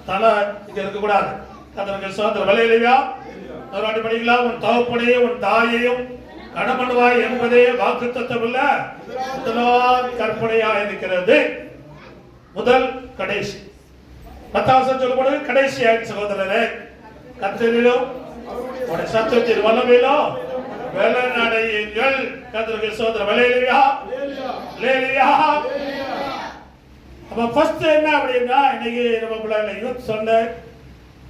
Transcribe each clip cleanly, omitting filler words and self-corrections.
தலை இங்க இருக்க கூடாது. கர்த்தருக்கு ஸ்தோத்திரம். ஹல்லேலூயா. ஒரு வாட்டி படிக்கலாம். உன் தகப்பனையும் உன் தாயையும் கனமனுவாய் என்பதே வாக்குத்தத்தம் இல்ல, முதலாம் கற்பனையா இருக்கிறது. முதல் கடைசி 10 சொல்லப்படுது. கடைசி ஆயிடுச்சு சகோதரரே. கர்த்தரிலும் உடைய சத்தத்தின் வல்லமையிலும் வெள்ளனடையுங்கள். கர்த்தருக்கு ஸ்தோத்திரம். ஹல்லேலூயா. ஹல்லேலூயா. அப்ப ஃபர்ஸ்ட் என்ன அப்படின்னா, இன்னைக்கு நம்ம பிள்ளைங்க யூத் சண்டே,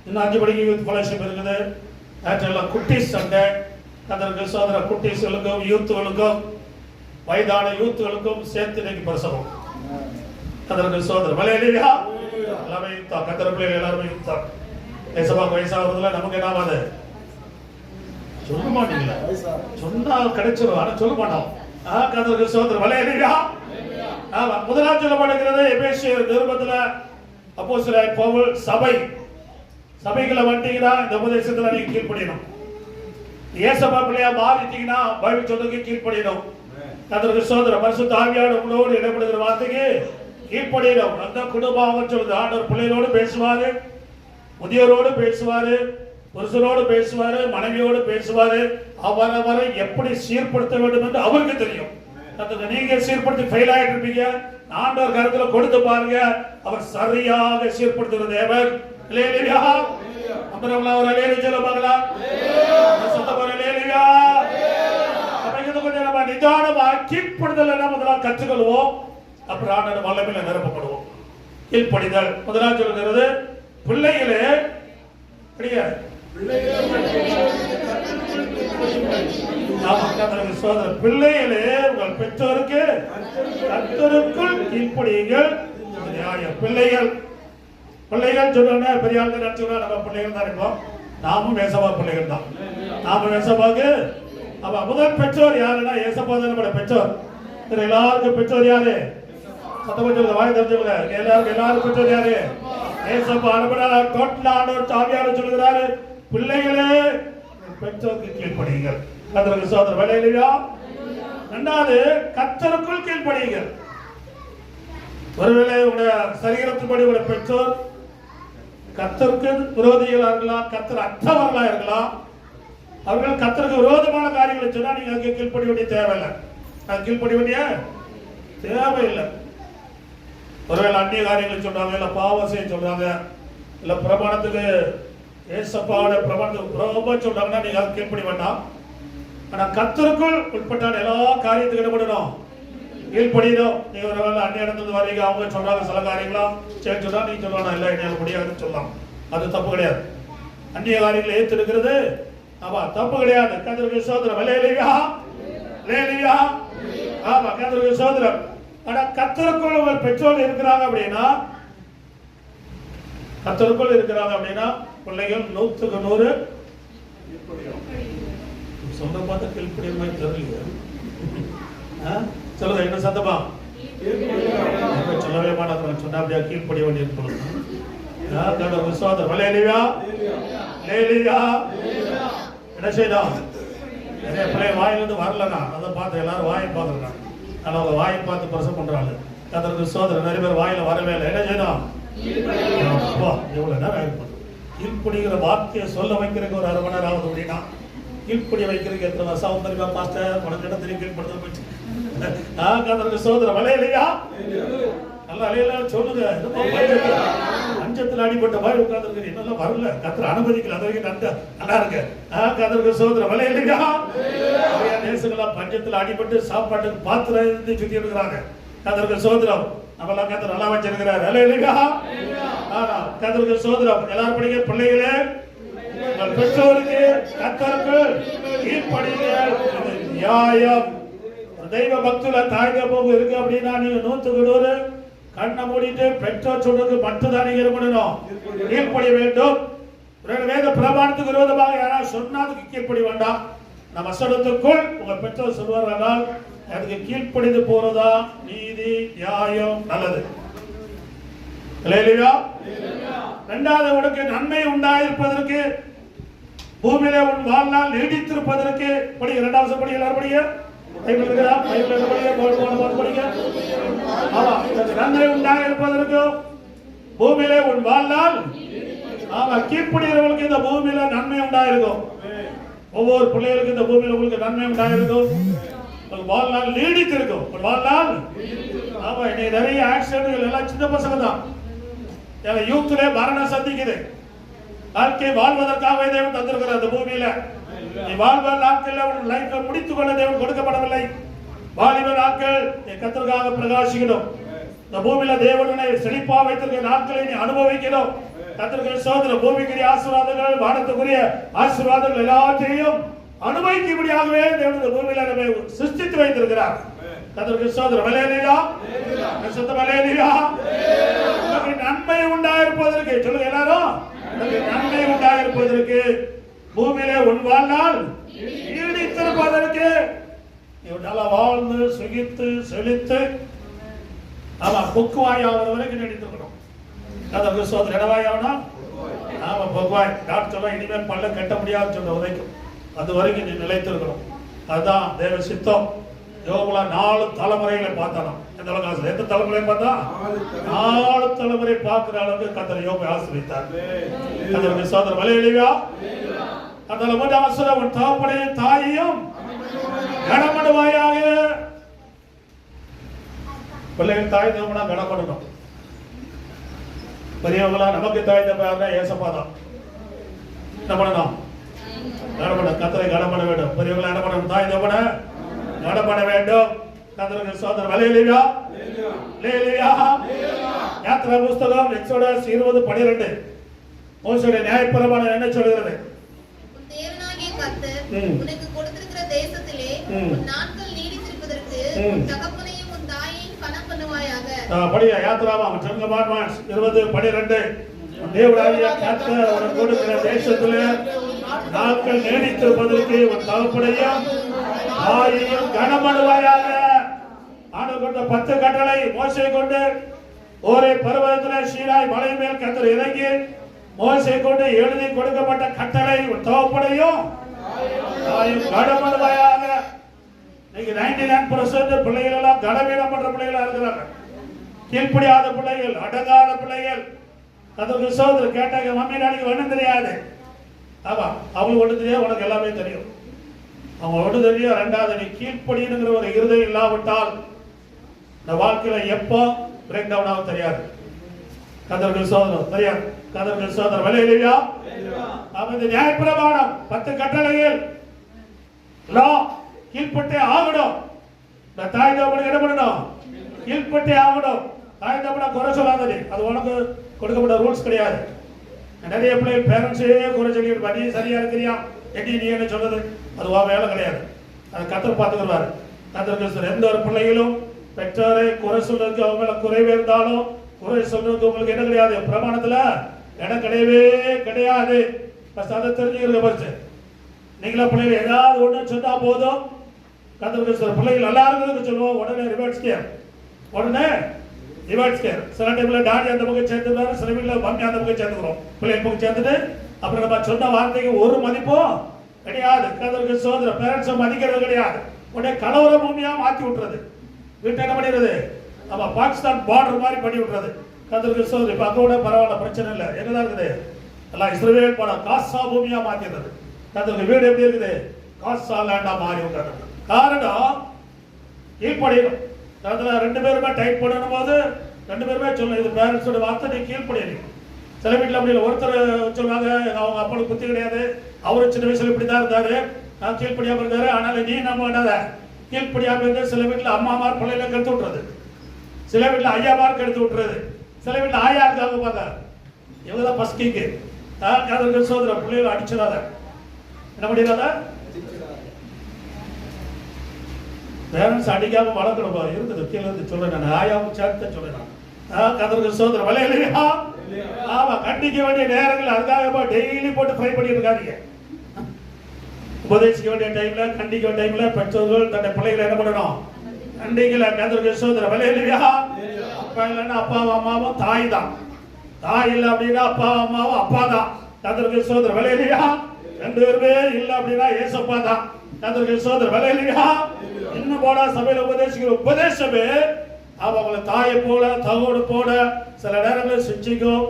இன்னும் 5 மணிக்கு யூத் ஃபெலோஷிப் இருக்குது. நேற்றெல்லாம் குட்டீஸ் சண்டே. கர்த்தருக்கு ஸ்தோத்திரம். குட்டீஸ்களுக்கும் யூத்துகளுக்கும் வயதான யூத்துகளுக்கும் சேர்த்து இன்னைக்கு பிரசவம். கர்த்தருக்கு ஸ்தோத்திரம். ஹல்லேலூயா. எல்லாமே யூத்தா. கர்த்தர் பிள்ளைகள் எல்லாருமே யூத்தா. ஏசப்பாக்கு வயசாகிறதுல நமக்கு என்ன ஆகாது? சொல்ல மாட்டீங்களா? சொன்னா கிடைச்சிடும், ஆனா சொல்ல மாட்டோம். கர்த்தருக்கு ஸ்தோத்திரம். ஹல்லேலூயா. ஆமா, முதலாவது சொல்லப்படுகிறது எபேசியர் நிருபத்துல அப்போஸ்தலனாகிய பவுல் சபைகளை வந்துட்டீங்கன்னா இந்த உபதேசத்துல நீங்க கீழ்ப்படியணும். ஏசப்பா பிள்ளையா மாறிட்டீங்கன்னா பைபிள் சொல்றதுக்கு கீழ்ப்படியணும். கர்த்தருக்கு ஸ்தோத்திரம். பரிசுத்த ஆவியானவர் உங்களோடு இடைப்படுகிற வார்த்தைக்கு கீழ்ப்படியணும். அந்த குடும்பம் சொல்லுது. ஆண்டவர் பிள்ளைகளோடு பேசுவாரு, முதியோரோடு பேசுவாரு, புருஷனோடு பேசுவாரு, மனைவியோடு பேசுவாரு. அவரை எப்படி சீர்படுத்த வேண்டும் என்று அவருக்கு தெரியும். நீங்க சீர்படுத்தி ஃபெயில் ஆயிட்டு இருப்பீங்க. ஆண்டவர் கருத்துல கொடுத்து பாருங்க, அவர் சரியாக சீர்படுத்துகிற தேவன். ஹல்லேலூயா. அப்புறம் ஒரு ஹல்லேலூயா சொல்ல பார்க்கலாம். சத்தமா ஹல்லேலூயா. அப்ப கொஞ்சம் நம்ம நிதானமா கீழ்ப்படுதல் எல்லாம் முதல்ல கற்றுக்கொள்வோம். அப்புறம் ஆண்டவர் வல்லமையில நிரப்பப்படுவோம். கீழ்ப்படிதல் முதலாவது சொல்கிறது பிள்ளைகளே பிள்ளைகளே உங்கள் பெற்றோருக்கு கர்த்தருக்குள் கீழ்ப்படியுங்கள். பிள்ளைகள் சொன்ன பெரிய ஆளுங்க நினைச்சோம்னா நம்ம பிள்ளைகள் தான் இருக்கோம். நாமும் ஏசப்பா பிள்ளைகள் தான். நாமும் ஏசப்பாக்கு முதல் பெற்றோர் யாருன்னா ஏசப்பா தான் நம்மளோட பெற்றோர். எல்லாருக்கும் பெற்றோர் யாரு? வாய் தெரிஞ்சுங்க. எல்லாரும் பெற்றோர் யாரு? ஏசப்பா. ஆண்டவர் ஆவியானவர் சொல்கிறாரு, பிள்ளைகளே பெற்றோருக்கு கீழ்ப்படியுங்கள். கர்த்தருக்கு ஸ்தோத்திரம். ஹல்லேலூயா. இரண்டாவது கர்த்தருக்குள் கீழ்ப்படியுங்கள். ஒருவேளை உங்களுடைய சரீரத்தின்படி உங்களுடைய பெற்றோர் கர்த்தருக்கு விரோதிகளா இருக்கலாம், கர்த்தர் அற்றவர்களா இருக்கலாம். அவர்கள் கர்த்தருக்கு விரோதமான காரியங்களை சொன்னா நீங்க அங்கே கீழ்ப்படிய வேண்டிய தேவையில்லை. அது கீழ்ப்படிய வேண்டிய தேவையில்லை. ஒருவேளை அந்நிய காரியங்களை சொல்றாங்க, இல்ல பாவம் செய்ய சொல்றாங்க, இல்ல பிரமாணத்துக்கு ஏசப்பாவோட பிரமாணத்துக்கு புரோபா சொல்றாங்கன்னா நீங்க அதை கீழ்ப்படி வேண்டாம். ஆனா கர்த்தருக்குள் உட்பட்டான எல்லா காரியத்துக்கு என்ன பண்ணணும்? கீழ்ப்படியணும். நீங்க ஒருவேளை அந்நிய இடத்துல வரீங்க, அவங்க சொல்றாங்க சில காரியங்களா சரி சொன்னா நீங்க சொல்லலாம், இல்ல என்னால முடியாதுன்னு சொல்லலாம். அது தப்பு கிடையாது. அந்நிய காரியங்களை ஏத்திருக்கிறது ஆமா தப்பு கிடையாது. கர்த்தருக்கு ஸ்தோத்திரம். ஹல்லேலூயா. ஹல்லேலூயா. ஆமா கர்த்தருக்கு ஸ்தோத்திரம். ஆனா கர்த்தருக்குள் உங்கள் பெற்றோர் இருக்கிறாங்க அப்படின்னா, கர்த்தருக்குள் இருக்கிறாங்க அப்படின்னா பிள்ளைகள் 100க்கு 100 சொந்த பார்த்து கீழ்ப்படிய மாதிரி தெரியல. சொல்லுங்க என்ன சத்தமா? சொல்லவே மாட்டாங்க. சொன்னா அப்படியா கீழ்ப்படிய வேண்டியிருக்கணும். விசுவாசம். ஹல்லேலூயா. ஹல்லேலூயா. என்ன செய்யணும்? நிறைய பிள்ளை வாயிலிருந்து வரலன்னா அதை பார்த்து எல்லாரும் வாயை பார்த்துருக்காங்க. ஆனால் அவங்க வாயை பார்த்து பிரசவம் பண்றாங்க. கர்த்தருக்கு ஸ்தோத்திரம். நிறைய பேர் வாயில வரவே இல்லை. என்ன செய்யணும்? எவ்வளவு நேரம் ஆகிப்போம். கீழ்ப்படிங்கிற வார்த்தையை சொல்ல வைக்கிறதுக்கு ஒரு 1/2 மணி நேரம் ஆகுது அப்படின்னா கீழ்ப்படி வைக்கிறதுக்கு எத்தனை வருஷம் தெரியுமா? பாஸ்டர் உனக்கு இடத்துல கீழ்ப்படுத்த போச்சு. கர்த்தருக்கு ஸ்தோத்திரம். ஹல்லேலூயா. நல்லா அலையில சொல்லுங்க. அஞ்சத்துல அடிபட்ட மாதிரி உட்கார்ந்து என்னெல்லாம் வரல. கர்த்தர் அனுமதிக்கல. அது வரைக்கும் நல்லா இருக்கு. கர்த்தருக்கு ஸ்தோத்திரம். ஹல்லேலூயா. தேசங்களா பஞ்சத்துல அடிபட்டு சாப்பாட்டுக்கு பாத்திரம் இருந்து சுத்தி எடுக்கிறாங்க. கர்த்தருக்கு ஸ்தோத்திரம். நம்மளாம் கர்த்தர் நல்லா வச்சிருக்கிறார். ஹல்லேலூயா. கர்த்தருக்கு ஸ்தோத்திரம். எல்லாரும் படிங்க. பிள்ளைகளே பெற்றோருக்கு கர்த்தருக்கு கீழ்ப்படியுங்கள். நியாயம். தெய்வ பக்தியில தாய்க போக்கு இருக்கு அப்படின்னா நீங்க 100க்கு 100 கண்ணை மூடிட்டு பெற்றோர் சொல்றது மட்டும்தான் நீங்க பண்ணணும். கீழ்ப்படிய வேண்டும். வேத பிரமாணத்துக்கு விரோதமாக யாராவது சொன்னதுக்கு கீழ்ப்படி வேண்டாம். நம்ம வசனத்துக்குள் உங்க பெற்றோர் சொல்வார்கள், அதுக்கு கீழ்ப்படிந்து போறதா நீதி, நியாயம், நல்லது. ஹல்லேலூயா. இரண்டாவது உனக்கு நன்மை உண்டாயிருப்பதற்கு, பூமியிலே உன் வாழ்நாள் நீடித்திருப்பதற்கு படி. இரண்டாவது படி. எல்லாரும் படிங்க. நன்மை உண்டாயிருப்பதற்கு பூமியிலே உன் வாழ்நாள் ஆமா, கீழ்ப்படிகிறவர்களுக்கு இந்த பூமியில நன்மை உண்டாயிருக்கும். ஒவ்வொரு பிள்ளைகளுக்கும் இந்த பூமியில உங்களுக்கு நன்மை உண்டாயிருக்கும். வாழ்நாள் நீடித்து இருக்கும். வாழ்நாள். ஆமா, இன்னைக்கு நிறைய ஆக்சிடென்ட்கள் எல்லாம் சின்ன பசங்க தான். யூத்ல மரணம் சந்திக்குது. வாழ்க்கை வாழ்வதற்காக தேவன் தந்திருக்கிறார் இந்த பூமியில. நீ வாழ்வ நாட்கள் லைஃபை முடித்துக் கொள்ள தேவன் கொடுக்கப்படவில்லை. வாலிப நாட்கள் நீ கர்த்தருக்காக பிரகாசிக்கணும். இந்த பூமியில தேவனை செழிப்பா வைத்திருக்கிற நாட்களை நீ அனுபவிக்கணும். கர்த்தருக்கு ஸ்தோத்திரம். பூமிக்குரிய ஆசீர்வாதங்கள், வானத்துக்குரிய ஆசீர்வாதங்கள் எல்லாத்தையும் அனுபவிக்கும்படியாகவே தேவன் இந்த பூமியில நம்மை சிருஷ்டித்து வைத்திருக்கிறார். கர்த்தருக்கு ஸ்தோத்திரம். ஹல்லேலூயா. சுத்தம் ஹல்லேலூயா. நமக்கு நன்மை உண்டாயிருப்பதற்கு சொல்லுங்க எல்லாரும். நமக்கு நன்மை உண்டாயிருப்பதற்கு பூமியில உன் வாழ்நாள் நீடித்திருப்பதற்கு நல்லா வாழ்ந்து சுகித்து செழித்து ஆமா பொக்குவாயாவது வரைக்கும் நீடித்திருக்கணும். கர்த்தருக்கு ஸ்தோத்திரம். இடவாயாவனா ஆமா பொக்குவாய். டாக்டர் சொல்ல இனிமேல் பல்ல கட்ட முடியாதுன்னு சொல்ற வரைக்கும் அது வரைக்கும் நீ நிலைத்திருக்கணும். அதுதான் தேவ சித்தம். யோபுல 4 தலைமுறைகளை பார்த்தாலும் எந்த தலைமுறை பார்த்தா 4 தலைமுறை பார்க்கிற அளவுக்கு கர்த்தர் யோபை ஆசீர்வதித்தார். கர்த்தருக்கு ஸ்தோத்திரம். ஹல்லேலூயா. அந்த 3ஆம் வசனம், உன் தகப்பனையும் தாயையும் கனப்படுவாயாக. பிள்ளைகள் தாய் தகப்பனா கனப்படணும். பெரியவங்களா நமக்கு தாய் தகப்பனா ஏசப்பா தான். என்ன பண்ணணும்? கனப்பட கர்த்தரை கனப்பட வேண்டும். பெரியவங்களா என்ன பண்ணணும்? தாய் தகப்பனா கனப்பட வேண்டும். கர்த்தருக்கு ஸ்தோத்திரம். ஹல்லேலூயா. ஹல்லேலூயா. யாத்திரா புஸ்தகம் எக்ஸோடஸ் 20:12 மோசேயுடைய நியாயப்பிரமாணம் என்ன சொல்கிறது? தேவனாகிய கர்த்தர் உனக்கு கொடுத்திருக்கிற தேசத்திலே உன் நாட்கள் நீடித்திருப்பதற்கு உன் தகப்பனையும் உன் தாயையும் கனம் பண்ணுவாயாக. படியா யாத்திராமா 20:12 தேவனாகிய கர்த்தர் உனக்கு கொடுக்கிற தேசத்திலே நாட்கள் நீடித்திருப்பதற்கு உன் தகப்பனையும் தாயையும் கனம் பண்ணுவாயாக. ஆண்டவர் கொடுத்த 10 கட்டளை மோசே கொண்டு ஒரே பர்வதத்தில் சீனாய் மலை மேல் கர்த்தர் இறங்கி மோசே கொண்டு எழுதி கொடுக்கப்பட்ட கட்டளை தகப்பனையும் கனப்படுவாயாக. இன்னைக்கு 99% பிள்ளைகள் எல்லாம் கனவீனம் பண்ற பிள்ளைகளா இருக்கிறாங்க. கீழ்ப்படியாத பிள்ளைகள், அடங்காத பிள்ளைகள். அதற்கு சோதனை கேட்டாங்க, மம்மி டாடிக்கு ஒண்ணும் தெரியாது. ஆமா, அவங்களுக்கு ஒண்ணு தெரியாது, உனக்கு எல்லாமே தெரியும். அவங்க ஒண்ணு தெரியும். 2வது, நீ கீழ்ப்படிங்கிற ஒரு இருதயம் இல்லாவிட்டால் இந்த வாழ்க்கையில எப்போ பிரேக் டவுன் ஆகும் தெரியாது. கர்த்தருக்கு ஸ்தோத்திரம். தெரியாது. கர்த்தருக்கு ஸ்தோத்திரம். ஹல்லேலூயா. இந்த நியாயப்பிரமாணம் 10 கட்டளைகள் லா கீழ்ப்பட்டே ஆகணும். இந்த தாய் தகப்பனுக்கு என்ன பண்ணணும்? கீழ்ப்பட்டே ஆகணும். தாய் தகப்பனை குறை சொல்லாதே. அது உனக்கு கொடுக்கப்பட்ட ரூல்ஸ் கிடையாது. நிறைய பிள்ளைகள் பேரண்ட்ஸே குறை சொல்லிட்டு நீ சரியா இருக்கிறியா எட்டி நீ என்ன சொல்றது, அது வேலை கிடையாது. அதை கர்த்தர் பார்த்துக்கிறாரு. கர்த்தருக்கு எந்த ஒரு பிள்ளைகளும் பெற்றோரை குறை சொல்றதுக்கு அவங்க மேல குறைவே இருந்தாலும் குறை சொல்றதுக்கு உங்களுக்கு என்ன கிடையாது, பிரமாணத்துல இடம் கிடையவே கிடையாது. அதை தெரிஞ்சுக்கிறது பரிசு. நீங்களா பிள்ளைகள் ஏதாவது ஒண்ணு சொன்னா போதும், கர்த்தருக்கு பிள்ளைகள் நல்லா இருக்கிறதுக்கு சொல்லுவோம், உடனே ரிவர்ஸ் கேர், உடனே ரிவர்ஸ் கேர். சில டைம்ல டாடி அந்த பக்கம் சேர்ந்துருவாரு, சில வீட்டில் மம்மி அந்த பக்கம் சேர்ந்துக்கிறோம், பிள்ளைகள் பக்கம் சேர்ந்துட்டு அப்புறம் நம்ம சொன்ன வார்த்தைக்கு ஒரு மதிப்பும் கிடையாது. கர்த்தருக்கு சோதனை பேரண்ட்ஸை மதிக்கிறது கிடையாது. உடனே கலவர பூமியா மாற்றி விட்டுறது. வீட்டை என்ன பண்ணிடுறது, நம்ம பாகிஸ்தான் பார்டர் மாதிரி பண்ணி விட்டுறது. கர்த்தருக்கு சோதனை இப்போ அங்கே கூட பரவாயில்ல, பிரச்சனை இல்லை. என்னதான் இருக்குது, எல்லாம் இஸ்ரவேல் படம் காசா பூமியா மாற்றிடுறது. கர்த்தருக்கு வீடு எப்படி இருக்குது, காசா லேண்டா மாறி விட்டாரு. காரணம் கீழ்ப்படியணும். அதில் 2 பேருமே டைப் பண்ணணும் போது 2 பேருமே சொல்லணும், இது பேரண்ட்ஸோட வார்த்தை, நீ கீழ்ப்படியணும். சில வீட்டில் அப்படி இல்லை, ஒருத்தர் சொல்லுவாங்க அவங்க அப்பனுக்கு புத்தி கிடையாது, அவரு சின்ன வயசுல இப்படி தான் இருந்தாரு, நான் கீழ்ப்படியாமல் இருந்தாரு, அதனால நீ நம்ம பண்ணாத. கீழ்ப்படியாமல் இருந்து சில வீட்டில் அம்மாமார் பிள்ளைகளை கெடுத்து விட்டுறது, சில வீட்டில் ஐயாமார் கெடுத்து விட்டுறது, சில வீட்டில் ஆயா இருக்காங்க பாங்க, இவங்க தான் பஸ்கிக்கு அதற்கு சோதனை பிள்ளைகளை அடிச்சிடாத, என்ன பண்ணிடாத, பேரண்ட்ஸ் அடிக்காம வளர்க்கணும் இருக்குது. கீழே இருந்து சொல்றேன், நான் ஆயாவும் சேர்த்து சொல்றேன். கதற்கு சோதனை விளையாடுலையா, ஆமா, கண்டிக்க வேண்டிய நேரங்கள் அதுக்காக டெய்லி போட்டு ஃப்ரை பண்ணிட்டு இருக்காதீங்க. உபதேசிக்க வேண்டிய டைம்ல, கண்டிக்க வேண்டிய டைம்ல பெற்றோர்கள் தன்னை பிள்ளைகளை என்ன பண்ணணும், கண்டிக்கல. கதற்கு சோதனை விளையாடுலையா. அப்பா இல்லைன்னா அப்பாவும் அம்மாவும் தாய் தான், தாய் இல்லை அப்படின்னா அப்பாவும் அம்மாவும் அப்பா தான். கதற்கு சோதனை விளையாடுலையா. 2 பேருமே இல்லை அப்படின்னா ஏசப்பா தான். கதற்கு சோதனை விளையாடுலையா. இன்னும் போல சபையில உபதேசிக்கிற உபதேசமே அவங்களை தாயை போல தகோடு போல சில நேரங்களில் சிச்சிக்கும்,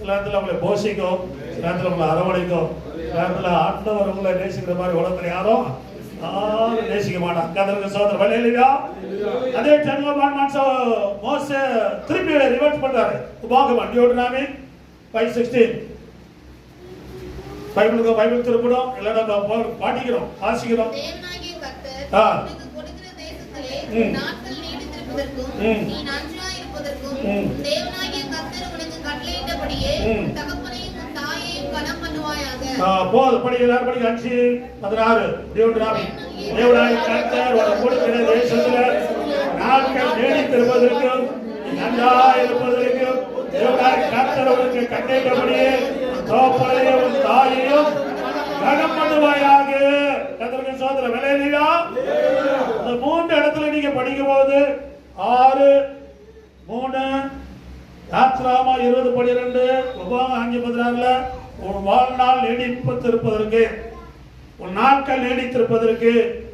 சில நேரத்தில் உங்களை போஷிக்கும், சில நேரத்தில் உங்களை அரவணைக்கும், சில நேரத்தில் ஆண்டவர் உங்களை நேசிக்கிற மாதிரி உலகத்தில் யாரும் நேசிக்க மாட்டாங்க. கர்த்தருக்கு ஸ்தோத்திரம். ஹல்லேலூயா. அதே 10 commandments மோசே திருப்பி ரிவர்ஸ் பண்றாரு. உபாகமம் டியூட்டரோனமி 5:16. பைபிள் திருப்பணும், இல்ல நம்ம பாடிக்கிறோம், வாசிக்கிறோம். தேவனாகிய கர்த்தர் உனக்கு கொடுக்கிற தேசத்திலே நாட்கள் நீடித்திருப்பதற்கும் நீ நன்றாய் இருப்பதற்கும் தேவனாகிய கர்த்தர் உனக்கு கட்டளையிட்டபடியே தகப்பனையும் தாயையும் கனம் பண்ணுவாயாக. போது படி எல்லாரும் படி 5:16 டியூட்டரோனமி. தேவனாகிய கர்த்தர் உனக்கு கொடுக்கிற தேசத்திலே நாட்கள் நீடித்திருப்பதற்கும் நீ நன்றாய் இருப்பதற்கும் தேவனாகிய கர்த்தர் உனக்கு கட்டளையிட்டபடியே தகப்பனையும் தாயையும் கனம் பண்ணுவாயாக. கர்த்தருக்கு ஸ்தோத்திரம். ஹல்லேலூயா. இந்த 3 இடத்துல நீங்க படிக்கும்போது 6, 3, யாத்ராமா 20:12, உபாகமம் 5:16ல உன் வாழ்நாள் நீடித்திருப்பதற்கு, உன் நாட்கள் நீடித்திருப்பதற்கு,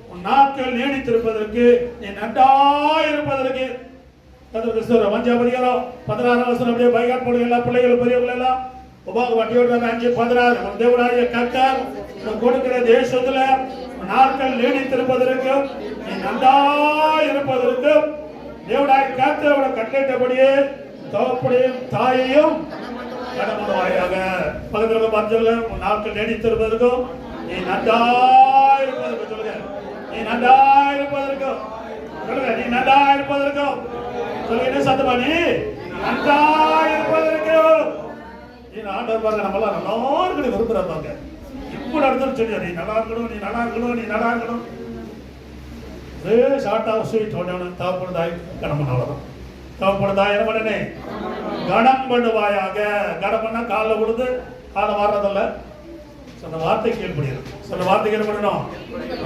உன் நாட்கள் நீடித்திருப்பதற்கு, நீ நன்றாயிருப்பதற்கு. கர்த்தருக்கு ஸ்தோத்திரம். 5ஆம் அதிகாரம் 16ஆம் வசனம் அப்படியே பைகாட் போடுங்க எல்லா பிள்ளைகளும் பெரியவர்கள் எல்லாம். உபாகமம் 5:16 உன் தேவனாகிய கர்த்தர் உனக்கு கொடுக்கிற தேசத்துல நாட்கள் நீடித்திருப்பதற்கும் நீ நன்றாயிருப்பதற்கும் தேவனாகிய கர்த்தர் உனக்கு கட்டளையிட்டபடியே தகப்பனையும் தாயையும் கனம் பண்ணுவாயாக. பக்கத்துல பார்த்துங்க, உன் நாட்கள் நீடித்திருப்பதற்கும் நீ நன்றாயிருப்பதற்கும் சொல்லுங்க. நீ நன்றாயிருப்பதற்கும் சொல்லுங்க. நீ நன்றாயிருப்பதற்கும் சொல்லுங்க. என்ன சத்தமா? நீ நன்றாயிருப்பதற்கும். ஆண்டவர் பாருங்க, நம்ம எல்லாம் நல்லா இருக்கணும் விரும்புறாங்க. இப்படி அடுத்த சொல்லி நீ நல்லா இருக்கணும், நீ நல்லா இருக்கணும், நீ நல்லா இருக்கணும். ஷார்ட் ஆஃப் ஸ்வீட் ஒன்று தவப்படுதாய் கனம் பண்ணாலும் தவப்படுதாய் என்ன பண்ணனே கனம் பண்ணுவாயாக. கனம் பண்ணா காலில் விழுந்து காலை மாறுறதில்ல, சில வார்த்தை கீழ்படியும். சில வார்த்தை என்ன பண்ணணும்?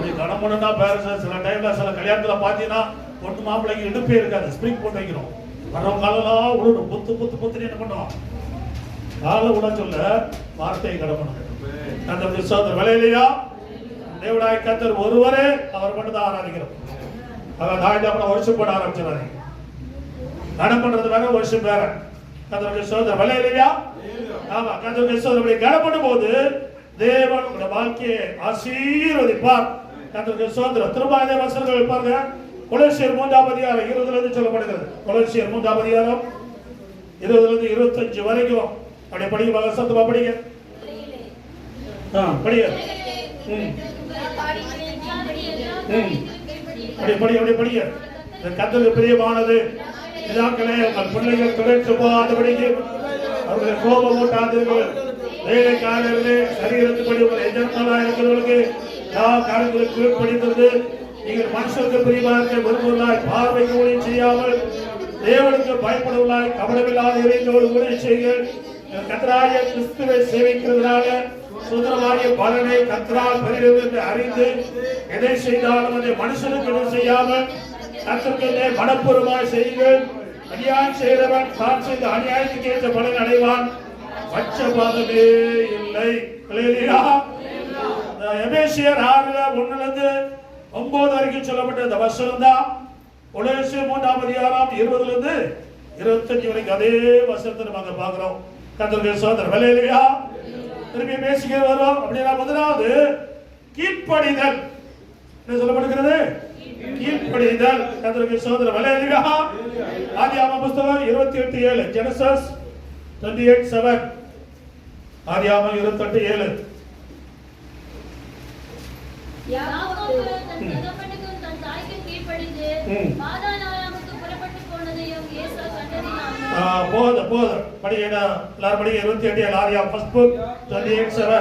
நீ கனம் பண்ணுனா பேர சில டைம்ல சில கல்யாணத்தில் பார்த்தீங்கன்னா பொண்ணு மாப்பிள்ளைக்கு இடுப்பே இருக்காது, ஸ்ப்ரிங் போட்டு வைக்கணும். வர்றவங்க காலெல்லாம் விடணும், புத்து புத்து புத்துன்னு என்ன பண்ணுவோம்? கால விட சொல்ல வார்த்தையை கடப்பணும். அந்த விசுவாசம் விலையிலையா தேவனாகிய கர்த்தர் ஒருவரே அவர் மட்டும் தான் ஆராதிக்கிறோம். அவர் தாய்தாப்பன வருஷம் போட ஆரம்பிச்சாரு. கனம் பண்றது வேற, வருஷம் வேற. கர்த்தருக்கு ஸ்தோத்திரம். விலையிலையா ஆமா. கர்த்தருக்கு ஸ்தோத்திரம். இப்படி கனம் பண்ணும்போது தேவன் உங்களுடைய வாழ்க்கையை ஆசீர்வதிப்பார். கர்த்தருக்கு ஸ்தோத்திரம். திரும்ப அதே வசனங்கள் பாருங்க. கொலோசியர் 3ஆம் அதிகாரம் 20 சொல்லப்படுகிறது. கொலோசியர் 3ஆம் அதிகாரம் 20 25 வரைக்கும் அப்படியே படிக்க சத்தமா படிங்க. படிங்க. அப்படி படிங்க. கர்த்தருக்கு பிரியமானது பிதாக்களே உங்கள் பிள்ளைகள் துடைத்து போகாதபடிக்கு அவர்களை கோபம் ஊட்டாதீர்கள். வேலைக்காரர்களே சரீரத்துப்படி உங்கள் எஜமானராக இருக்கிறவர்களுக்கு எல்லா காரியங்களுக்கு கீழ்ப்படிந்தது. நீங்கள் மனுஷருக்கு பிரியமாக விரும்புவதாய் பார்வைக்கு ஊழியம் செய்யாமல் தேவனுக்கு பயப்படுவதாய் கபடமில்லாத இறைவனோடு ஊழியம் செய்யுங்கள். கர்த்தராகிய கிறிஸ்துவை சேவிக்கிறதுனால சுதந்திரமாகிய பலனை கர்த்தரால் பெறுகிறது என்று அறிந்து எதை செய்தாலும் அதை மனுஷனுக்கு எதை செய்யாமல் கர்த்தருக்கென்றே மனப்பூர்வமாய் செய்யுங்கள். அநியாயம் செய்கிறவன் தான் செய்த அநியாயத்துக்கு ஏற்ற பலன் அடைவான், பட்சபாதமே இல்லை. ஹல்லேலூயா. எபேசியர் 6:1-9 வரைக்கும் சொல்லப்பட்ட இந்த வசனம் தான் கொலோசியர் 3ஆம் அதிகாரம் 20 25 வரைக்கும் அதே வசனத்தை நம்ம பார்க்கிறோம். கர்த்தருக்கு ஸ்தோத்திரம். ஹல்லேலூயா. திருப்பி பேசிக்க வரோம். அப்படின்னா முதலாவது கீழ்ப்படிதல். என்ன சொல்லப்படுகிறது? கீழ்ப்படிதல். கர்த்தருக்கு ஸ்தோத்திரம். ஹல்லேலூயா. ஆதியாகமம் புத்தகம் 28:7 ஜெனசிஸ் 28:7 ஆதியாகமம் 28:7 யாக்கோபு தன் தகப்பனுக்கும் தன் தாய்க்கும் கீழ்ப்படிந்து பாதாளமுக்கு புறப்பட்டு போனதையும் ஏசா கண்டதினால் போதும் படிங்க. எல்லாரும் படிங்க. 28:7 ஆதியாகமம் ஃபர்ஸ்ட் புக் 28:7.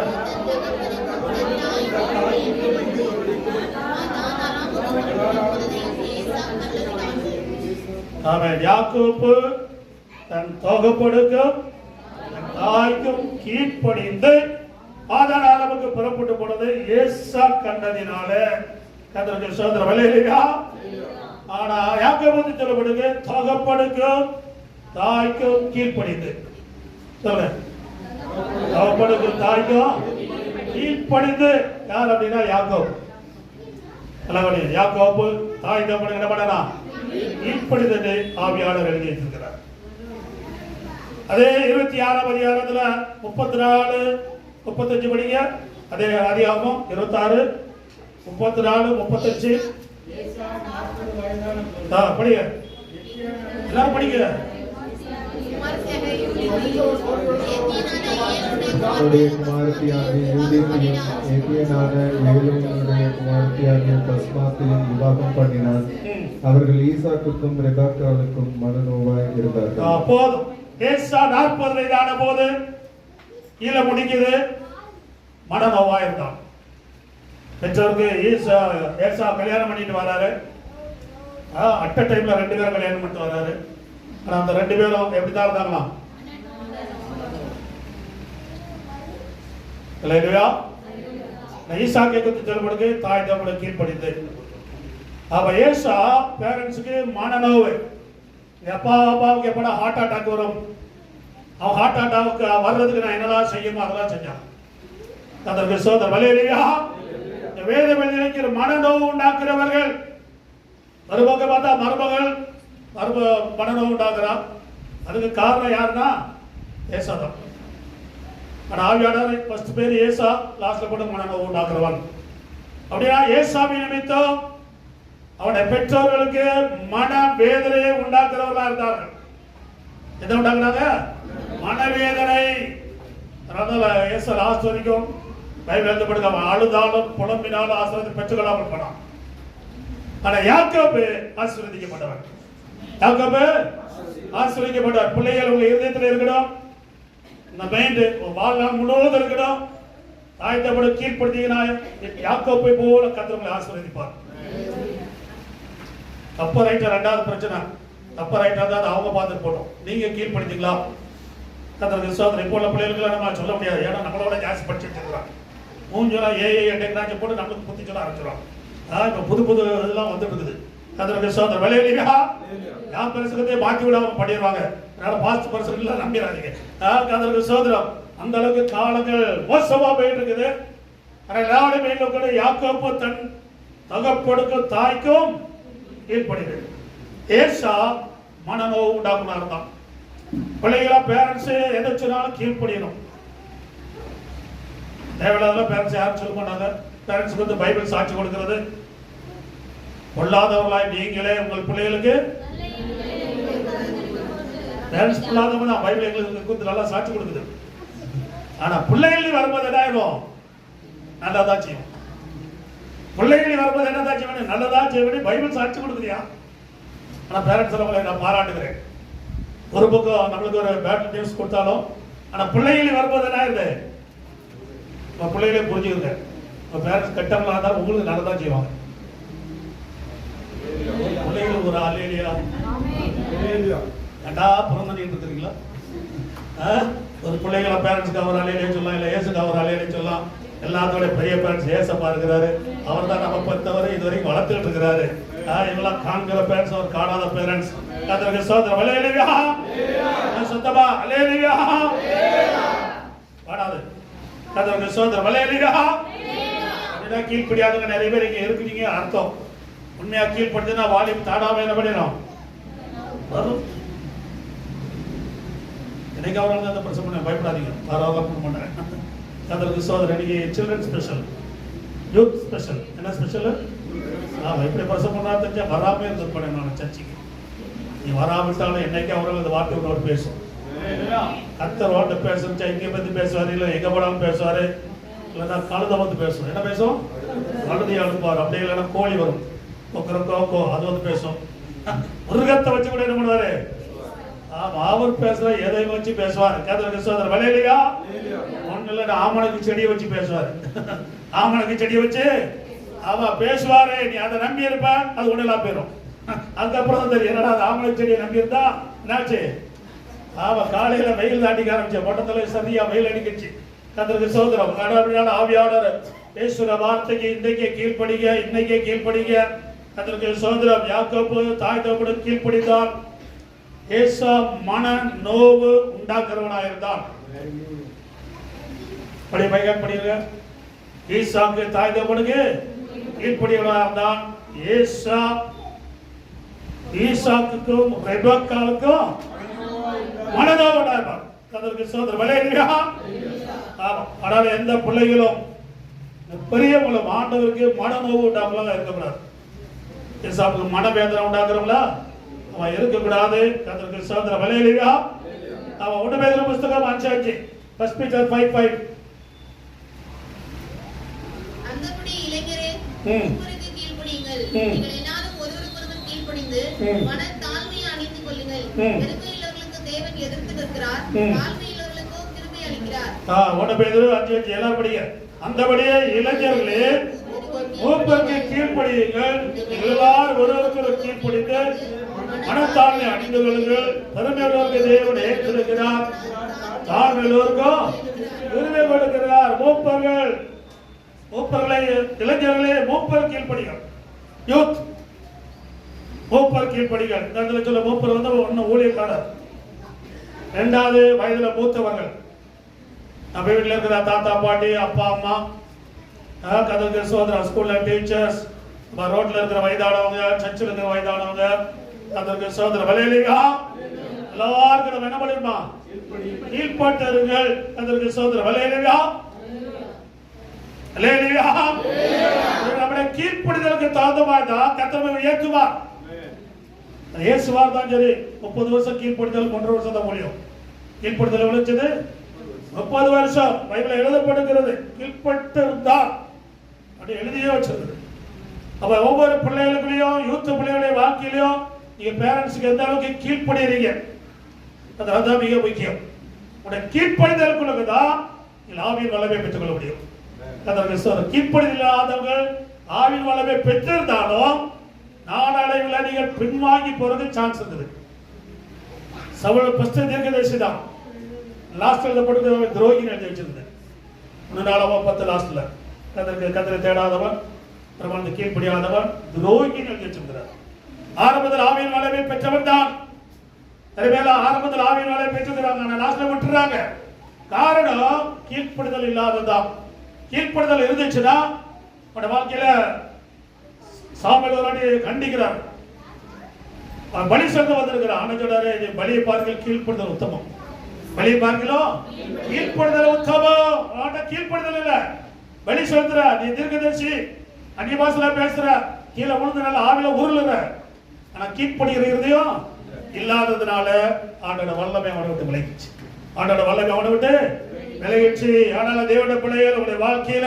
ஆமென். யாக்கோபு தன் தகப்பனுக்கும் தாய்க்கும் கீழ்ப்படிந்து பாதாளமுக்கு புறப்பட்டு போனது ஏசா கண்டதினால. கர்த்தருக்கு ஸ்தோத்திரம். ஹல்லேலூயா. ஆனா யாக்கோபு சொல்லப்படுது தகப்பனுக்கும் தாய்க்கும் கீழ்ப்படிந்து. சொல்ல தகப்பனுக்கும் தாய்க்கும் கீழ்ப்படிந்து யார் அப்படின்னா யாக்கோபு. யாக்கோபு தாய் தகப்பனுக்கு என்ன பண்ணனா கீழ்ப்படிந்து ஆவியாளர் எழுதி இருக்கிறார். அதே 26ஆம் அதிகாரத்துல 34 35 படிங்க. அதே ஆதியாகமம் 26 34 35 படிங்க, எல்லாரும் படிங்க. அவருடைய குமாரத்தியாகிய யூதேமையும் ஏத்தியனான ஏலோனுடைய குமாரத்தியாகிய பஸ்மாத்தையும் விவாகம் பண்ணினான். அவர்கள் ஈசாக்குக்கும் ரெபெக்காவுக்கும் மனநோவாய் இருந்தார்கள். போதும். ஏசா 40 வயதான போது ஈல முடிக்குது, மனநோவா இருந்தான். பெற்றோருக்கு ஏசா கல்யாணம் பண்ணிட்டு வராரு. அட்ட டைம்ல 2 பேரும் கல்யாணம் பண்ணிட்டு வராரு. ஆனா அந்த 2 பேரும் எப்படிதான் இருந்தாங்களாம்? இல்லையா? ஈசாக்கை குறித்து சொல்லப்படுது, தாய் தகப்பனை கீழ்ப்படிந்து. அப்ப ஏசா பேரண்ட்ஸுக்கு மனநோவு. அப்பாவுக்கு எப்படா ஹார்ட் அட்டாக் வரும், அவன் ஹார்ட் அட்டாக் வர்றதுக்கு நான் என்னதான் செய்யணும் அதெல்லாம் செஞ்சான். அதற்கு சோதர் வலையிலையா வேதம் எழுதி வைக்கிற மனநோவு உண்டாக்குறவர்கள். மருமக பார்த்தா மருமகள் மனநோவு உண்டாக்குறான். அதுக்கு காரணம் யாருன்னா ஏசா தான். ஆனா ஆவியானவர் ஃபர்ஸ்ட் பேர் ஏசா, லாஸ்ட்ல கூட மனநோவு உண்டாக்குறவன். அப்படியா ஏசாவின் நிமித்தம் அவனுடைய பெற்றோர்களுக்கு மன வேதனையை உண்டாக்குறவர்களா இருந்தார்கள். எதை உண்டாக்குறாங்க? மனவேதனை. அதனால ஏசா லாஸ்ட் வரைக்கும் பைபிள் எழுதப்படுது, அவன் அழுதாலும் புலம்பினாலும் ஆசீர்வாதத்தை பெற்றுக்கொள்ளாமல் போனான். ஆனா யாக்கோபு ஆசீர்வதிக்கப்பட்டவன். யாக்கோபு ஆசீர்வதிக்கப்பட்டவர். பிள்ளைகள் உங்க இருதயத்தில் இருக்கணும், இந்த மைண்ட் வாழ்நாள் முழுவதும் இருக்கணும். தாய் தகப்பனை கீழ்ப்படுத்தீங்கன்னா யாக்கோபை போல கர்த்தர் உங்களை ஆசீர்வதிப்பார். தப்ப ரைட்டா 2வது பிரச்சனை. தப்ப ரைட்டா தான் அவங்க பார்த்துட்டு போட்டோம். நீங்க கீழ்ப்படுத்தீங்களா? கர்த்தர் விசுவாசம் இப்போ உள்ள பிள்ளைகளுக்கு நம்ம சொல்ல முடியாது. ஏன்னா நம்மளோட ஜாஸ்தி படிச்சுட்டு இருக்கிறான். மூஞ்சோலா டெக்னாலஜி போட்டு நம்மளுக்கு புத்தி சொல்ல ஆரம்பிச்சிடும். இப்போ புது இதெல்லாம் வந்துட்டு இருக்குது. கர்த்தர் விசுவாசம் விளையாடுவீங்க. நான் பரிசுகத்தை மாற்றி விடாம பண்ணிடுவாங்க. அதனால பாஸ்ட் பரிசுகள் நம்பிடாதீங்க. கர்த்தருக்கு சோதரம். அந்த அளவுக்கு காலங்கள் மோசமா போயிட்டு இருக்குது. கூட யாக்கோபு தன் தகப்பனுக்கும் தாய்க்கும் கீழ்ப்படிகள். ஏசா மனநோவு உண்டாக்குனார் தான். பிள்ளைகளா பேரண்ட்ஸ் எதை சொன்னாலும் கீழ்ப்படியணும். தேவையில்லாத பேரண்ட்ஸ் யாரும் சொல்ல மாட்டாங்க. பேரண்ட்ஸுக்கு வந்து பைபிள் சாட்சி கொடுக்கிறது. பொல்லாதவர்களாய் நீங்களே உங்கள் பிள்ளைகளுக்கு பேரண்ட்ஸ் பொல்லாதவங்க தான். பைபிள் எங்களுக்கு நல்லா சாட்சி கொடுக்குது. ஆனா பிள்ளைகள் வரும்போது என்ன ஆயிடும்? நல்லதான் செய்யும். பிள்ளைகள் வரும்போது என்னதான் செய்வேன்? நல்லதான் செய்வேன். பைபிள் சாட்சி கொடுக்குறியா? ஆனா பேரண்ட்ஸ் உங்களை நான் பாராட்டுகிறேன். ஒரு பக்கம் நம்மளுக்கு ஒரு பேட் நியூஸ் கொடுத்தாலும், ஆனா பிள்ளைகள் வரும்போது என்ன ஆயிருது? பிள்ளைகளே புரிஞ்சுக்கிறேன். பேரண்ட்ஸ் கட்டங்களா இருந்தாலும் உங்களுக்கு நல்லதான் செய்வாங்க. பிள்ளைகள் ஒரு அல்லேலியா ஏண்டா பிறந்தீங்க இருக்கிறீங்களா? ஒரு பிள்ளைகளை பேரண்ட்ஸ்க்கு அவர் அலையிலே சொல்லலாம், இல்லை ஏசுக்கு அவர் அலையிலே சொல்லலாம். எல்லாத்தோட பெரிய பேரண்ட்ஸ் ஏசப்பா இருக்கிறாரு. அவர் தான் நம்ம பத்தவரை இதுவரைக்கும் வளர்த்துட்டு இருக்கிறாரு. இவெல்லாம் காண்கிற பேரண்ட்ஸ், அவர் காணாத பேரண்ட்ஸ். கர்த்தருக்கு ஸ்தோத்திரம். அல்லேலூயா. சுத்தமா அல்லேலூயா. பாடாது. கர்த்தருக்கு ஸ்தோத்திரம். அல்லேலூயா. அப்படின்னா கீழ்ப்படியாதவங்க நிறைய பேர் இங்க இருக்கிறீங்க அர்த்தம். உண்மையா கீழ்ப்படுத்தினா வாலிபம் தாடாம என்ன பண்ணிடும்? வரும். இன்னைக்கு அவரால் அந்த பிரச்சனை பண்ண பயப்படாதீங்க. தாராளமாக பண்ணுறேன். கர்த்தருக்கு ஸ்தோத்திரம். இன்னைக்கு சில்ட்ரன் ஸ்பெஷல், யூத் ஸ்பெஷல். என்ன ஸ்பெஷல்? எப்படி பிரசவம் பண்ணா தெரிஞ்சா வராமே இருந்திருப்பேன் நான் சர்ச்சைக்கு. நீ வராவிட்டாலும் என்னைக்கு அவர்கள் அந்த வார்த்தை ஒன்று பேசும். கர்த்தர் வார்த்தை பேசுச்சா இங்கே பற்றி பேசுவார், இல்லை எங்கே போனாலும் பேசுவார். இல்லைன்னா கழுதை வந்து பேசும். என்ன பேசும்? கழுதையை அனுப்புவார். அப்படி இல்லைன்னா கோழி வரும், கொக்கோ அது வந்து பேசும். மிருகத்தை வச்சு கூட என்ன பண்ணுவாரு? அவர் பேசுற எதையும் வச்சு பேசுவார். கர்த்தருக்கு ஸ்தோத்திரம். அல்லேலூயா. ஒண்ணு இல்ல, ஆமணக்கு செடியை வச்சு பேசுவார். ஆமணக்கு செடியை வச்சு அவன் பேசுவாரு. நீ அதை நம்பி இருப்ப, அது ஒண்ணெல்லாம் போயிடும். அதுக்கப்புறம் தான் தெரியும் என்னடா அது ஆமணக்கு செடியை நம்பி இருந்தா என்னாச்சு. அவன் காலையில வெயில் தாண்டிக்க ஆரம்பிச்ச மொட்டத்துல சரியா வெயில் அடிக்கிச்சு. கர்த்தருக்கு ஸ்தோத்திரம். ஆவியாளர் பேசுற வார்த்தைக்கு இன்றைக்கே கீழ்ப்படிங்க, இன்னைக்கே கீழ்ப்படிங்க. கர்த்தருக்கு ஸ்தோத்திரம். யாக்கோபு தாய் தகப்பனுக்கு கீழ்ப்படிந்தான். ஏசா மன நோவு உண்டாக்குறவனாக இருந்தான். படி பையன் படிங்க. ஈசாக்கு தாய் தகப்பனுக்கு கீழ்ப்படியவனாக இருந்தான். ஈசாக்குக்கும் ரெபெக்காவுக்கும் மனதோடு உண்டாயிருப்பார். கர்த்தருக்கு ஸ்தோத்திரம். ஹல்லேலூயா. ஆமா. ஆனால் எந்த பிள்ளைகளும் பெரியவங்களும் ஆண்டவருக்கு மனநோவு உண்டாக்கலாம் இருக்கக்கூடாது. ஏசாவுக்கு மனவேதனை உண்டாக்குறவங்களா அவன் இருக்கக்கூடாது. கர்த்தருக்கு ஸ்தோத்திரம். ஹல்லேலூயா. அவன் 1 பேதுரு புத்தகம் 5:5 1 Peter 5:5. அந்தபடி இளைஞரே மூப்பருக்கு கீழ்ப்படியுங்கள். நீங்கள் எல்லாரும் ஒருவருக்கொருவர் கீழ்ப்படிந்து மனத்தாழ்மையை அணிந்து கொள்ளுங்கள். பெருமையுள்ளவர்களுக்கு தேவன் எதிர்த்து நிற்கிறார், தாழ்மையுள்ளவர்களுக்கோ கிருபை அளிக்கிறார். 1 பேதுரு 5:5 எல்லாரும் படிங்க. அந்தபடியே இளைஞர்களே மூப்பருக்கு கீழ்ப்படியுங்கள். எல்லாரும் ஒருவருக்கொருவர் கீழ்ப்படிந்து மனத்தாழ்மை அணிந்து கொள்ளுங்கள். பெருமையுள்ளவருக்கு தேவன் ஏற்றிருக்கிறார், தாழ்மையுள்ளவருக்கோ கிருபை கொடுக்கிறார். மூப்பர்களை இளைஞர்களே மூப்பர் கீழ்ப்படிகள். யூத் மூப்பர் கீழ்ப்படிகள். இந்த இடத்துல சொல்ல மூப்பர் வந்து ஒன்னு ஊழியக்காரர், 2வது வயதுல மூத்தவர்கள். நம்ம வீட்டில் இருக்கிற தாத்தா பாட்டி அப்பா அம்மா, கதவுக்கு சோதரா ஸ்கூல்ல டீச்சர்ஸ், ரோட்ல இருக்கிற வயதானவங்க, சர்ச்சில் இருக்கிற வயதானவங்க, அதற்கு சோதர ஹல்லேலூயா. எல்லாருக்கும் நம்ம என்ன பண்ணிருமா கீழ்ப்பட்டருங்கள். அதற்கு சோதர ஹல்லேலூயா. ஹல்லேலூயா. நம்முடைய கீழ்ப்படிதலுக்கு தகுந்தமாதான் கர்த்தர் ஏற்றுவார். இயேசுவார் தான் சரி 30 வருஷம் கீழ்ப்படிதல் 1 வருஷம் தான் முடியும். கீழ்ப்படிதல் விளைச்சது 30 வருஷம் பைபிள் எழுதப்படுகிறது. கீழ்ப்பட்டிருந்தார் அப்படி எழுதியே வச்சிருக்குது. அப்ப ஒவ்வொரு பிள்ளைகளுக்குள்ளயும் யூத் பிள்ளைகளுடைய வாழ்க்கையிலையும் நீங்க பேரண்ட்ஸுக்கு எந்த அளவுக்கு கீழ்ப்படிறீங்க அதுதான் மிக முக்கியம். உடைய கீழ்ப்படிதலுக்குள்ள தான் நீங்கள் ஆவியின் வல்லமை பெற்றுக் கொள்ள முடியும். கீழ்ப்படிதல் இல்லாதவர்கள் ஆவியின் வல்லமை பெற்றிருந்தாலும் நாளடைவில் நீங்கள் பின்வாங்கி போறது சான்ஸ் இருக்குது. சவுல் ஃபர்ஸ்ட் தீர்க்கதரிசி தான். லாஸ்ட் எழுதப்பட்டு துரோகின்னு எழுதி வச்சிருந்தேன். 4:10 லாஸ்ட்ல கர்த்தரை தேடாதவன், பிரமாணத்தை கீழ்ப்படியாதவன், துரோகின்னு எழுதி வச்சிருக்கிறார். ஆரம்பத்தில் ஆவியின் வல்லமை பெற்றவன் தான். ஆரம்பத்தில் ஆவியின் வல்லமை பெற்றிருக்கிறாங்க, லாஸ்ட்ல விட்டுறாங்க. காரணம் கீழ்ப்படிதல் இல்லாததான். கீழ்ப்படிதல் இருந்துச்சுன்னா உன்னோட வாழ்க்கையில சாமுவேல் ஒரு வாட்டி கண்டிக்கிறார். பலி செலுத்த வந்திருக்கிறார். ஆனா சொல்றாரு, பலியை பார்க்க கீழ்ப்படிதல் உத்தமம். பலியை பார்க்கலாம் கீழ்ப்படிதல் உத்தமம். ஆனா கீழ்ப்படிதல் இல்ல, பலி செலுத்துற நீ தீர்க்கதரிசி அந்நிய பாஷையில பேசுற, கீழே விழுந்து நல்ல ஆவில உருளுற, ஆனா கீழ்ப்படிகிற இருதயம் இல்லாததுனால ஆண்டோட வல்லமை அவனை விட்டு விலகிச்சு. ஆண்டோட வல்லமை அவனை விட்டு விலகிச்சு. ஆனால் தேவனுடைய பிள்ளைகள் உங்களுடைய வாழ்க்கையில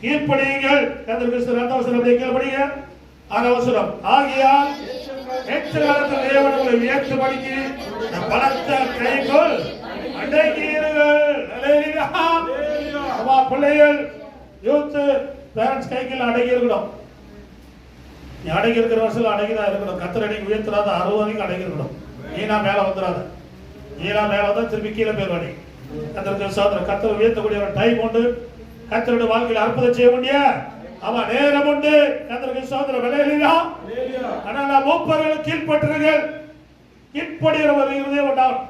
கீழ்ப்படியுங்கள். கீழ்ப்படிங்க. 6 ஆகியால் எச்சகாலத்தில் தேவன் உங்களை உயர்த்தும்படிக்கு பலத்த கைக்குள் அடங்கியிருங்கள். பிள்ளைகள் யூத் பேரண்ட்ஸ் கைக்குள்ள அடங்கி இருக்கணும். நீ அடங்கி இருக்கிற வருஷம் அடங்கிதான் இருக்கணும். கத்தர் அடங்கி உயர்த்துறாத 60 வரைக்கும் அடங்கி இருக்கணும். ஈனா மேல வந்துடாத. ஈனா மேல வந்தா திருப்பி கீழே போயிடுவாடி. கத்தருக்கு சோதரர் கத்தர் உயர்த்தக்கூடிய ஒரு டைம் உண்டு. கத்தருடைய வாழ்க்கையில் அற்புதம் செய்ய முடிய அவன் நேரம் உண்டு. கத்தருக்கு சோதரர் ஹல்லேலூயா. ஆனால் மூப்பர்கள் கீழ்ப்பட்டீர்கள். கீழ்ப்படிகிறவர் இருதயம் உண்டாகும்.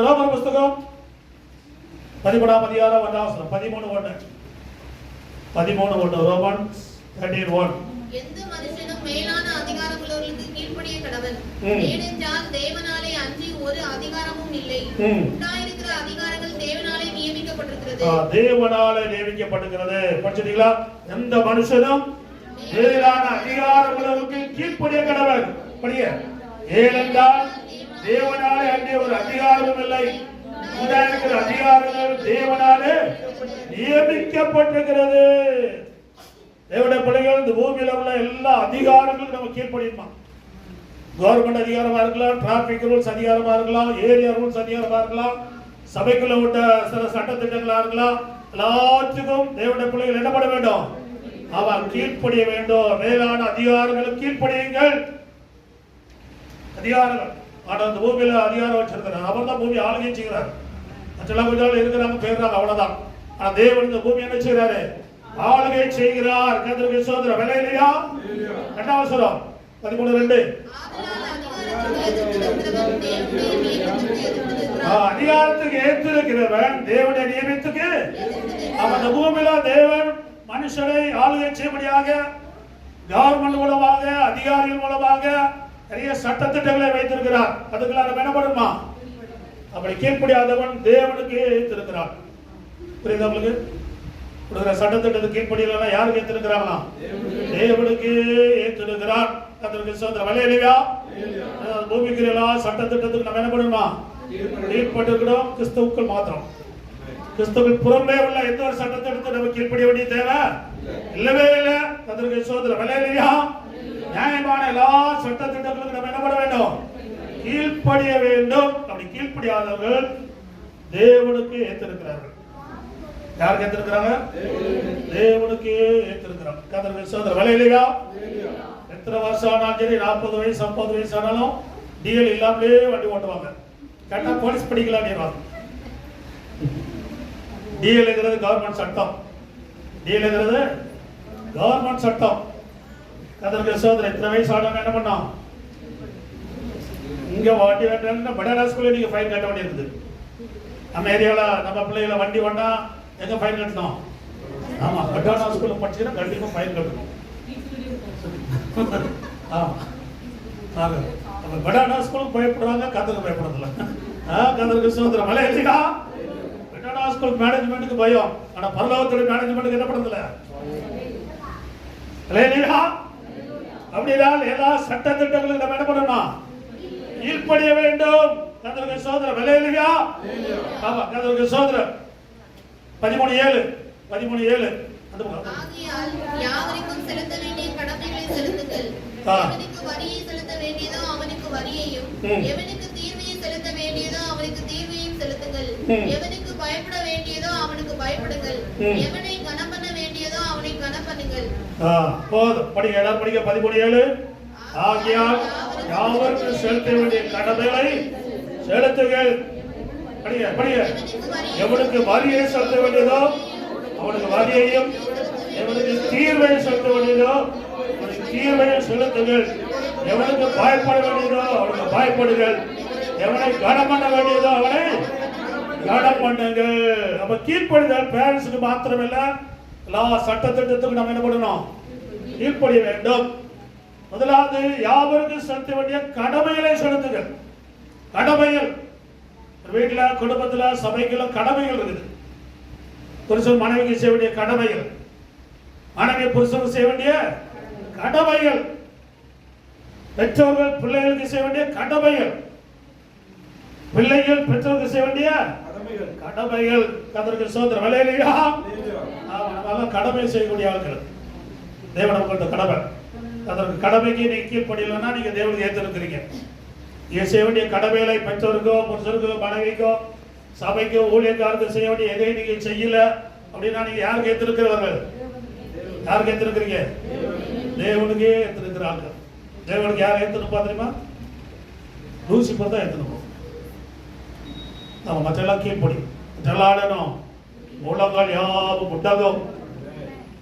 ரோமர் புத்தகம் 11ஆம் அதிகாரம் 1 13:1 ரோமன் 13:1. எந்த மனுஷனும் மேலான அதிகாரம் உள்ளவர்களுக்கு கீழ்ப்படிய கடவன். ஏனென்றால் தேவனாலே அன்றி ஒரு அதிகாரமும் இல்லை. உண்டாயிருக்கிற அதிகாரங்கள் தேவனாலே நியமிக்கப்பட்டிருக்கிறது. தேவனாலே நியமிக்கப்பட்டிருக்கிறது. படிச்சீங்களா? எந்த மனுஷனும் மேலான அதிகாரம் உள்ளவர்களுக்கு கீழ்ப்படிய கடவன். படிங்க. ஏனென்றால் தேவனாலே அன்றி ஒரு அதிகாரமும் இல்லை. உண்டாயிருக்கிற அதிகாரங்கள் தேவனாலே நியமிக்கப்பட்டிருக்கிறது. தேவனுடைய பிள்ளைகள் இந்த பூமியில உள்ள எல்லா அதிகாரங்களுக்கும் நம்ம கீழ்ப்படியுமா? கவர்மெண்ட் அதிகாரமா இருக்கலாம், டிராபிக் ரூல்ஸ் அதிகாரமா இருக்கலாம், ஏரியா ரூல்ஸ் அதிகாரமா இருக்கலாம், சபைக்குள்ள விட்ட சில சட்டத்திட்டங்களா இருக்கலாம். எல்லாத்துக்கும் தேவனுடைய பிள்ளைகள் என்ன பண்ண வேண்டும்? அவன் கீழ்ப்படிய வேண்டும். மேலான அதிகாரங்களுக்கு கீழ்ப்படியுங்கள். அதிகாரங்கள் ஆனா இந்த பூமியில அதிகாரம் வச்சிருக்கிறார். அவர் தான் பூமி ஆளுகை செய்கிறார். மற்றெல்லாம் கொஞ்சம் இருக்கிறாங்க பேர்றாங்க, அவ்வளவுதான். ஆனா தேவன் இந்த பூமி என்ன செய்யறாரு? ஆளுகை செய்கிறார். கர்த்தருக்கு ஸ்தோத்திரம். ஹல்லேலூயா. 2 13:2. அதிகாரத்துக்கு ஏற்றிருக்கிறவன் தேவனுடைய நியமத்துக்கு அந்த பூமியில தேவன் மனுஷனை ஆளுகை செய்யும்படியாக கவர்மெண்ட் மூலமாக அதிகாரிகள் மூலமாக நிறைய சட்டத்திட்டங்களை வைத்திருக்கிறார். அதுக்கெல்லாம் நம்ம என்ன பண்ணணுமா? அப்படி கீழ்ப்படியாதவன் தேவனுக்கு ஏத்திருக்கிறான். புரியுதா உங்களுக்கு? கொடுக்குற சட்டத்திட்டத்துக்கு கீழ்ப்படியலன்னா யாருக்கு ஏத்திருக்கிறாங்களா? தேவனுக்கு ஏத்திருக்கிறான். அதற்கு சோதனை வலையிலையா பூமிக்கு எல்லா சட்டத்திட்டத்துக்கு நம்ம என்ன பண்ணணுமா? கீழ்ப்பட்டிருக்கிறோம். கிறிஸ்துவுக்குள் மாத்திரம். கிறிஸ்துவுக்கு புறம்பே உள்ள எந்த ஒரு சட்டத்திட்டத்தை நம்ம கீழ்ப்படிய வேண்டிய தேவை இல்லவே இல்லை. அதற்கு சோதனை வலையிலையா நியாயமான எல்லா சட்டத்திட்டங்களுக்கு நம்ம என்ன பண்ண வேண்டும்? கீழ்ப்படிய வேண்டும். அப்படி கீழ்ப்படியாதவர்கள் தேவனுக்கு ஏத்திருக்கிறார்கள். யாருக்கு ஏத்திருக்கிறாங்க? தேவனுக்கு ஏத்திருக்கிறாங்க. கர்த்தருக்கு சோதனை வலையிலையா எத்தனை வருஷம் ஆனாலும் சரி, 40 வயசு 50 வயசு ஆனாலும் டிஎல் இல்லாமலே வண்டி ஓட்டுவாங்க. கேட்டா போலீஸ் படிக்கலாம். டிஎல்ங்கிறது கவர்மெண்ட் சட்டம். டிஎல்ங்கிறது கவர்மெண்ட் சட்டம். கர்த்தருக்கு சோதனை எத்தனை வயசு ஆனாலும் என்ன பண்ணோம்? இங்க வண்டி வேண்டாம் படாடா ஸ்கூல்ல நீங்க ஃபைன் கட்ட வேண்டியிருக்குது. நம்ம ஏரியாவில் நம்ம பிள்ளைகளை வண்டி வந்தா எங்க ஃபைன் கட்டணும்? ஆமா, படாடா ஸ்கூல்ல படிச்சுன்னா கண்டிப்பா ஃபைன் கட்டணும். ஆமா, நம்ம படாடா ஸ்கூலுக்கு பயப்படுறாங்க, கர்த்தருக்கு பயப்படுறதில்ல. கர்த்தருக்கு சோதனை மலை இல்லையா? படாடா ஸ்கூல் மேனேஜ்மெண்ட்டுக்கு பயம், ஆனா பரலோகத்துடைய மேனேஜ்மெண்ட்டுக்கு என்ன பண்றதில்ல. இல்லையா? அப்படினால் எல்லா சட்ட திட்டங்களுக்கு நம்ம என்ன பண்ணணும்? கீழ்ப்படிய வேண்டும். கர்த்தருக்கு சோதனை விலையிலையா? ஆமா, கர்த்தருக்கு சோதனை 13:7 அந்த ஆகையால் யாவருக்கும் செலுத்த வேண்டிய கடமைகளை செலுத்துங்கள். எவனுக்கு வரியை செலுத்த வேண்டியதோ அவனுக்கு வரியையும், எவனுக்கு தீர்வையை செலுத்த வேண்டியதோ அவனுக்கு தீர்வையும் செலுத்துங்கள். எவனுக்கு பயப்பட வேண்டியதோ அவனுக்கு பயப்படுங்கள். எவனை கனம் பண்ண வேண்டியதோ அவனை கனம் பண்ணுங்கள். போதும். படிங்க, எல்லாரும் படிங்க. 13:7 ஆகையால் யாவருக்கும் செலுத்த வேண்டிய கடமைகளை செலுத்துங்கள். படிங்க படிங்க. எவனுக்கு வரியை செலுத்த வேண்டியதோ அவனுக்கு வரியையும், எவனுக்கு தீர்வை செலுத்த வேண்டியதோ அவனுக்கு தீர்வையும் செலுத்துங்கள். எவனுக்கு பயப்பட வேண்டியதோ அவனுக்கு பயப்படுங்கள். எவனை கனம் பண்ண வேண்டியதோ அவனை கனம் பண்ணுங்கள். நம்ம கீழ்ப்படிதல் பேரண்ட்ஸுக்கு மாத்திரமில்ல, எல்லா சட்டத்திட்டத்துக்கும் நம்ம என்ன பண்ணணும்? கீழ்ப்படிய வேண்டும். முதலாவது யாவருக்கும் செலுத்த வேண்டிய கடமைகளை செலுத்துங்கள். கடமைகள் வீட்டுல, குடும்பத்துல, சபைக்குள்ள கடமைகள் இருக்குது. புருஷன் மனைவிக்கு செய்ய வேண்டிய கடமைகள், மனைவி புருஷனுக்கு செய்ய வேண்டிய கடமைகள், பெற்றோர்கள் பிள்ளைகளுக்கு செய்ய வேண்டிய கடமைகள், பிள்ளைகள் பெற்றோருக்கு செய்ய வேண்டிய கடமைகள். கர்த்தருக்கு சோதனை விலையிலையா? நம்ம கடமை செய்யக்கூடிய ஆட்கள். தேவன் நமக்கு கடமை. அதற்கு கடமைக்கு நீங்க கீழ்ப்படியலன்னா நீங்க தேவனுக்கு ஏற்றிருக்கிறீங்க. நீங்க செய்ய வேண்டிய கடமைகளை பெற்றோருக்கோ புருஷருக்கோ மனைவிக்கோ சபைக்கோ ஊழியக்காரருக்கு செய்ய வேண்டிய எதையும் நீங்க செய்யல அப்படின்னா நீங்க யாருக்கு ஏற்றிருக்கிறவர்கள்? யாருக்கு ஏற்றிருக்கிறீங்க? தேவனுக்கே ஏற்றிருக்கிறாங்க. தேவனுக்கு யார் ஏற்றணும் தெரியுமா? லூசிபர் தான் ஏற்றணும். நம்ம மற்றெல்லாம் கீழ்ப்படி மற்றெல்லாம் முழங்கால் யாவும் முட்டகம்,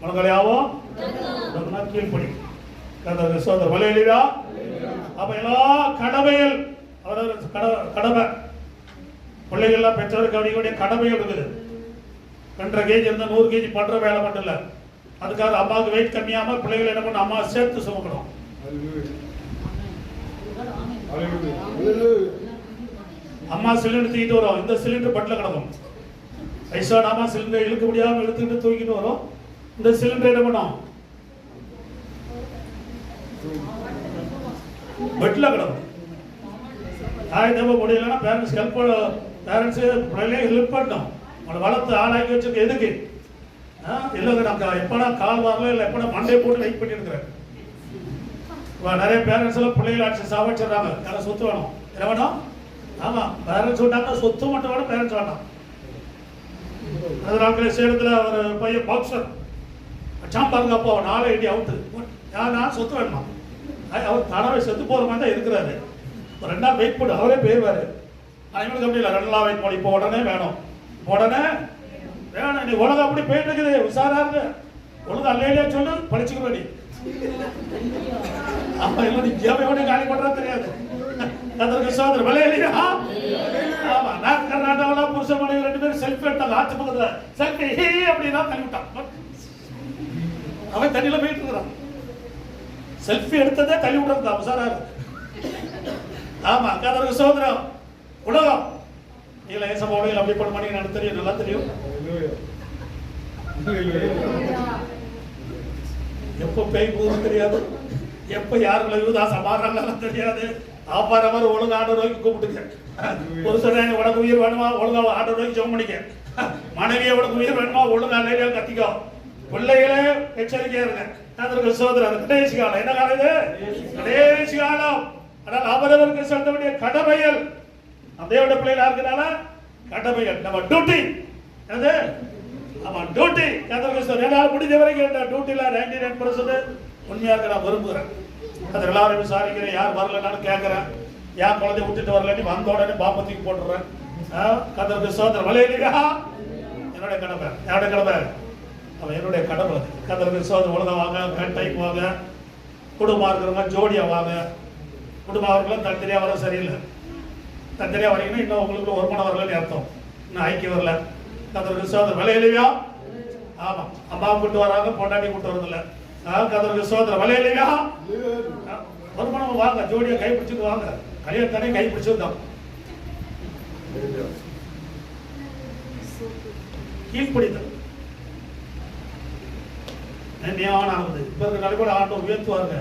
முழங்கால் யாவும் கீழ்ப்படி. சோதர வலையிலா. அப்ப எல்லா கடமைகள் கடமை பிள்ளைகள்லாம் பெற்றோருக்கு அப்படிக்கூடிய கடமைகள் இருக்குது. 2.5 kg இருந்தா 100 kg பண்ற வேலை மட்டும் இல்ல. அதுக்காக அம்மாவுக்கு வெயிட் கம்மியாம பிள்ளைகள் என்ன பண்ண அம்மா சேர்த்து சுமக்கணும். அம்மா சிலிண்டர் தூக்கிட்டு வரும், இந்த சிலிண்டர் பட்டில கிடக்கும். வயசான அம்மா சிலிண்டர் இழுக்க முடியாம இழுத்துக்கிட்டு தூக்கிட்டு வரும், இந்த சிலிண்டர் என்ன பண்ணும்? பெட்ல கிடக்கும். ஆயுதமா முடியலன்னா பேரண்ட்ஸ் ஹெல்ப் பிள்ளைகளே ஹெல்ப் பண்ணணும். அவனை வளர்த்து ஆளாக்கி வச்சிருக்க எதுக்கு? இல்லைங்க நான் எப்படா கால் வரல இல்லை எப்படா மண்டே போட்டு வெயிட் பண்ணி இருக்கிறேன். நிறைய பேரண்ட்ஸ் எல்லாம் பிள்ளைகளை அடிச்சு சாவச்சிடுறாங்க. யாரும் சொத்து வேணும், என்ன வேணும்? ஆமா, பேரண்ட்ஸ் விட்டாங்க, சொத்து மட்டும் வேணும், பேரண்ட்ஸ் வேண்டாம். அதனால சேலத்துல ஒரு பையன் பாக்ஸர் சாம்பாருங்க, அப்போ 4 ஐடி அவுட்டு. யாருன்னா சொத்து வேணுமா? அவர் தடவை செத்து போற மாதிரி தான் இருக்கிறாரு. 2 நாள் வெயிட் பண்ணு, அவரே போயிருவாரு. அவங்களுக்கு அப்படி இல்லை, 2 நாள் வெயிட் பண்ணி இப்போ உடனே வேணும், உடனே வேணும். நீ உலகம் அப்படி போயிட்டு இருக்குது, உஷாரா இருக்கு. ஒழுங்கு அல்லையா சொல்லு, படிச்சுக்க வேண்டி. அப்ப எல்லாம் நீ ஜேபையோட காலி பண்றா தெரியாது. அதற்கு சோதனை விலையிலையா? ஆமா, நான் கர்நாடகாவில் புருஷன் மனைவி 2 பேரும் செல்ஃபி எடுத்தாங்க. ஆத்து பக்கத்துல செல்ஃபி அப்படின்னா தள்ளி விட்டான். அவன் தண்ணியில போயிட்டு இருக்கிறான். செல்ஃபி எடுத்ததே தள்ளி விடுறது உஷாரா இருக்கு. ஆமா, கர்த்தருக்கு ஸ்தோத்திரம். உலகம் நீங்கள ஏசப்பா உலகில் அப்படி பண்ண மாட்டீங்க, எனக்கு தெரியும், நல்லா தெரியும். எப்ப பேய் போகுது தெரியாது, எப்ப யாருக்குள்ள யூதாசா மாறுறாங்க தெரியாது. அவரவர் ஒழுங்கு ஆண்டவர் நோக்கி கூப்பிட்டுங்க. புருஷன் உனக்கு உயிர் வேணுமா, ஒழுங்கா ஆண்டவர் நோக்கி ஜெபம் பண்ணிக்க. மனைவியை உனக்கு உயிர் வேணுமா, ஒழுங்கா நேரியா கத்திக்கோ. பிள்ளைகளே எச்சரிக்கையா இருங்க. கர்த்தருக்கு ஸ்தோத்திரம். கடைசி காலம் என்ன காலம் இது? கடைசி காலம். ஆனால் அவரவருக்கு செலுத்த வேண்டிய கடமைகள், அந்த தேவனுடைய பிள்ளைகளா இருக்கனால கடமைகள், நம்ம டியூட்டி என்னது? ஆமா, டியூட்டி. கர்த்தருக்கு ஸ்தோத்திரம். என்னால முடிஞ்ச வரைக்கும் இந்த டியூட்டில 99% உண்மையா இருக்க நான் விரும்புகிறேன். அது எல்லாரும் விசாரிக்கிறேன், யார் வரலன்னு கேட்கிறேன். யார் குழந்தைய விட்டுட்டு வரலன்னு வந்த உடனே பாம்பத்துக்கு போட்டுறேன். கர்த்தருக்கு ஸ்தோத்திரம். வலையிலையா என்னுடைய கடமை. யாருடைய கடமை? அவன் என்னுடைய கடமை. கர்த்தருக்கு ஸ்தோத்திரம். ஒழுங்கா வாங்க, டைப் வாங்க, குடும்பம் இருக்கிறவங்க ஜோடியா வாங்க. குடும்பம் அவர்களும் தனித்தனியா வர சரியில்லை. தனித்தனியா வரீங்கன்னா இன்னும் உங்களுக்கு ஒரு மனம் வரலன்னு அர்த்தம், இன்னும் ஐக்கியம் வரல. கர்த்தருக்கு ஸ்தோத்திரம். வலையிலையா? ஆமா, அம்மா கூட்டு வராங்க, பொண்டாட்டி கூட்டு வரதில்லை. கர்த்தருக்கு ஸ்தோத்திரம். வலையிலையா? ஒரு மனம் வாங்க, ஜோடியா கை பிடிச்சிட்டு வாங்க. கல்யாணத்தானே கை பிடிச்சிருந்தோம். கீழ்ப்படிதல் ஞானம் ஆகுது. இப்ப இருக்க நாளை கூட ஆண்டவர் உயர்த்துவாருங்க.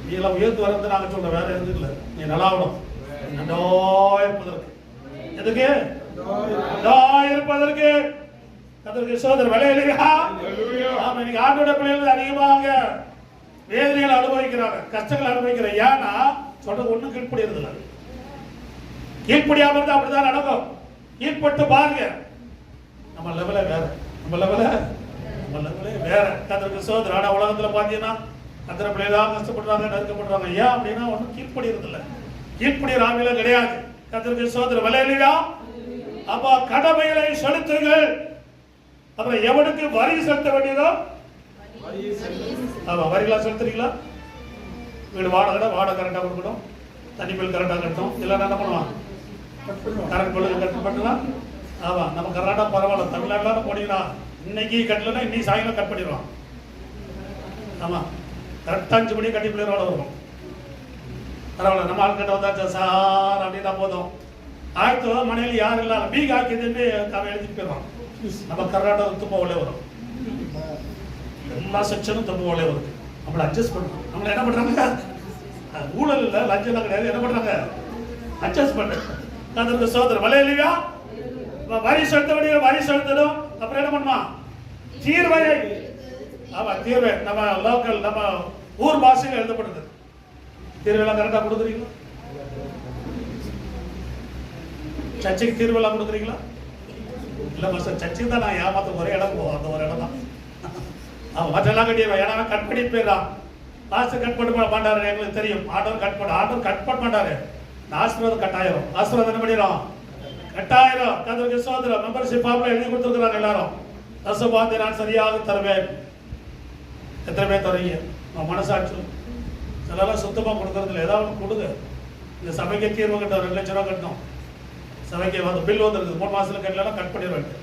நீ எல்லாம் உயர்த்து வரது நாங்க சொல்ற, வேற எதுவும் இல்லை. நீ நல்லாவணும், நன்றா இருப்பதற்கு. எதுக்கு? நன்றா இருப்பதற்கு. கர்த்தருக்கு ஸ்தோத்திரம். வலையிலையா? ஆமா, இன்னைக்கு ஆண்டோட பிள்ளைகள் அதிகமாக வேதனைகள் அனுபவிக்கிறாங்க, கஷ்டங்கள் அனுபவிக்கிறாங்க. ஏன்னா சொல்றது ஒண்ணும் கீழ்ப்படிறது இல்லை. கீழ்ப்படியாம இருந்தா அப்படிதான் நடக்கும். கீழ்பட்டு பாருங்க. நம்ம லெவல வேற, நம்ம லெவலே வேற. கர்த்தருக்கு ஸ்தோத்திரம். ஆனா உலகத்துல பாத்தீங்கன்னா அத்தனை பிள்ளைதான் கஷ்டப்படுறாங்க, நெருக்கப்படுறாங்க. ஏன் அப்படின்னா ஒன்றும் கீழ்ப்படிறது இல்லை. கீழ்ப்படிற ஆவில கிடையாது. கர்த்தருக்கு ஸ்தோத்திரம். வலையிலையா? அப்ப கடமைகளை செலுத்துங்கள். அப்புறம் எவனுக்கு வரி செலுத்த வேண்டியதோ ஆமா, வரிகளா செலுத்துறீங்களா? வீடு வாடகை கரெக்டா கொடுக்கணும், தண்ணி பில் கரெக்டா கட்டணும். இல்லைன்னா என்ன பண்ணுவான்? கரண்ட் பில்லுக்கு கட்டப்பட்டுலாம். ஆமா, நம்ம கர்நாடகா பரவாயில்ல, தமிழ்நாட்டில் போனீங்கன்னா இன்னைக்கு கட்டலன்னா இன்னைக்கு சாயங்காலம் கட் பண்ணிடுவான். ஆமா, கரெக்டாக 5 மணி கட்டி பிள்ளையோட வரும். பரவாயில்ல, நம்ம ஆள் கட்ட வந்தாச்சு சார் அப்படின்னா போதும். ஆயிரத்து மனையில் யாரும் இல்லாத பீக் ஆக்கியதுன்னு அவன் எழுதிட்டு போயிடுவான். நம்ம கர்நாடகா துப்போலே வரும், எல்லா செக்ஷனும் துப்போலே வருது. நம்மளை அட்ஜஸ்ட் பண்ணணும். நம்மளை என்ன பண்றாங்க? ஊழல் இல்லை, லஞ்சம் கிடையாது. என்ன பண்றாங்க? அட்ஜஸ்ட் பண்ண. கர்த்தருக்கு ஸ்தோத்திரம். வலையிலையா? வரி செலுத்த வேண்டிய வரி செலுத்தணும். அப்புறம் என்ன பண்ணுமா? தீர்வை. ஆமா, தீர்வை நம்ம லோக்கல், நம்ம ஊர் பாஷையில் எழுதப்படுது. தீர்வெல்லாம் கரெக்டா கொடுக்குறீங்களா? சர்ச்சைக்கு தீர்வெல்லாம் கொடுக்குறீங்களா? இல்ல மாஸ்டர், சர்ச்சைக்கு தான் நான் ஏமாத்த ஒரே இடம் போவோம், அந்த ஒரு இடம் தான். அவன் மற்றெல்லாம் கட்டிடுவான். ஏன்னா கட் பண்ணி போயிடறான். மாஸ்டர் கட் பண்ண மாட்டாரு, எங்களுக்கு தெரியும். ஆர்டர் கட் பண்ண மாட்டாரு. ஆசீர்வாதம் கட்டாயிரம். ஆசீர்வாதம் என்ன பண்ணிடும்? கட்டாயிரம். கர்த்தருக்கு ஸ்தோத்திரம். மெம்பர்ஷிப் ஃபார்ம்ல எழுதி கொடுத்துருக்காங்க எல்லாரும். தசபாத்தை நான் சரியாக தருவேன். எத்தனை பேர் தருவீங்க? மனசாட்சி சிலலாம் சுத்தமாக கொடுக்கறது இல்லை. ஏதாவது கொடுங்க. இந்த சபைக்கு தீர்வு கட்டணும், 2 லட்சம் ரூபா கட்டணும். சபைக்கு வந்து பில் வந்துருக்குது, 3 மாதத்துல கட்டலாம் கட் பண்ணிடுவாங்க.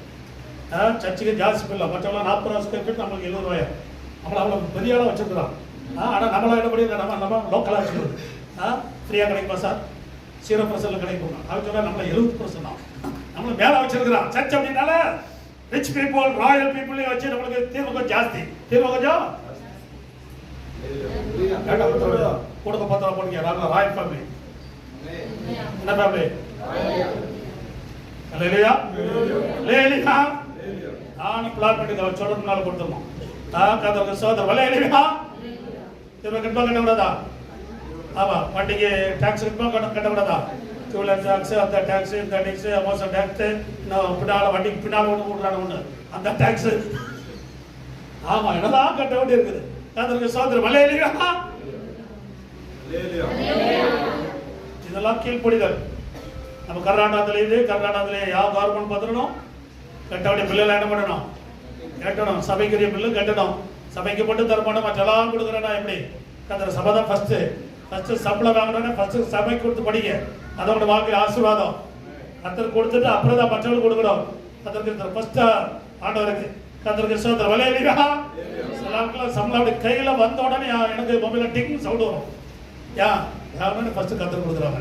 சர்ச்சுக்கு ஜாஸ்தி பில்லா, மற்றவங்களாம் 40 ரூபா ஸ்கொயர் ஃபீட், நம்மளுக்கு 70 ரூபாயா. நம்மளை அவ்வளோ பெரிய ஆளாக வச்சுருக்குறான். ஆனால் நம்மளாம் என்ன பண்ணி நம்ம லோக்கலாக வச்சுக்கிறது. ஃப்ரீயாக கிடைக்குமா சார்? 0% கிடைக்கும். அவன் சொன்னால் நம்மளை 70% தான் நம்மளை மேலே வச்சிருக்கிறான். சர்ச் அப்படின்னால ரிச் பீப்புள், ராயல் பீப்புளையும் வச்சு நம்மளுக்கு தீர்வு கொஞ்சம் ஜாஸ்தி. தீர்வு கொஞ்சம் கொடுக்க 10 ரூபா போடுங்க. ராயல் ஃபேமிலி என்ன ஃபேமிலி? இல்லையா? இல்லையா? நானும் பிளான் பண்ணிட்டு அவர் சொல்றதுனால கொடுத்துருந்தோம். கர்த்தருக்கு ஸ்தோத்திரம். இல்லையா? தீர்வு கண்டிப்பாக கட்டக்கூடாதா? ஆமா, வண்டிக்கு டாக்ஸ் கட்டக்கூடாதா? டூலர் டாக்ஸ், அந்த டாக்ஸ், இந்த டாக்ஸ், அமோசம் டாக்ஸ், பின்னால வண்டிக்கு பின்னால் ஒன்று கூடுறான ஒன்று அந்த டாக்ஸ். ஆமா, என்னதான் கட்ட வேண்டி இருக்குது. கர்த்தருக்கு ஸ்தோத்திரம். இல்லையா? இதெல்லாம் கீழ்ப்படிதல். நம்ம கர்நாடகத்திலே ಯಾವ கவர்மெண்ட் பத்திரணும் கட்ட வேண்டிய பில்லுலாம் என்ன பண்ணணும்? கட்டணும். சபைக்குரிய பில்லு கட்டணும். சபைக்கு மட்டும் தரமாட்டோம், மற்றெல்லாம் கொடுக்குறேன்னா எப்படி? கர்த்தர் சபை தான் ஃபர்ஸ்ட் சம்பளம் வாங்கினோன்னா ஃபர்ஸ்ட் சபைக்கு கொடுத்து படிங்க. அதோட வாழ்க்கையில் ஆசீர்வாதம். கர்த்தர் கொடுத்துட்டு அப்புறம் தான் மற்றவங்களுக்கு கொடுக்கணும். கர்த்தருக்கு ஃபர்ஸ்ட் ஆண்டவருக்கு. கர்த்தருக்கு ஸ்தோத்திரம். இல்லையா? சில ஆட்கள் சம்பளம் அப்படி கையில் வந்த உடனே எனக்கு மொபைலில் டிங் சவுண்ட் வரும். யாருன்னு ஃபர்ஸ்ட் கத்தர் கொடுக்குறாங்க.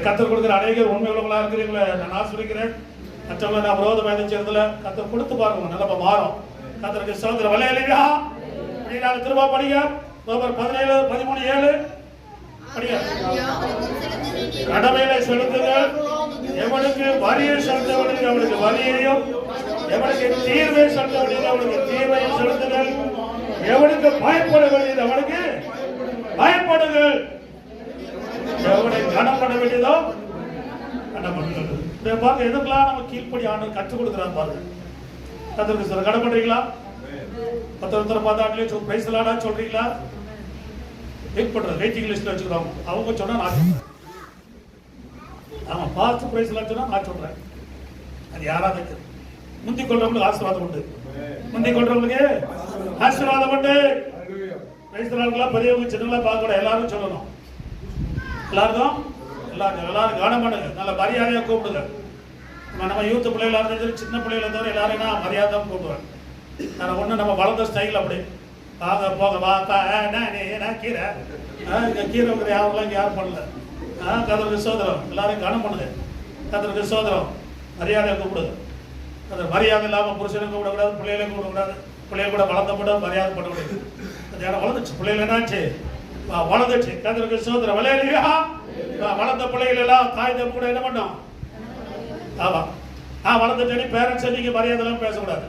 கத்தர் கொடுக்குற அநேகர் உண்மை உள்ளவங்களா இருக்கிறீங்களே நான் ஆசிரிக்கிறேன். மற்றவங்களை நான் விரோத பயணம் செய்யறதுல கத்தர் கொடுத்து பாருங்க, நல்ல மாறும். கத்தருக்கு சோதர வலையிலையா அப்படின்னாலும் திரும்ப படிங்க. ரோமர் 17:13-7 படிங்க. கடமையில செலுத்துங்கள், எவனுக்கு வரியை செலுத்தவனுக்கு அவனுக்கு வரியையும், எவனுக்கு தீர்வை செலுத்தவனுக்கு அவனுக்கு தீர்வையும் செலுத்துங்கள், எவனுக்கு பயப்பட வேண்டியது அவனுக்கு பயப்படுங்கள், எவனை கனம் பண்ண வேண்டியதோ கனம் பண்ணுங்கள். பாருங்க, எதுக்கெல்லாம் நம்ம கீழ்ப்படி ஆண்டு கற்றுக் கொடுக்குறாங்க பாருங்க. கத்திற்கு சார் கடன் பண்றீங்களா? ஒருத்தர் பார்த்தாங்களே பிரைஸ் எல்லாம் சொல்றீங்களா? வெயிட் பண்றது வெயிட்டிங் லிஸ்ட்ல வச்சுக்கிறோம். அவங்க சொன்னா நான் சொல்றேன். ஆமா, பார்த்து பிரைஸ் எல்லாம் சொன்னா நான் சொல்றேன். அது யாராவது முந்தி கொள்றவங்களுக்கு ஆசீர்வாதம் உண்டு. முந்தி கொள்றவங்களுக்கு ஆசீர்வாதம் உண்டு. பிரைஸ் எல்லாம் பெரியவங்க சின்னங்களா பார்க்க கூட எல்லாரும் சொல்லணும். எல்லாரும் கவனம் பண்ணுங்க, நல்ல மரியாதையா கூப்பிடுங்க. நம்ம யூத் பிள்ளைகளா இருந்தாலும் சின்ன பிள்ளைகளை தவிர எல்லாரும் நான் மரியாதை தான் கூப்பிடுவேன். நான் ஒண்ணு நம்ம வளர்ந்த ஸ்டைல் அப்படி வாங்க போக வாப்பா கீரை இங்க கீரை யாரெல்லாம் யாரும் பண்ணல. கதருக்கு சோதரம் எல்லாரையும் கனம் பண்ணுங்க. கதருக்கு சோதரம் மரியாதையை கூப்பிடுங்க. அது மரியாதை இல்லாம புருஷனும் கூப்பிடக்கூடாது, பிள்ளைகளையும் கூப்பிடக்கூடாது. பிள்ளைகள் கூட வளர்ந்த மரியாதை பண்ண முடியாது. அது ஏன்னா வளர்ந்துச்சு பிள்ளைகள் என்னாச்சு வளர்ந்துச்சு. கதருக்கு சோதரம் விளையாடுறியா? வளர்ந்த பிள்ளைகள் எல்லாம் தாய் தப்பு கூட என்ன பண்ணோம்? ஆமா, வளர்ந்துட்டேன்னு பேரண்ட்ஸ் நீங்க மரியாதை எல்லாம் பேசக்கூடாது.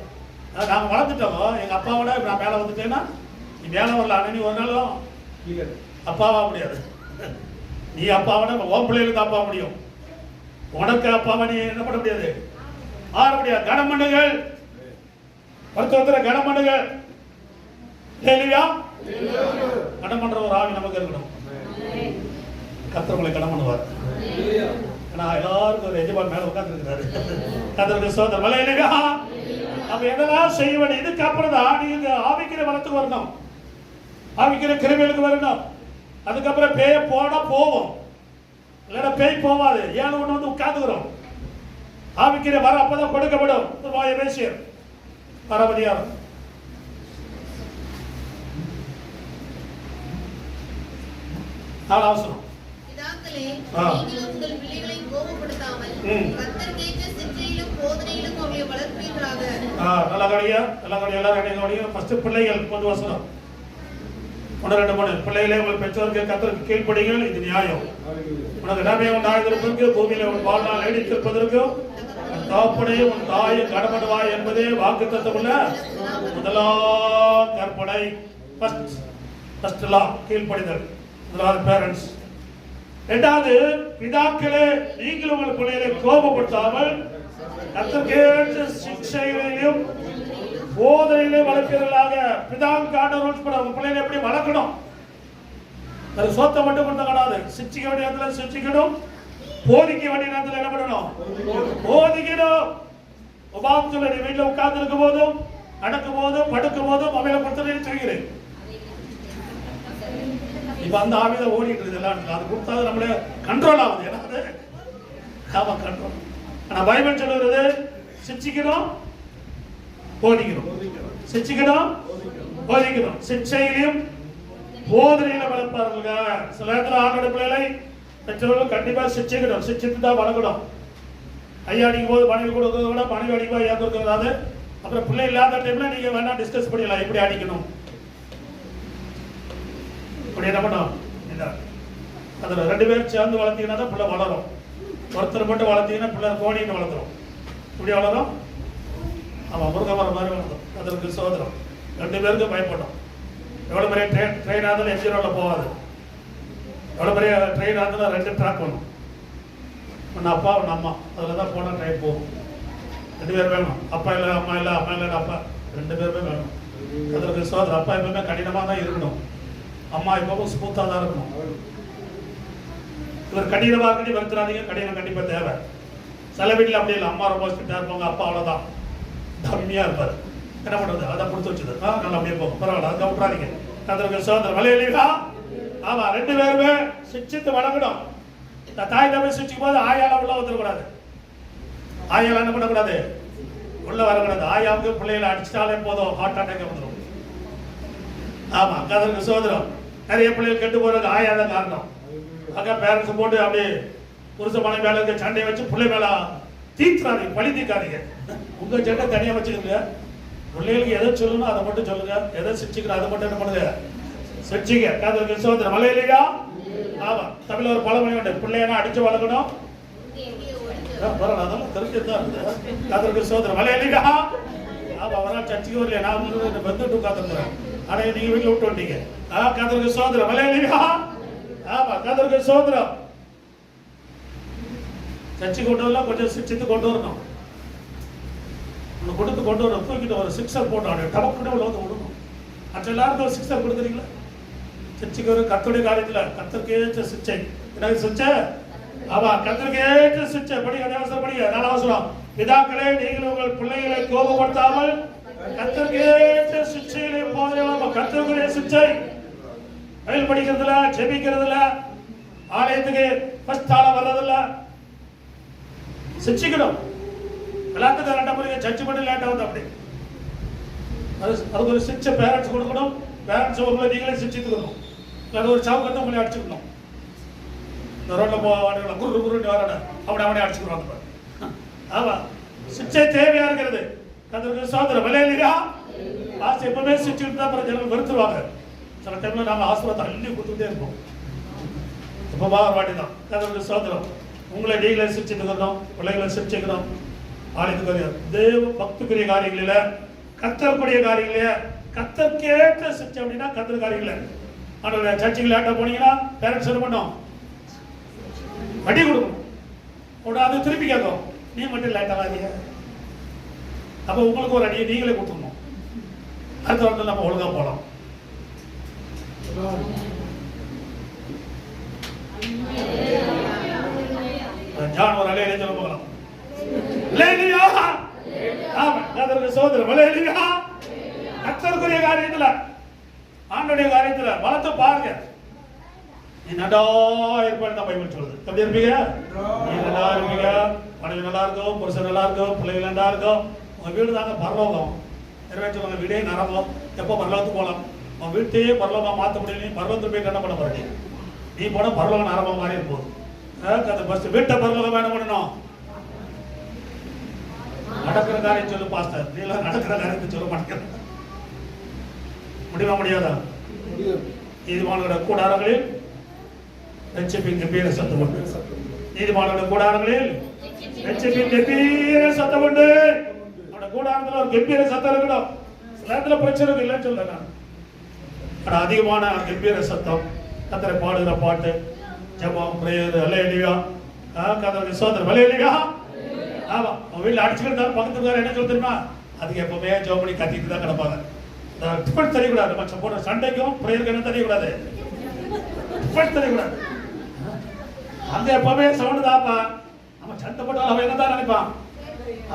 நாங்க வளர்ந்துட்டோம். எங்க அப்பாவோட நான் மேல வந்துட்டேன்னா நீ மேல வரல, ஆனா நீ ஒரு நாளும் அப்பாவா முடியாது. நீ அப்பாவோட உன் பிள்ளைகளுக்கு அப்பா முடியும், உனக்கு அப்பாவை நீ என்ன பண்ண முடியாது, ஆற முடியாது. கனம் பண்ணுங்கள், மருத்துவத்துல கனம் பண்ணுங்கள். இல்லையா? கனம் பண்ற ஒரு ஆவி நமக்கு இருக்கணும். கர்த்தர் கனம் பண்ணுவார். நான் எல்லாருக்கும் ஒரு எஜமான் மேல உட்கார்ந்து இருக்கிறாரு. கர்த்தருக்கு சோதரம் வலையிலையா? அப்ப எதெல்லாம் செய்ய வேண்டிய இதுக்கு அப்புறம் தான் நீங்க ஆவிக்கிற வளத்துக்கு வரணும், ஆவிக்கிற கிருமிகளுக்கு வரணும். அதுக்கப்புறம் பேய போனா போவோம், இல்லைன்னா பேய் போவாது. ஏழு ஒண்ணு வந்து உட்கார்ந்துக்கிறோம். ஆவிக்கிற வர அப்பதான் கொடுக்கப்படும். பேசியர் பரவதியாரம் அவசரம். நீங்களும் உங்கள் பிள்ளைகளை கோபப்படுத்தாமல் கர்த்தருக்கேற்ற சிற்றையிலும் போதனையிலும் அவர்களை வளர்ப்பீர்களாக. நல்லா கடியா எல்லாரும் கடியா. ஃபர்ஸ்ட் பிள்ளைகள் கொஞ்சம் வசனம் 1-2 பிள்ளைகளே உங்கள் பெற்றோருக்கு கர்த்தருக்கு கீழ்ப்படிங்கள், இது நியாயம். உனக்கு நன்மை உண்டாயிருப்பதற்கு பூமியில உன் வாழ்நாள் நீடித்திருப்பதற்கும் தகப்பனையும் உன் தாயும் கடமைவாய் என்பதே வாக்குத்தத்தமுள்ள முதலாம் கற்பனை. ஃபர்ஸ்ட் லா கீழ்ப்படிதல். முதலாவது பேரண்ட்ஸ். இரண்டாவது பிதாக்களே நீங்கள் உங்கள் பிள்ளைகளை கோபப்படுத்தாமல் கர்த்தருக்கேற்ற சிக்ஷைகளிலும் போதனையிலே வளர்ப்பீர்களாக. பிதாவுக்கான ரூல்ஸ் படி உங்க பிள்ளைகளை எப்படி வளர்க்கணும்? அது சொத்தை மட்டும் கொடுத்த கூடாது. சிக்ஷிக்க வேண்டிய இடத்துல சிக்ஷிக்கணும், போதிக்க வேண்டிய நேரத்தில் என்ன பண்ணணும்? போதிக்கணும். உபாம் சொல்ல நீ வீட்டில் உட்கார்ந்து இருக்கும் போதும் நடக்கும் போதும் படுக்கும் போதும் மொபைலை கொடுத்து தூங்கிறேன். இப்ப அந்த ஆவித ஓடிட்டு இருக்கு எல்லாம். அது கொடுத்தா நம்மளே கண்ட்ரோல் ஆகுது. ஏன்னா ஆமா கண்ட்ரோல். ஆனா பைபிள் சொல்லுறது சிக்ஷிக்கணும், போதிக்கணும். சிக்ஷிக்கணும், போதிக்கணும். சிக்ஷையிலையும் போதனையில வளர்ப்பார்கள். சில நேரத்தில் ஆண்டோட பிள்ளைகளை பெற்றோர்கள் கண்டிப்பா சிக்ஷிக்கணும், சிக்ஷித்து தான் வளர்க்கணும். ஐயா அடிக்கும் போது மனைவி கொடுக்கறத விட மனைவி அடிப்பா ஐயா கொடுக்கறாது. அப்புறம் பிள்ளை இல்லாத டைம்ல நீங்க வேணா டிஸ்கஸ் பண்ணிடலாம் எப்படி அடிக்கணும். என்ன பண்ணும்? அதுல 2 பேரும் சேர்ந்து வளர்த்தீங்கன்னா தான் பிள்ளை வளரும். ஒருத்தர் மட்டும் வளர்த்தீங்கன்னா பிள்ளை கோணின்னு வளர்த்துரும். இப்படி வளரும். ஆமா, முருக மரம் மாதிரி வளர்த்தும். அதற்கு சோதரம் 2 பேருக்கும் பயப்படும். எவ்வளவு பெரிய ட்ரெயின் ஆனாலும் என்ஜின் ரோட்ல போகாது. எவ்வளவு பெரிய ட்ரெயின் ஆனாலும் 2 ட்ராக் வேணும். ஒன்னு அப்பா ஒன்னு அம்மா, அதுலதான் போனா ட்ரெயின் போகும். 2 பேர் வேணும். அப்பா இல்ல அம்மா இல்ல, அம்மா இல்ல அப்பா, 2 பேருமே வேணும். அதற்கு சோதரம். அப்பா எப்பவுமே கடினமா தான் இருக்கணும், அம்மா எப்பவும் ஸ்மூத்தா தான் இருக்கணும். இவர் கடினமா இருக்கி வருத்துறாதீங்க. கடினம் கண்டிப்பா தேவை. சில வீட்டில் அப்படி இல்லை, அம்மா ரொம்ப ஸ்ட்ரிக்டா இருப்பாங்க, அப்பா அவ்வளவுதான் தம்மியா இருப்பாரு. என்ன பண்றது? அதான் கொடுத்து வச்சது. நல்லா அப்படியே போகும், பரவாயில்ல, அதை விட்டுறாதீங்க. அதற்கு சோதரம் வலையிலா. ஆமா, 2 பேருமே சிக்ஷித்து வளர்க்கணும். தாய் தம்பி சிக்ஷிக்கும் போது ஆயால உள்ள வந்துடக்கூடாது. ஆயால என்ன பண்ணக்கூடாது? உள்ள வரக்கூடாது. ஆயாவுக்கு பிள்ளைகளை அடிச்சிட்டாலே போதும், ஹார்ட் அட்டாக் வந்துடும். ஆமா, அதற்கு சோதரம். நிறைய பிள்ளைகள் கெட்டு போறது ஆயாதான் காரணம். அக்கா பேரண்ட்ஸ் போட்டு அப்படியே புருஷ மனை மேல இருக்க சண்டையை வச்சு பிள்ளை மேல தீர்த்துறாதீங்க, பழி தீர்க்காதீங்க. உங்க சண்டை தனியா வச்சுக்கோங்க. பிள்ளைகளுக்கு எதை சொல்லணும் அதை மட்டும் சொல்லுங்க, எதை சிரிச்சுக்கணும் அதை மட்டும் என்ன பண்ணுங்க, சிரிச்சிங்க. கர்த்தருக்கு ஸ்தோத்திரம். ஹல்லேலூயா. ஆமா, தமிழ்ல ஒரு பழமொழி உண்டு, பிள்ளையனா அடிச்சு வளர்க்கணும். அதெல்லாம் தெரிஞ்சுதான் இருக்குது. கர்த்தருக்கு ஸ்தோத்திரம். ஹல்லேலூயா. ஆமா, அவரால் சர்ச்சுக்கு வரலையா, நான் வந்து வந்துட்டு உட்கார்ந்துருக்கிறேன். ஆனா நீங்க வீட்டுல விட்டு வந்தீங்க. கர்த்தருக்கு ஸ்தோத்திரம். ஹல்லேலூயா. ஆமா, கர்த்தருக்கு ஸ்தோத்திரம். சர்ச்சை கொண்டு வரலாம், கொஞ்சம் சிரிச்சு கொண்டு வரணும். கொடுத்து கொண்டு வர தூக்கிட்டு ஒரு சிக்ஸர் போட்டு டபக்குன்னு உள்ள வந்து விடணும். மற்ற எல்லாருக்கும் ஒரு சிக்ஸர் கொடுக்குறீங்களா? சர்ச்சைக்கு ஒரு கர்த்தருடைய காரியத்துல கர்த்தருக்கேற்ற சிச்சை. என்ன சிச்சை? ஆமா, கர்த்தருக்கேற்ற சிச்சை. படிக்க அவசரம், படிக்க 4 அவசரம். பிதாக்களே, நீங்கள் உங்கள் பிள்ளைகளை கோபப்படுத்தாமல் கர்த்தருக்கேற்ற சிச்சையிலே போதேவாம. கர்த்தருடைய சிச்சை பயில் படிக்கிறதுல, ஜெபிக்கிறதுல, ஆலயத்துக்கு ஃபர்ஸ்ட் ஆள வர்றதில்ல, சிச்சிக்கணும். எல்லாத்துக்கும் லேட்டா போறீங்க, சர்ச்சு மட்டும் லேட்டா வந்து அப்படி. அதுக்கு ஒரு சிக்ஸை பேரண்ட்ஸ் கொடுக்கணும். பேரண்ட்ஸ் உங்களை நீங்களே சிரிச்சுக்கணும். அது ஒரு சாவுக்கத்தை உங்களை அடிச்சுக்கணும். இந்த ரோட்ல போவாங்க குரு குருன்னு வராட அப்படி அவனே அடிச்சுக்கிறாங்க. ஆமா, சிக்ஸை தேவையா இருக்கிறது. கர்த்தருக்கு ஸ்தோத்திரம். ஹல்லேலூயா. பாஸ் எப்பவுமே சிரிச்சுட்டு தான் ஜனங்கள் வெறுத்துருவாங்க. சில டைம்ல நாம ஆசீர்வாதத்தை அள்ளி கொடுத்துட்டே இருப்போம். இப்ப வாட்டி தான். கர்த்தருக்கு ஸ்தோத்திரம். உங்களை நீங்களே சிரிச்சுக்கணும், பிள்ளைகளை சிரிச்சுக்கணும். ஆலயத்துக்குரிய தேவ பக்திக்குரிய காரியங்களில, கர்த்தருக்குரிய காரியங்கள, கர்த்தருக்கேற்ற சிச்சை அப்படின்னா கர்த்தர் காரியங்கள. ஆனா சர்ச்சுக்கு லேட்டா போனீங்கன்னா பேரண்ட்ஸ் என்ன பண்ணோம், அடி கொடுக்கணும். உடனே அது திருப்பி கேட்கும், நீ மட்டும் லேட்டா வாங்க. அப்ப உங்களுக்கு ஒரு அடியை நீங்களே கொடுத்துடணும். அடுத்த வாரத்தில் நம்ம ஒழுங்கா போலாம். ஜான் ஒரு அலையில சொல்ல போகலாம். ஹல்லேலூயா. ஆமா, கர்த்தருக்கு ஸ்தோத்திரம். ஹல்லேலூயா. கர்த்தருக்குரிய காரியத்துல, ஆண்டவருடைய காரியத்துல பலத்தை பாருங்க. நீ நல்லா இருப்பேன்னு பைபிள் சொல்லுது. எப்படி இருப்பீங்க? நீ நல்லா இருப்பீங்க, மனைவி நல்லா இருக்கும், புருஷன் நல்லா இருக்கும், பிள்ளைகள் நல்லா இருக்கும். உங்க வீடு தாங்க பரலோகம். நிறைவேற்றுவாங்க, வீடே நரகம். எப்போ பரலோகத்துக்கு போகலாம்? உன் வீட்டையே பரலோகமா மாற்ற முடியல. பரலோகத்துக்கு போயிட்டு என்ன பண்ண போறீங்க? நீ போன பரலோகம் நரகம் மாதிரி இருக்கும். ஃபர்ஸ்ட் வீட்டை பரலோகம் என்ன பண்ணணும்? நடக்கிற காரியம் சொல்லு பாஸ்டர். நீ எல்லாம் நடக்கிற காரியத்தை சொல்ல மாட்டேங்கிற. முடியுமா? முடியாதா? நீதிமான்களோட கூடாரங்களில் ரட்சிப்பின் கம்பீர சத்தம் உண்டு. நீதிமான்களோட கூடாரங்களில் ரட்சிப்பின் கம்பீர சத்தம் உண்டு. அவனோட கூடாரத்துல ஒரு கம்பீர சத்தம் இருக்கணும். சில இடத்துல பிரச்சனை இல்லைன்னு சொல்ல. ஆனா அதிகமான கம்பீர சத்தம், கர்த்தரை பாடுகிற பாட்டு, ஜெபம், பிரேயர். ஹல்லேலூயா. கர்த்தருக்கு ஸ்தோத்திரம். ஹல்லேலூயா. ஆமா, அவங்க வீட்டுல அடிச்சுக்கிட்டு பக்கத்துல என்ன சொல்ல தெரியுமா? அதுக்கு எப்பவுமே ஜெபம் பண்ணி கத்திட்டு தான் கிடப்பாங்க. டிஃபன் தெரியக்கூடாது. மற்ற போன சண்டைக்கும் பிரேயருக்கு என்ன தெரியக்கூடாது, டிஃபன் தெரியக்கூடாது. அங்க எப்பவுமே சவுண்ட் தாப்பா. நம்ம சண்டை போட்டாலும் அவன் என்னதான் நினைப்பான்,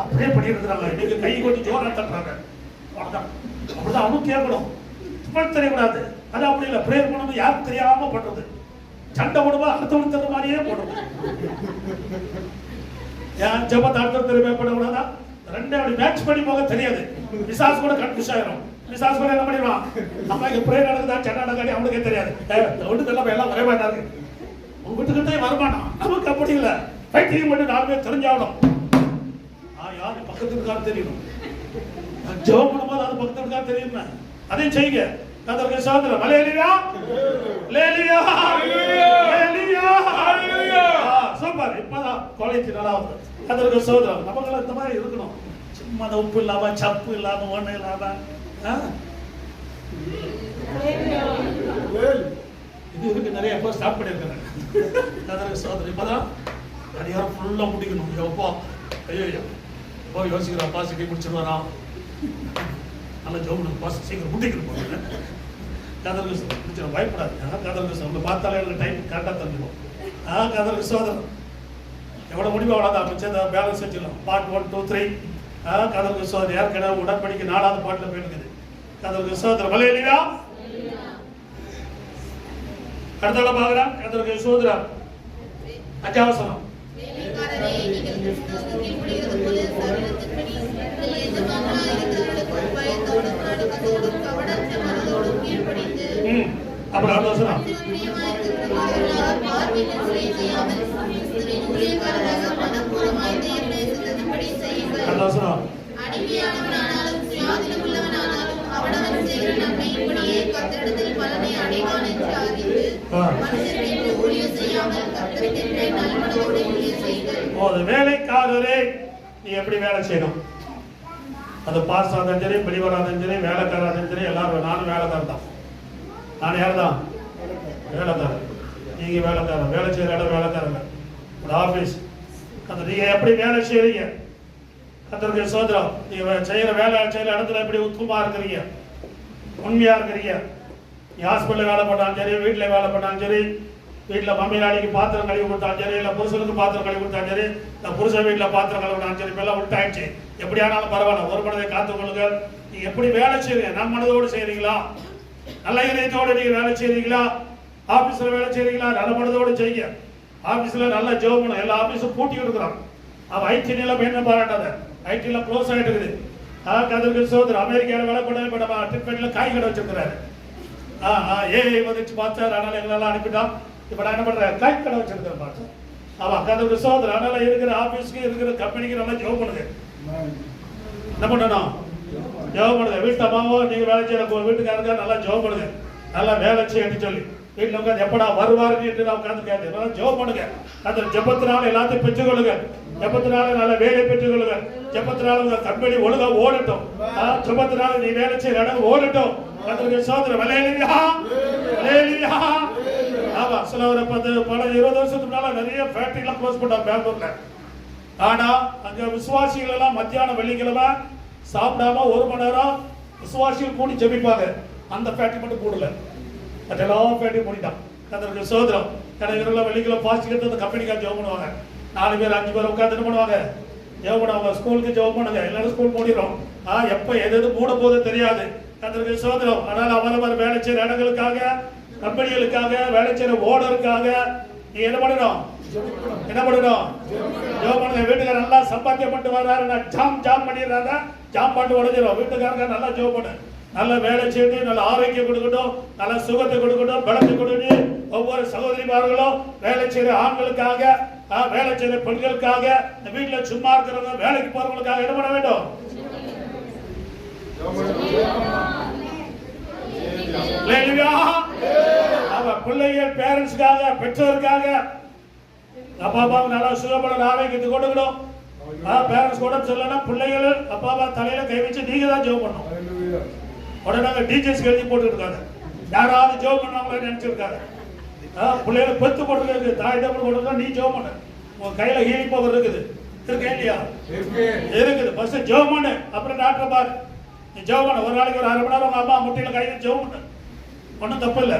அப்படியே பண்ணிட்டு இருக்கிறாங்க. இன்னைக்கு கை கொஞ்சம் ஜோரா தட்டுறாங்க. அப்படிதான் அவனும் கேட்கணும். டிஃபன் தெரியக்கூடாது. அது அப்படி இல்லை. பிரேயர் பண்ணும்போது யாருக்கு தெரியாம பண்றது. சண்டை போடும்போது அடுத்தவனுக்கு தகுந்த மாதிரியே போடுறது. ஏன் ஜபத்தை அடுத்த தெரியுமா பண்ணக்கூடாதா? ரெண்டே அப்படி மேட்ச் பண்ணி போக தெரியாது. விசாஸ் கூட கன்ஃபியூஸ் ஆயிரும். விசாஸ் கூட என்ன பண்ணிடுவான், நம்ம இங்க பிரேயர் நடக்குதா சண்டை நடக்காது அவனுக்கே தெரியாது. வீட்டுக்கு எல்லாம் ஒரே மாதிரி இருக்கு. உங்க வீட்டுக்கிட்டே வரமாட்டான். நமக்கு அப்படி இல்லை. ஃபைட்டிங் மட்டும் 4 பேர் தெரிஞ்சாகணும். யாரு பக்கத்து இருக்காரு தெரியணும். ஜெபம் பண்ணும்போது அது பக்கத்து இருக்காரு தெரியுமா? அதையும் செய்யுங்க. கர்த்தருக்கு ஸ்தோத்திரம். ஹல்லேலூயா. ஹல்லேலூயா. ஹல்லேலூயா. ஹல்லேலூயா. சூப்பர். இப்பதான் குவாலிட்டி நல்லா வருது. கர்த்தருக்கு ஸ்தோத்திரம். நமக்கு இந்த மாதிரி இருக்கணும். சும்மா உப்பு இல்லாம, சப்பு இல்லாம, ஒண்ணு இல்லாம. இது இருக்கு நிறைய பேர் ஸ்டார்ட் பண்ணிருக்காங்க. கர்த்தருக்கு ஸ்தோத்திரம். இப்பதான் அதிகாரம் ஃபுல்லா முடிக்கணும். எப்போ ஐயோ போய் யோசிக்கிறோம், பாசிட்டிவ் முடிச்சிருவாரா? நல்ல ஜோம் பாஸ் சீக்கிரம் முடிக்கணும் போங்க. கர்த்தருக்கு பயப்படாது. கர்த்தருக்கு நம்ம பார்த்தாலே எனக்கு டைம் கரெக்டாக தந்துடும். கர்த்தருக்கு ஸ்தோத்திரம். எவ்வளோ முடிவு அவ்வளோதான். மிச்சம் பேலன்ஸ் வச்சுக்கலாம். பார்ட் 1, 2, 3. கர்த்தருக்கு ஸ்தோத்திரம். ஏற்கனவே உடன்படிக்கை 4வது பாட்டில் போயிருக்குது. கர்த்தருக்கு ஸ்தோத்திரம். ஹல்லேலூயா. அடுத்த பார்க்கலாம். கர்த்தருக்கு ஸ்தோத்திரம். 5வது வசனம். வேலைக்காரரே, நீங்கள் கிறிஸ்துவுக்கு கீழ்ப்படிகிறது போல சரீரத்தின்படி உங்கள் எஜமானராயிருக்கிறவர்களுக்கு பயத்தோடும் நடுக்கத்தோடும் கவனற்ற மனதோடும் கீழ்ப்படிந்து அப்புறம் அடுத்த வசனம். பிரியமாயிருக்கிறவர்களாக பார்வையில் அடிமையானவனானாலும் சுயாதீனம் உள்ளவனானாலும் அவனவன் செய்கிற நன்மையின்படியே கர்த்தரிடத்தில் பலனை அடைவான் என்று அறிந்து மனுஷருக்கு ஊழியம் செய்யாமல் கர்த்தருக்கென்றே நல்மனதோடு ஊழியம் செய்யுங்கள். அது வேலைக்காரரே நீ எப்படி வேலை செய்யணும்? அது பாஸ் ஆனாலும் சரி, வெளிவராக இருந்தாலும் சரி, வேலைக்காரராக இருந்தாலும் சரி, எல்லாரும் நானும் வேலைக்காரன் தான். நான் யார் தான்? வேலைக்காரன். நீங்க வேலைக்காரன். வேலை செய்யற இடம் வேலைக்காரங்க. ஒரு ஆபீஸ். அந்த நீங்க எப்படி வேலை செய்யறீங்க? கர்த்தருக்கு ஸ்தோத்திரம். நீங்க செய்யற வேலை செய்யற இடத்துல எப்படி உத்தமமா இருக்கிறீங்க, உண்மையா இருக்கிறீங்க? நீ ஹாஸ்பிட்டல் வேலை பண்ணாலும் சரி, வீட்டில் வேலை பண்ணாலும் சரி, வீட்டில் மம்மியாடிக்கு பாத்திரம் கழுவி கொடுத்தாலும் சரி, இல்லை புருஷனுக்கு பாத்திரம் கழுவி கொடுத்தாலும் சரி, இல்லை புருஷன் வீட்டில் பாத்திரம் கழுவினாலும் சரி, இப்பெல்லாம் விட்டாயிடுச்சு. எப்படி ஆனாலும் பரவாயில்ல, ஒரு மனதை காத்துக்கொள்ளுங்க. நீ எப்படி வேலை செய்றீங்க? நம் மனதோடு செய்றீங்களா? நல்ல இதயத்தோடு நீங்க வேலை செய்றீங்களா? ஆபீஸ்ல வேலை செய்றீங்களா? நல்ல மனதோடு செய்யுங்க. ஆபீஸ்ல நல்ல ஜோப் பண்ணணும். எல்லா ஆபீஸும் பூட்டி இருக்கிறான். அவன் ஐடி நிலம் என்ன பாராட்டாத, ஐடில க்ளோஸ் ஆயிட்டு இருக்குது. கதிர்க்கு சோதரர் அமெரிக்காவில் வேலை பண்ண இப்போ நம்ம ட்ரீட்மெண்ட்ல காய் கடை வச்சிருக்கிறாரு. ஏஐ வந்துச்சு பார்த்தார், அதனால எங்களெல்லாம் அனுப்பிட்டான். இப்போ நான் என்ன பண்றேன், காய் கடை வச்சிருக்கிறேன் பார்த்தேன். அவன் கதிர்க்கு சோதரர் அதனால இருக்கிற ஆபீஸ்க்கு இருக்கிற கம்பெனிக்கு நல்லா ஜோப் பண்ணுங்க. என்ன பண்ணணும்? ஜோப் பண்ணுங்க. வீட்டு அம்மாவோ நீங்க வேலை செய்யற வீட்டுக்காரங்க நல்லா ஜோப் பண்ணுங்க. நல்லா வேலை செய்யணும்னு சொல்லி வீட்டில் உட்காந்து எப்படா வருவாருன்னு என்று நான் உட்காந்து கேட்டேன். ஜோப் பண்ணுங்க. அந்த ஜெபத்தினால எல்லாத்தையும் பெற்றுக்கொள்ளுங்க. ஜெபத்தினால நல்ல வேலை பெற்றுக்கொள்ளுங்க. ஜெபத்தினால உங்க கம்பெனி ஒழுங்கா ஓடட்டும். ஜெபத்தினால நீ வேலை செய்யற இடம் ஓடட்டும். அதற்கு சோதனை வலையிலியா வலையிலியா. ஆமா, சில ஒரு பல 20 வருஷத்துக்கு முன்னால நிறைய ஃபேக்டரிலாம் க்ளோஸ் பண்ணாங்க பெங்களூர்ல. ஆனா அங்க விசுவாசிகள் எல்லாம் மத்தியானம் வெள்ளிக்கிழமை சாப்பிடாம 1 மணி நேரம் விசுவாசிகள் கூடி ஜெபிப்பாங்க. அந்த ஃபேக்டரி மட்டும் கூடல, அதெல்லாம் ஃபேக்டரி மூடிட்டான். அதற்கு சோதரம் கடைகளெல்லாம் வெள்ளிக்கிழமை பாஸ்ட் கட்டு அந்த கம்பெனிக்காக ஜெபம் பண்ணுவாங்க. 4 பேர் 5 பேர் உட்காந்து என்ன பண்ணுவாங்க, ஜெபம் பண்ணுவாங்க. ஸ்கூலுக்கு ஜெபம் பண்ணுங்க. எல்லாரும் ஸ்கூல் மூடிடும். எப்ப எது மூட போதோ தெரியாது. அதற்கு சோதரம். அதனால அவரவர் வேலை செய்யற இடங்களுக்காக, கம்பெனிகளுக்காக, வேலை செய்யற ஓனருக்காக நீ என்ன பண்ணணும்? என்ன பண்ணணும்? ஜெபம் பண்ணுங்க. வீட்டுக்கார நல்லா சம்பாத்தியம் பண்ணிட்டு வர்றாரு, ஜாம் பண்ணிடுறாங்க, ஜாம் பண்ணிட்டு உடஞ்சிடும். வீட்டுக்காரங்க நல்லா ஜெபம் பண்ணு. நல்ல வேலை செய்து நல்ல ஆரோக்கியம் கொடுக்கட்டும், நல்ல சுகத்தை கொடுக்கட்டும், பலத்தை கொடுக்கணும். ஒவ்வொரு சகோதரிமார்களும் வேலை செய்யற ஆண்களுக்காக, வேலை செய்யற பெண்களுக்காக, வீட்டுல சும்மா இருக்கிறவங்க, வேலைக்கு போறவங்களுக்காக என்ன பண்ண வேண்டும்? பிள்ளைகள் பேரண்ட்ஸ்க்காக, பெற்றோருக்காக அப்பா அம்மாவை நல்லா சுகப்பட ஆரோக்கியத்தை கொடுக்கணும். பேரண்ட்ஸ் கூட சொல்லனா பிள்ளைகள் அப்பா அம்மா தலையில கை வச்சு நீங்க தான் ஜெபம் பண்ணணும். உடனே டிஜிஎஸ் எழுதி போட்டு இருக்காங்க, யாராவது ஜெபம் பண்ணாங்களே நினைச்சிருக்காங்க. பிள்ளைகளை பெத்து போட்டு தாய் தப்பு கொடுத்தா நீ ஜெபம் பண்ண. உங்க கையில ஹீலிங் பவர் இருக்குது, இருக்கே இல்லையா? இருக்குது. ஃபர்ஸ்ட் ஜெபம் பண்ணு, அப்புறம் டாக்டர் பாரு. நீ ஜெபம் பண்ண. ஒரு நாளைக்கு ஒரு 1/2 மணி நேரம் உங்க அம்மா முட்டையில கை வச்சு ஜெபம் பண்ணு. ஒன்றும் தப்பு இல்லை.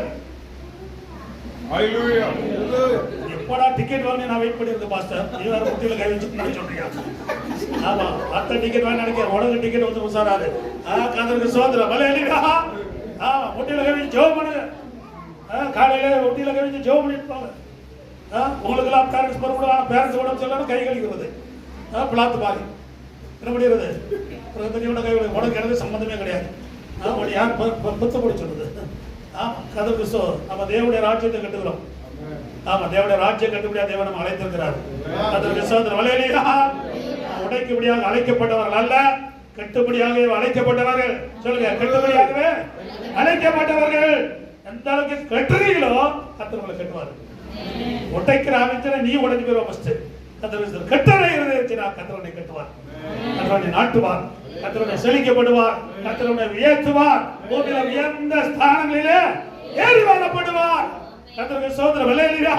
எப்படா டிக்கெட் வாங்கி நான் வெயிட் பண்ணிருக்கேன் பாஸ்டர், நீ வேற முட்டையில கை வச்சு நான் சொல்றியா? ஆமா, அத்த டிக்கெட் வாங்கி நினைக்கிறேன். உடனே டிக்கெட் வந்து உசாராது. கதருக்கு சோதனை வலையிலா. முட்டையில கை வச்சு ஜெபம் பண்ணுங்க. காலையில முட்டையில கை வச்சு ஜெபம் பண்ணிட்டு போங்க. உங்களுக்கு எல்லாம் பேரண்ட்ஸ் பரவாயில்ல, பேரண்ட்ஸ் உடம்பு சொல்லணும் கை கழிக்கிறது பிளாத்து மாதிரி என்ன பண்ணிடுறது? கை உடம்பு எனக்கு சம்பந்தமே கிடையாது. யார் பத்து போட சொல்றது? கதற்கு நம்ம தேவனுடைய ராஜ்யத்தை கட்டுகிறோம். ஆமா, தேவனுடைய ராஜ்யம் கட்டுப்படியா தேவன் நம்ம அழைத்திருக்கிறார். அதற்கு சோதனை வலையிலையா உடைக்கும்படியாக அழைக்கப்பட்டவர்கள் அல்ல, கட்டுப்படியாகவே அழைக்கப்பட்டவர்கள். சொல்லுங்க, கட்டுப்படியாகவே அழைக்கப்பட்டவர்கள். எந்த அளவுக்கு கட்டுறீங்களோ கத்தர்களை கட்டுவார்கள். உடைக்கிற ஆரம்பிச்சா நீ உடைஞ்சு போயிருவா. ஃபர்ஸ்ட் கத்தர் கட்டளை இருந்துச்சுன்னா கத்தரனை கட்டுவார், கத்தரனை நாட்டுவார், கத்தரனை செழிக்கப்படுவார், கத்தரனை உயர்த்துவார், பூமியில உயர்ந்த ஸ்தானங்களிலே ஏறி வாழப்படுவார். கத்தருக்கு சோதனை விளையாடுறியா?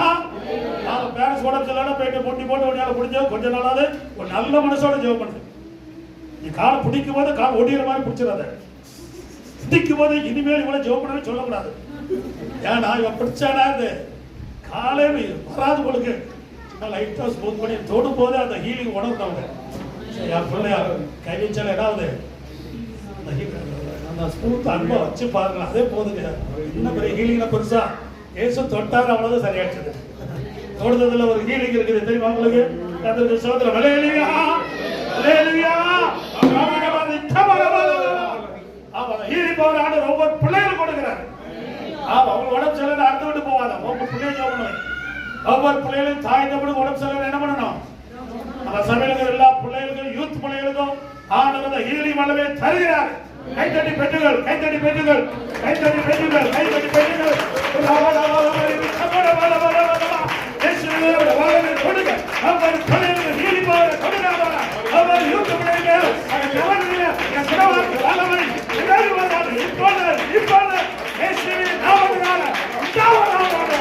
நாம பேரண்ட்ஸ் உடம்பு சொல்லணும் போயிட்டு பொட்டி போட்டு ஒன்றால பிடிச்சோ கொஞ்ச நாளாவது ஒரு நல்ல மனசோட ஜெபம் பண்ணு. நீ காலை பிடிக்கும் போது கால் ஒடிகிற மாதிரி பிடிச்சிடாத. பிடிக்கும் போது இனிமேல் இவ்வளவு ஜெபம் பண்ணவே சொல்லக்கூடாது. ஏன்னா இவன் பிடிச்சானா இது காலே வராது உங்களுக்கு. சும்மா லைட்டா ஸ்மூத் பண்ணி தொடும் போது அந்த ஹீலிங் உணர்ந்தவங்க. என் பிள்ளையா கை வச்சால ஏதாவது அந்த ஸ்மூத் அன்பை வச்சு பாருங்க, அதே போதுங்க. இன்னும் பெரிய ஹீலிங்ல பெருசா ஏசு தொட்டார் அவ்வளவுதான் சரியாயிடுச்சு. தொடுததுல ஒரு ஹீலிங் இருக்குது தெரியுமா உங்களுக்கு? அதற்கு சோதனை வலையிலையா வலையிலையா ஹீலிங் பவர் ஆண்டவர் ஒவ்வொரு பிள்ளைகளும் கொடுக்கிறார். அவங்க உடம்பு சரியில்லை அடுத்த விட்டு போவாத. ஒவ்வொரு பிள்ளையும் ஜெபம், ஒவ்வொரு பிள்ளைகளையும் தாய் தப்படி உடம்பு சரியில்லை என்ன பண்ணணும்? நம்ம சபையில எல்லா பிள்ளைகளுக்கும், யூத் பிள்ளைகளுக்கும், ஆண்டவர் ஹீலி வல்லமை தருகிறார். கைத்தட்டி பெற்றுகள், கைத்தட்டி பெற்றுகள், கைத்தட்டி பெற்றுகள், கைத்தட்டி பெற்றுகள். இயேசுவே வல்லமை கொடுங்க. அவர் தலையில ஹீலி பவர் கொடுங்க. அவர் யூத்துடைய கவனிங்க சிறவாக வல்லமை நிறைவேறாது. இப்போது இயேசுவே நாமத்தினால உண்டாவதாக.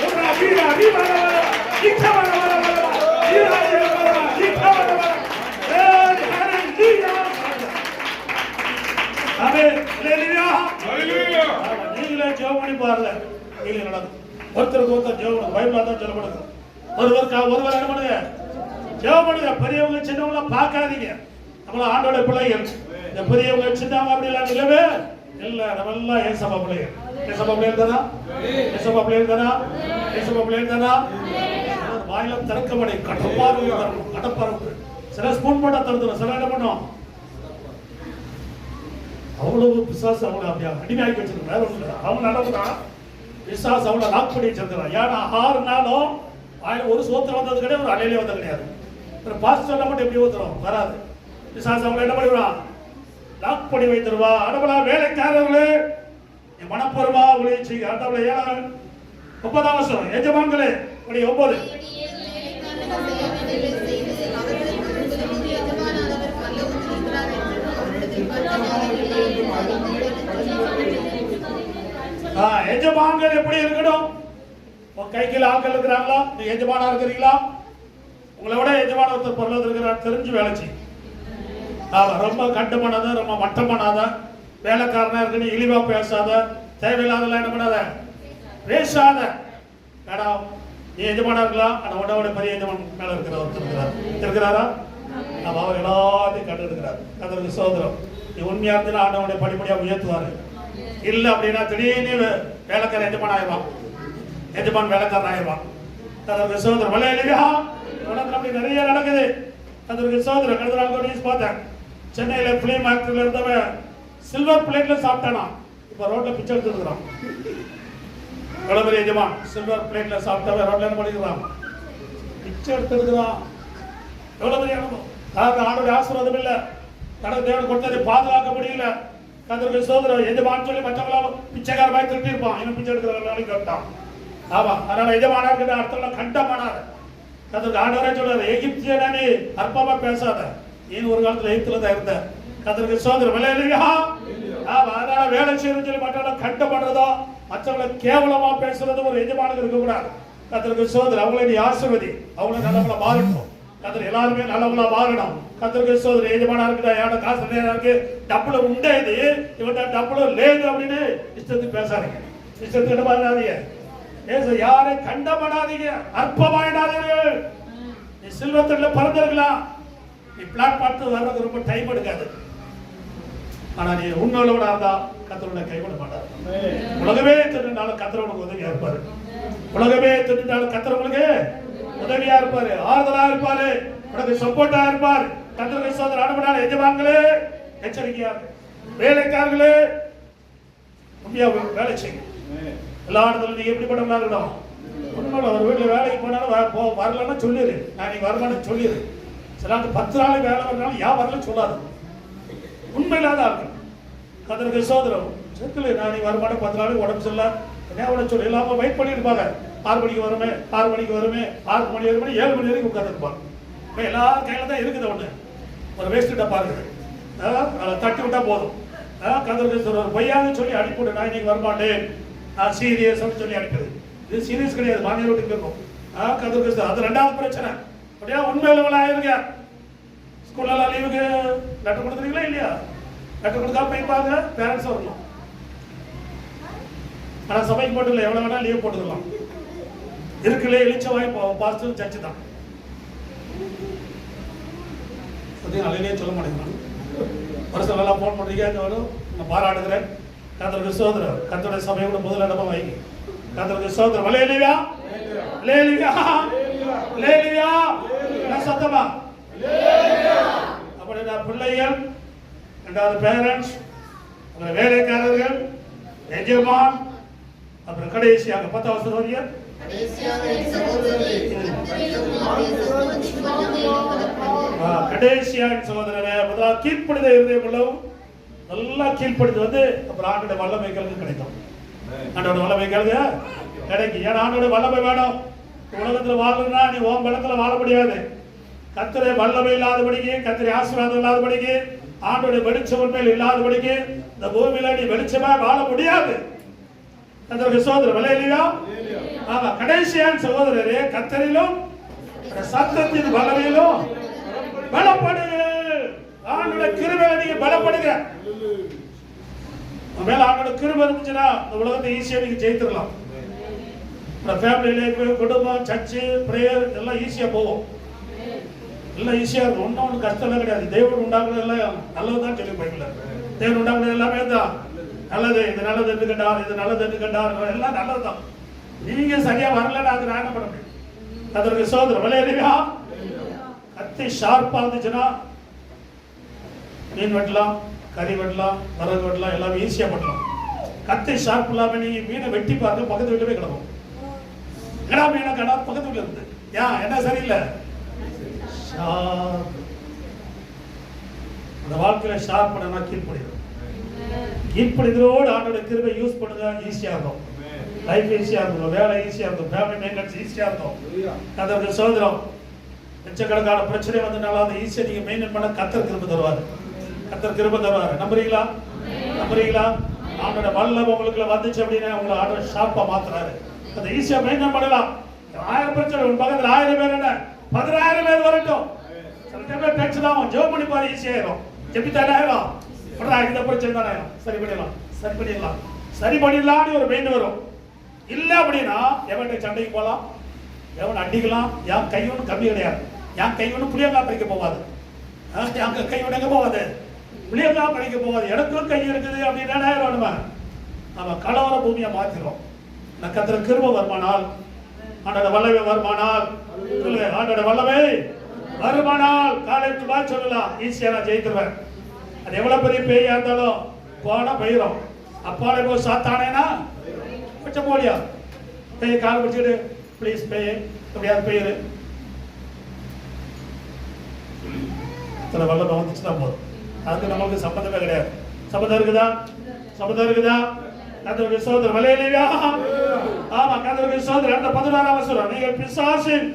ஒரு வீரா வீரா இக்கவர நீங்களே ஜெபம் பண்ணி பாருங்க. நீங்களே நடக்கும். ஒருத்தருக்கு ஒருத்தர் ஜெபம் பைபிள் தான் சொல்லப்படுது. ஒருவர் என்ன பண்ணுங்க, ஜெபம் பண்ணுங்க. பெரியவங்க சின்னவங்க பார்க்காதீங்க. நம்மள ஆண்டோட பிள்ளைகள். இந்த பெரியவங்க சின்னவங்க அப்படி எல்லாம் இல்லவே இல்ல. நம்ம எல்லாம் ஏசப்பா பிள்ளைகள். ஏசப்பா பிள்ளைகள் தானா? ஏசப்பா பிள்ளைகள் தானா? ஏசப்பா பிள்ளைகள் தானா? வாயில திறக்கபடி கடப்பாரு. சில ஸ்பூன் போட்டா திறந்துடும். சில என்ன பண்ணும், அவ்வளவு பிசாசு அவங்களை அப்படியே அடிமையாக்கி வச்சிருக்க. வேற ஒண்ணு அவங்க நடக்குதான் பிசாசு அவங்கள லாக் பண்ணி வச்சிருக்கிறான். ஏன்னா 6 நாளும் ஒரு சோத்திரம் வந்தது கிடையாது, ஒரு அலையிலே வந்தது கிடையாது. ஒரு பாஸ்டர் மட்டும் எப்படி ஊத்துறோம் வராது. பிசாசு அவங்களை என்ன பண்ணிடுவான், லாக் பண்ணி வைத்திருவா. அடபலா வேலைக்காரர்களே மனப்பூர்வமா ஊழியம் செய்ய. அடபலா 9ஆம் வசனம் எஜமான்களே 9. எஜமான்கள் எப்படி இருக்கணும்? கைக்கில் ஆட்கள் இருக்கிறாங்களா? நீ எஜமானா இருக்கிறீங்களா? உங்களை விட எஜமான ஒருத்தர் பொருள் இருக்கிறார், தெரிஞ்சு வேலை செய்யும். ரொம்ப கட்டுமானத, ரொம்ப மட்டமானாத, வேலைக்காரனா இருக்குன்னு இழிவா பேசாத, தேவையில்லாதெல்லாம் என்ன பண்ணாத, பேசாத. மேடம் நீ எஜமானா இருக்கலாம், ஆனா உடனே பெரிய எஜமான் மேல இருக்கிறாரா? அவர் எல்லாத்தையும் கண்டு இருக்கிறார். அதற்கு சோதரம். நீ உண்மையா இருந்தா ஆண்டவனுடைய படிப்படியா உயர்த்துவாரு. இல்ல அப்படின்னா திடீர்னு வேலைக்காரன் எஜமான் ஆயிடுவான், எஜமான் வேலைக்காரன் ஆயிடுவான். அதற்கு சோதரம் வலையிலையா உலகத்துல அப்படி நிறைய நடக்குது. அதற்கு சோதரம் கடந்த நாள் நியூஸ் பார்த்தேன். சென்னையில பிலிம் ஆக்டர்ல இருந்தவன் சில்வர் பிளேட்ல சாப்பிட்டானா, இப்ப ரோட்ல பிச்சை எடுத்துருக்கிறான். எவ்வளவு பெரிய எஜமான் சில்வர் பிளேட்ல சாப்பிட்டவன் ரோட்ல என்ன பண்ணிக்கிறான், பிச்சை எடுத்துருக்கிறான். எவ்வளவு பெரிய அனுபவம். ஆண்டோட ஆசீர்வாதம் இல்ல, கடவுள் தேவன் கொடுத்ததை பாதுகாக்க முடியல. கதற்கு சோதரம் எஜமான் சொல்லி மற்றவங்களாம் பிச்சைக்கார பாய் திருட்டி இருப்பான், இன்னும் பிச்சை எடுக்கிறவங்க கேட்டான். ஆமா, அதனால எஜமானா இருக்கிற அர்த்தம்ல கண்டமானார். கதற்கு ஆண்டவரே சொல்றாரு, எகிப்தியனே அற்பமா பேசாத, நீ ஒரு காலத்துல எகிப்துல தான் இருந்த. கதற்கு சோதரம் இல்லையா? ஆமா, அதனால வேலை செய்யணும்னு சொல்லி மற்றவங்கள கண்டப்படுறதோ மற்றவங்களை கேவலமா பேசுறது ஒரு எஜமானுக்கு இருக்க கூடாது. கதற்கு சோதரம் அவங்களை நீ ஆசீர்வதி, அவங்களை நல்லவங்கள மாறணும். கத்தர் எல்லாருமே நல்லவங்களா மாறணும். கத்தருக்கு சோதரி எஜமானா இருக்குதா, யாரோட காசு நேரம் இருக்கு, டப்புல உண்டே இது இவன்ட டப்புல லேது அப்படின்னு இஷ்டத்துக்கு பேசாதீங்க, இஷ்டத்துக்கு என்ன பண்ணாதீங்க, யாரை கண்டப்படாதீங்க, அற்பமாயிடாதீர்கள். நீ சில்வத்துல பறந்திருக்கலாம், நீ பிளாட் பார்த்து வர்றது ரொம்ப டைம் எடுக்காது. ஆனா நீ உன்னோட இருந்தா கத்தரோட கைவிட மாட்டார். உலகமே தின்னாலும் கத்தரோட உதவியா இருப்பாரு. உலகமே தின்னாலும் கத்தரவங்களுக்கு உதவியா இருப்பாரு, ஆறுதலா இருப்பாரு, உனக்கு சப்போர்ட்டா இருப்பார். கத்தருக்கு சோதரர் அனுமனால எஜமான்களே எச்சரிக்கையா, வேலைக்காரர்களே உண்மையா வேலை செய்யும். எல்லா இடத்துல நீங்க எப்படி பண்ணா இருக்கணும். உண்மையில ஒரு வீட்டுல வேலைக்கு போனாலும் வரலன்னா சொல்லிடு, நான் நீங்க வரமான்னு சொல்லிடு. சில 10 நாள் வேலை வரனாலும் ஏன் வரல சொல்லாது, உண்மையில்லாத ஆட்கள். கத்தருக்கு சோதரம் செத்துல நான் நீங்க வரமாட்டேன், 10 நாளுக்கு உடம்பு சரியில்லை என்ன சொல்லி இல்லாம வெயிட் பண்ணிருப்பாங்க. 6 மணிக்கு வருமே, 6 மணிக்கு வருமே, 6 மணி 7 மணி 7 மணி வரைக்கும் உட்காந்துருப்பாங்க. இப்போ எல்லாரும் கையில தான் இருக்குது. ஒண்ணு ஒரு வேஸ்ட் டப்பா இருக்குது, அதை தட்டி விட்டா போதும். கதற்கு ஒரு பையான்னு சொல்லி அனுப்பிவிடு, நான் இன்னைக்கு வரமாட்டேன், நான் சீரியஸ் சொல்லி அனுப்புது. இது சீரியஸ் கிடையாது, மாநில வீட்டுக்கு இருக்கும். கதற்கு அது 2வது பிரச்சனை. அப்படியே உண்மையில ஆயிருங்க. ஸ்கூல்லலாம் லீவுக்கு லெட்டர் கொடுத்துருக்கீங்களா இல்லையா? லெட்டர் கொடுத்தா போய் பாருங்க, பேரண்ட்ஸ் வரணும். ஆனா சபைக்கு மட்டும் இல்லை, எவ்வளவு வேணா லீவ் போட்டுக்கலாம். இருக்குல்ல இழிச்ச வாய் பாஸ்டர் சர்ச்சு தான். அலையிலே சொல்ல மாட்டேங்கிறான். ஒரு சில எல்லாம் போன் பண்றீங்க, நான் பாராட்டுகிறேன். கத்தருக்கு சோதரர் கத்தோட சபையோட முதல் இடமா வைங்க. கத்தருக்கு சோதரர் வலையிலையா லேலியா லேலியா சத்தமா அப்படின்னா பிள்ளைகள், 2வது பேரண்ட்ஸ், வேலைக்காரர்கள், எஜமான், அப்புறம் கடைசியாக 10வது வரைய கடைசியான் சகோதரரே, முதலாவது கீழ்ப்படித இருதயம் உள்ளவும் நல்லா கீழ்ப்படிது வந்து அப்புறம் ஆண்டோட வல்லமைகளுக்கு கிடைக்கும். ஆண்டோட வல்லமைகளுக்கு கிடைக்கும். ஏன்னா ஆண்டோட வல்லமை வேணும். உலகத்துல வாழணும்னா நீ ஓம் பலத்துல வாழ முடியாது. கர்த்தரை வல்லமை இல்லாதபடிக்கு, கர்த்தரை ஆசீர்வாதம் இல்லாதபடிக்கு, ஆண்டோட வெளிச்சம் மேல் இல்லாதபடிக்கு இந்த பூமியில நீ வெளிச்சமா வாழ முடியாது. கர்த்தருக்கு சகோதரர் வலையிலையா? ஆமா, கடைசியான் சகோதரரே, கர்த்தரிலும் சத்தத்தின் வல்லமையிலும் பலப்படு. ஆண்டோட கிருபையில நீங்க பலப்படுங்க. மேல ஆண்டோட கிருபை இருந்துச்சுன்னா இந்த உலகத்தை ஈஸியா நீங்க ஜெயித்திடலாம். ஃபேமிலி லைஃப், குடும்பம், சர்ச்சு, பிரேயர் எல்லாம் ஈஸியா போகும். எல்லாம் ஈஸியா இருக்கும். ஒன்றும் கஷ்டம் எல்லாம் கிடையாது. தேவன் உண்டாக்குறது எல்லாம் நல்லதுதான் சொல்லி பைபிள்ல. தேவன் உண்டாக்குறது எல்லாமே தான் நல்லது. இது நல்லது என்று கண்டார், இது நல்லது என்று கண்டார், எல்லாம் நல்லதுதான். நீங்க சரியா வரலன்னு அது நான் என்ன பண்ண முடியும்? அதற்கு சோதரம் விளையாடுவா. கத்தி ஷார்ப்பா இருந்துச்சுன்னா மீன் வெட்டலாம், கறி வெட்டலாம், வரகு வெட்டலாம், எல்லாமே ஈஸியா பண்ணலாம். கத்தி ஷார்ப் இல்லாம நீ மீனை வெட்டி பார்த்து பக்கத்து வீட்டுல போய் கிடக்கும். கடா மீனை கடா பக்கத்து வீட்டுல இருந்து ஏன் என்ன சரியில்லை? அந்த வாழ்க்கையில ஷார்ப் பண்ணா கீழ்ப்படிடும். கீழ்ப்படிதலோடு ஆண்டோட கிருபை யூஸ் பண்ணுங்க. ஈஸியா இருக்கும். லைஃப் ஈஸியா இருக்கும், வேலை ஈஸியா இருக்கும், ஃபேமிலி மெயின்டெனன்ஸ் ஈஸியா இருக்கும். அதற்கு சோதரம் லட்சக்கணக்கான பிரச்சனை வந்தனால அதை ஈஸியா நீங்க மெயின்டைன் பண்ண கர்த்தர் கிருபை தருவார். கர்த்தர் கிருபை தருவார். நம்புறீங்களா? நம்புறீங்களா? ஆண்டோட வல்லமை உங்களுக்குள்ள வந்துச்சு அப்படின்னா உங்களை ஆண்டோட ஷார்ப்பா மாத்துறாரு. அதை ஈஸியா மெயின்டைன் பண்ணலாம். 1000 பிரச்சனை உன் பக்கத்துல 1000 பேர் என்ன 10000 பேர் வரட்டும். சில டைம்ல டென்ஷன் ஆகும். ஜெபம் பண்ணி பாரு, ஈஸியா ஆயிரும். ஜெபித்தானே ஆயிரும். இந்த பிரச்சனை தானே சரி பண்ணிடலாம், சரி பண்ணிடலாம், சரி பண்ணிடலாம்னு ஒரு மைண்ட் வரும். இல்ல அப்படின்னா எவன்கிட்ட சண்டைக்கு போகலாம், எவன் அடிக்கலாம். என் கை ஒன்றும் கம்மி கிடையாது. என் கை ஒன்றும் புளியங்காய் பறிக்க போகாது. என் கை ஒன்று எங்க போகாது? புளியங்காய் பறிக்க போகாது. எனக்கும் கை இருக்குது அப்படின்னா வேணுமா? நம்ம கலவர பூமியை மாத்திரும். கத்திர கிருபை வருமானால், ஆண்டோட வல்லமை வருமானால், ஆண்டோட வல்லமை வருமானால் காலைக்கு வா சொல்லலாம். ஈஸியா நான் ஜெயித்துருவேன். அது எவ்வளவு பெரிய பேயா இருந்தாலும் போனா போயிடும். அப்பாலே போய் சாத்தானேனா கொஞ்சம் போலியா பேய கால் பிடிச்சிட்டு ப்ளீஸ் பேய எப்படியாவது பேரு அத்தனை வல்லமை வந்துச்சுன்னா போதும். அதுக்கு நம்மளுக்கு சம்பந்தமே கிடையாது. சம்பந்தம் இருக்குதா? சம்பந்தம் இருக்குதா? கர்த்தருடைய சோதரர் வலையிலையா? ஆமா, கர்த்தருடைய சோதரர். அந்த 16ஆம் வசனம், நீங்கள் பிசாசின்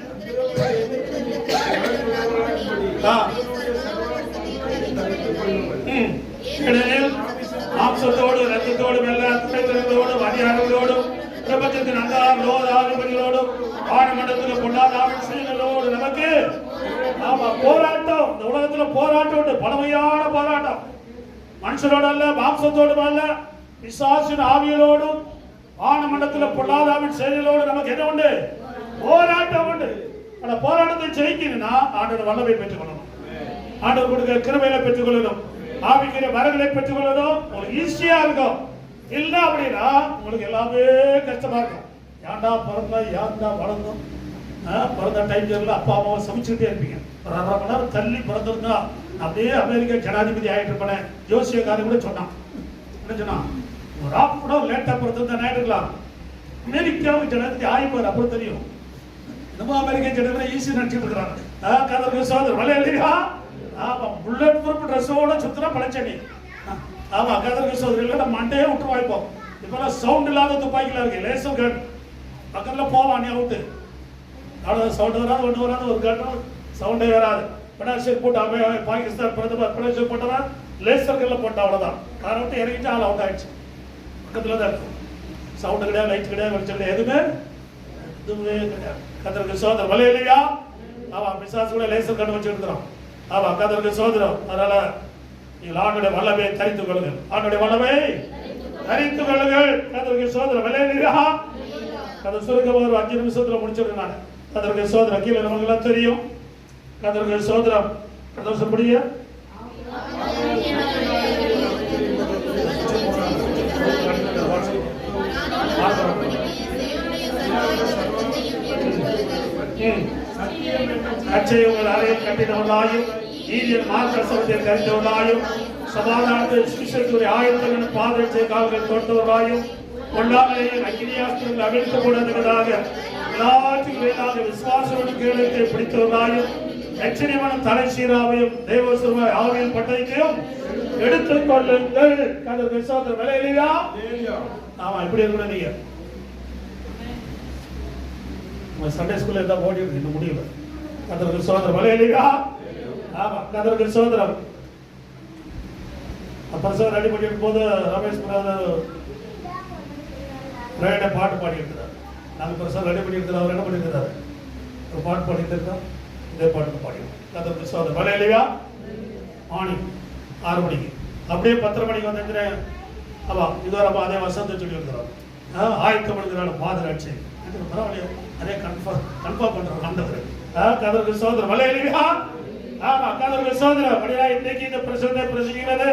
மாம்சத்தோடு ரத்தத்தோடு வெள்ளத்தோடும் அதிகாரங்களோடும் பிரபஞ்சத்தின் அந்தார் லோதாதிபதிகளோடும் வானமண்டலத்தில் பொல்லாதாவின் செயல்களோடு நமக்கு ஆமா போராட்டம். இந்த உலகத்துல போராட்டம் உண்டு, பழமையான போராட்டம். மனுஷனோட அல்ல, மாம்சத்தோடும் அல்ல, பிசாசின் ஆவியலோடும் வானமண்டலத்தில் பொல்லாதாவின் செயல்களோடு நமக்கு என்ன உண்டு? போராட்டம் உண்டு. அந்த போராட்டத்தை ஜெயிக்கணும்னா ஆண்டோட வல்லமை பெற்றுக்கொள்ளணும். ஆண்டவர் கொடுக்கிற கிருபையை பெற்றுக்கொள்ளணும். ஆவிக்கிற வரங்களை பெற்றுக்கொள்ளணும். உங்களுக்கு ஈஸியா இருக்கும். இல்ல அப்படின்னா உங்களுக்கு எல்லாமே கஷ்டமா இருக்கும். ஏன்டா பிறந்தா, ஏன்டா வளர்ந்தோம்? பிறந்த டைம்ல அப்பா அம்மாவை சமைச்சுக்கிட்டே இருப்பீங்க. ஒரு 1/2 மணி நேரம் தள்ளி பிறந்திருந்தா அப்படியே அமெரிக்கா ஜனாதிபதி ஆகிட்டு இருப்பேன். ஜோசியக்காரன் கூட சொன்னான். என்ன சொன்னான்? ஒரு 1/2 மணி நேரம் லேட்டா பிறந்திருந்தா ஆயிட்டுக்கலாம். அமெரிக்காவுக்கு ஜனாதிபதி ஆயிப்பார். அப்புறம் தெரியும் நம்ம அமெரிக்கா ஜனாதிபதி ஈஸி நினைச்சிட்டு இருக்கிறாங்க. கதற்கு சோதர் வலை இல்லையா? ஆமா, புல்லட் ப்ரூஃப் ட்ரெஸ்ஸோட சுத்தினா பழச்சனி. ஆமா, கதற்கு சோதர் இல்லை நம்ம மண்டையே விட்டு வாய்ப்போம். இப்பெல்லாம் சவுண்ட் இல்லாத துப்பாக்கில இருக்கு, லேசர் கன். பக்கத்துல போவான் நீ அவுட்டு. அவ்வளோ சவுண்ட் வராது, ஒன்று வராது, ஒரு கன் சவுண்டே வராது. பனாசியர் போட்டு பாகிஸ்தான் பிரதமர் பனாசியர் போட்டவன் லேசர் கல்ல போட்டா அவ்வளோதான். காரை விட்டு இறங்கிட்டு ஆள் அவுட் ஆயிடுச்சு. பக்கத்துல தான் இருக்கும். சவுண்டு கிடையாது, லைட் கிடையாது, வெளிச்சம் கிடையாது, எதுவுமே கிடையாது. கதற்கு சோதர் வலை இல்லையா? ஆமா, பிசாசு கூட லேசர் கன் வச்சு எடுத்துறோம். ஆமா, கதற்கு சோதரம். அதனால நீங்கள் ஆண்டுடைய வல்லமையை தரித்துக் கொள்ளுங்கள். ஆண்டுடைய வல்லமை தரித்துக் கொள்ளுங்கள். கதற்கு சோதரம் வலை இல்லையா? கதை சுருக்கமாக ஒரு 5 நிமிஷத்துல முடிச்சிடுறேன் நான். கதற்கு சோதரம் கீழே நமக்கு எல்லாம் தெரியும். கதற்கு சோதரம் பிரதோஷப்படிய கச்சை உங்கள் அறையில் கட்டினவர்களாயும் நீதியின் மார்க்கசவத்தை தரித்தவர்களாயும் சமாதானத்தை சுவிசேஷத்துடைய ஆயத்தங்களின் பாதரட்சை கால்கள் தொட்டவர்களாயும் பொல்லாமையை அக்கினியாஸ்திரங்கள் அவிழ்த்து போடுவதற்காக எல்லாவற்றையும் மேலாக விசுவாசோடு கேளுக்கு பிடித்தவர்களாயும் லட்சணியமான தலை சீராவையும் தேவசுரமாய் ஆவியின் பட்டயத்தையும் எடுத்துக் கொள்ளுங்கள். கர்த்தருக்கு ஸ்தோத்திரம். அல்லேலூயா. ஆமா, இப்படி இருக்கணும். நீங்க சண்டே ஸ்கூல்ல இருந்தா ஓடி இன்னும் முடியல. கர்த்தருக்கு ஸ்தோத்திரம். அல்லேலூயா. ஆமா, கர்த்தருக்கு ஸ்தோத்திரம். அப்போ ரெடி பண்ணிட்டு போது ரமேஷ் பிரதர் பிரேயர்ல பாட்டு பாடி இருக்கிறார். நாங்கள் பிரசாத் ரெடி பண்ணி இருக்கிறார். அவர் என்ன பண்ணியிருக்கிறாரு? ஒரு பாட்டு பாடிட்டு இருக்கோம். இதே பாட்டு பாடிடும். கர்த்தருக்கு ஸ்தோத்திரம். அல்லேலூயா. மார்னிங் 6 மணிக்கு அப்படியே 10:30 மணிக்கு வந்துருக்கிறேன். அப்பா இதுவரை அதே வசந்த சொல்லி இருக்கிறோம். ஆயத்தம் எடுக்கிறாங்க பாதராட்சி. பரவாயில்லையா? அதே கன்ஃபார்ம் பண்றோம். ஆண்டவர் கர்த்தருக்கு ஸ்தோத்திரம். அல்லேலூயா. ஆமா, கர்த்தருக்கு ஸ்தோத்திரம். அப்படியே இன்னைக்கு இந்த பிரசங்கிக்கிறது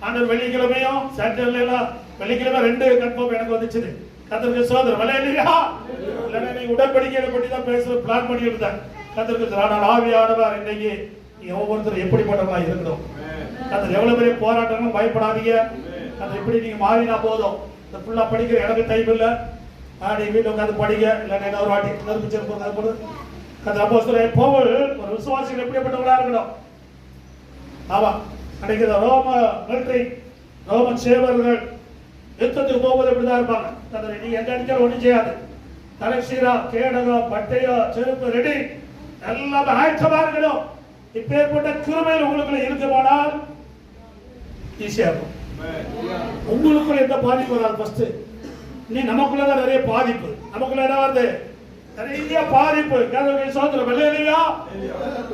ஆண்டவர் வெள்ளிக்கிழமையும் சாட்டர்டே எல்லாம் வெள்ளிக்கிழமை 2 கன்ஃபார்ம் எனக்கு வந்துச்சு. கர்த்தருக்கு ஸ்தோத்திரம். அல்லேலூயா. இல்லைன்னா நீ உடன்படிக்கையை பற்றி தான் பேச பிளான் பண்ணி இருந்தேன். கர்த்தருக்கு ஆனால் ஆவியானவர் இன்னைக்கு ஒவ்வொருத்தரும் எப்படிப்பட்டவங்களா இருக்கணும். கர்த்தர் எவ்வளவு பெரிய போராட்டங்களும் பயப்படாதீங்க. அது எப்படி நீங்க மாறினா போதும். இந்த ஃபுல்லா படிக்கிற எனக்கு டைம் இல்லை. நீ வீட்டில் உட்காந்து படிக்க இல்லைன்னா என்ன ஒரு வாட்டி நெருப்பிச்சிருப்போம். கர்த்தர் அப்போஸ்தலர் பவுல் ஒரு விசுவாசிகள் எப்படிப்பட்டவங்களா இருக்கணும். ஆமா, அன்னைக்கு ரோம மிலிட்டரி ரோம சேவர்கள் யுத்தத்துக்கு போகும்போது இப்படிதான் இருப்பாங்க. கர்த்தர் நீ எங்க அடிச்சாலும் ஒன்றும் செய்யாது. தலைசீரா கேடகம் பட்டையோ செருப்பு ரெடி எல்லாமே ஆயத்தமா இருக்கணும். இப்பேற்பட்ட கிருபையில் உங்களுக்குள்ள இருக்குமானால் ஈஸியா இருக்கும். உங்களுக்குள்ள எந்த பாதிப்பு வராது. ஃபர்ஸ்ட் நீ நமக்குள்ளதான் நிறைய பாதிப்பு. நமக்குள்ள என்ன வருது? நிறைய பாதிப்பு. கர்த்தருக்கு ஸ்தோத்திரம். அல்லேலூயா.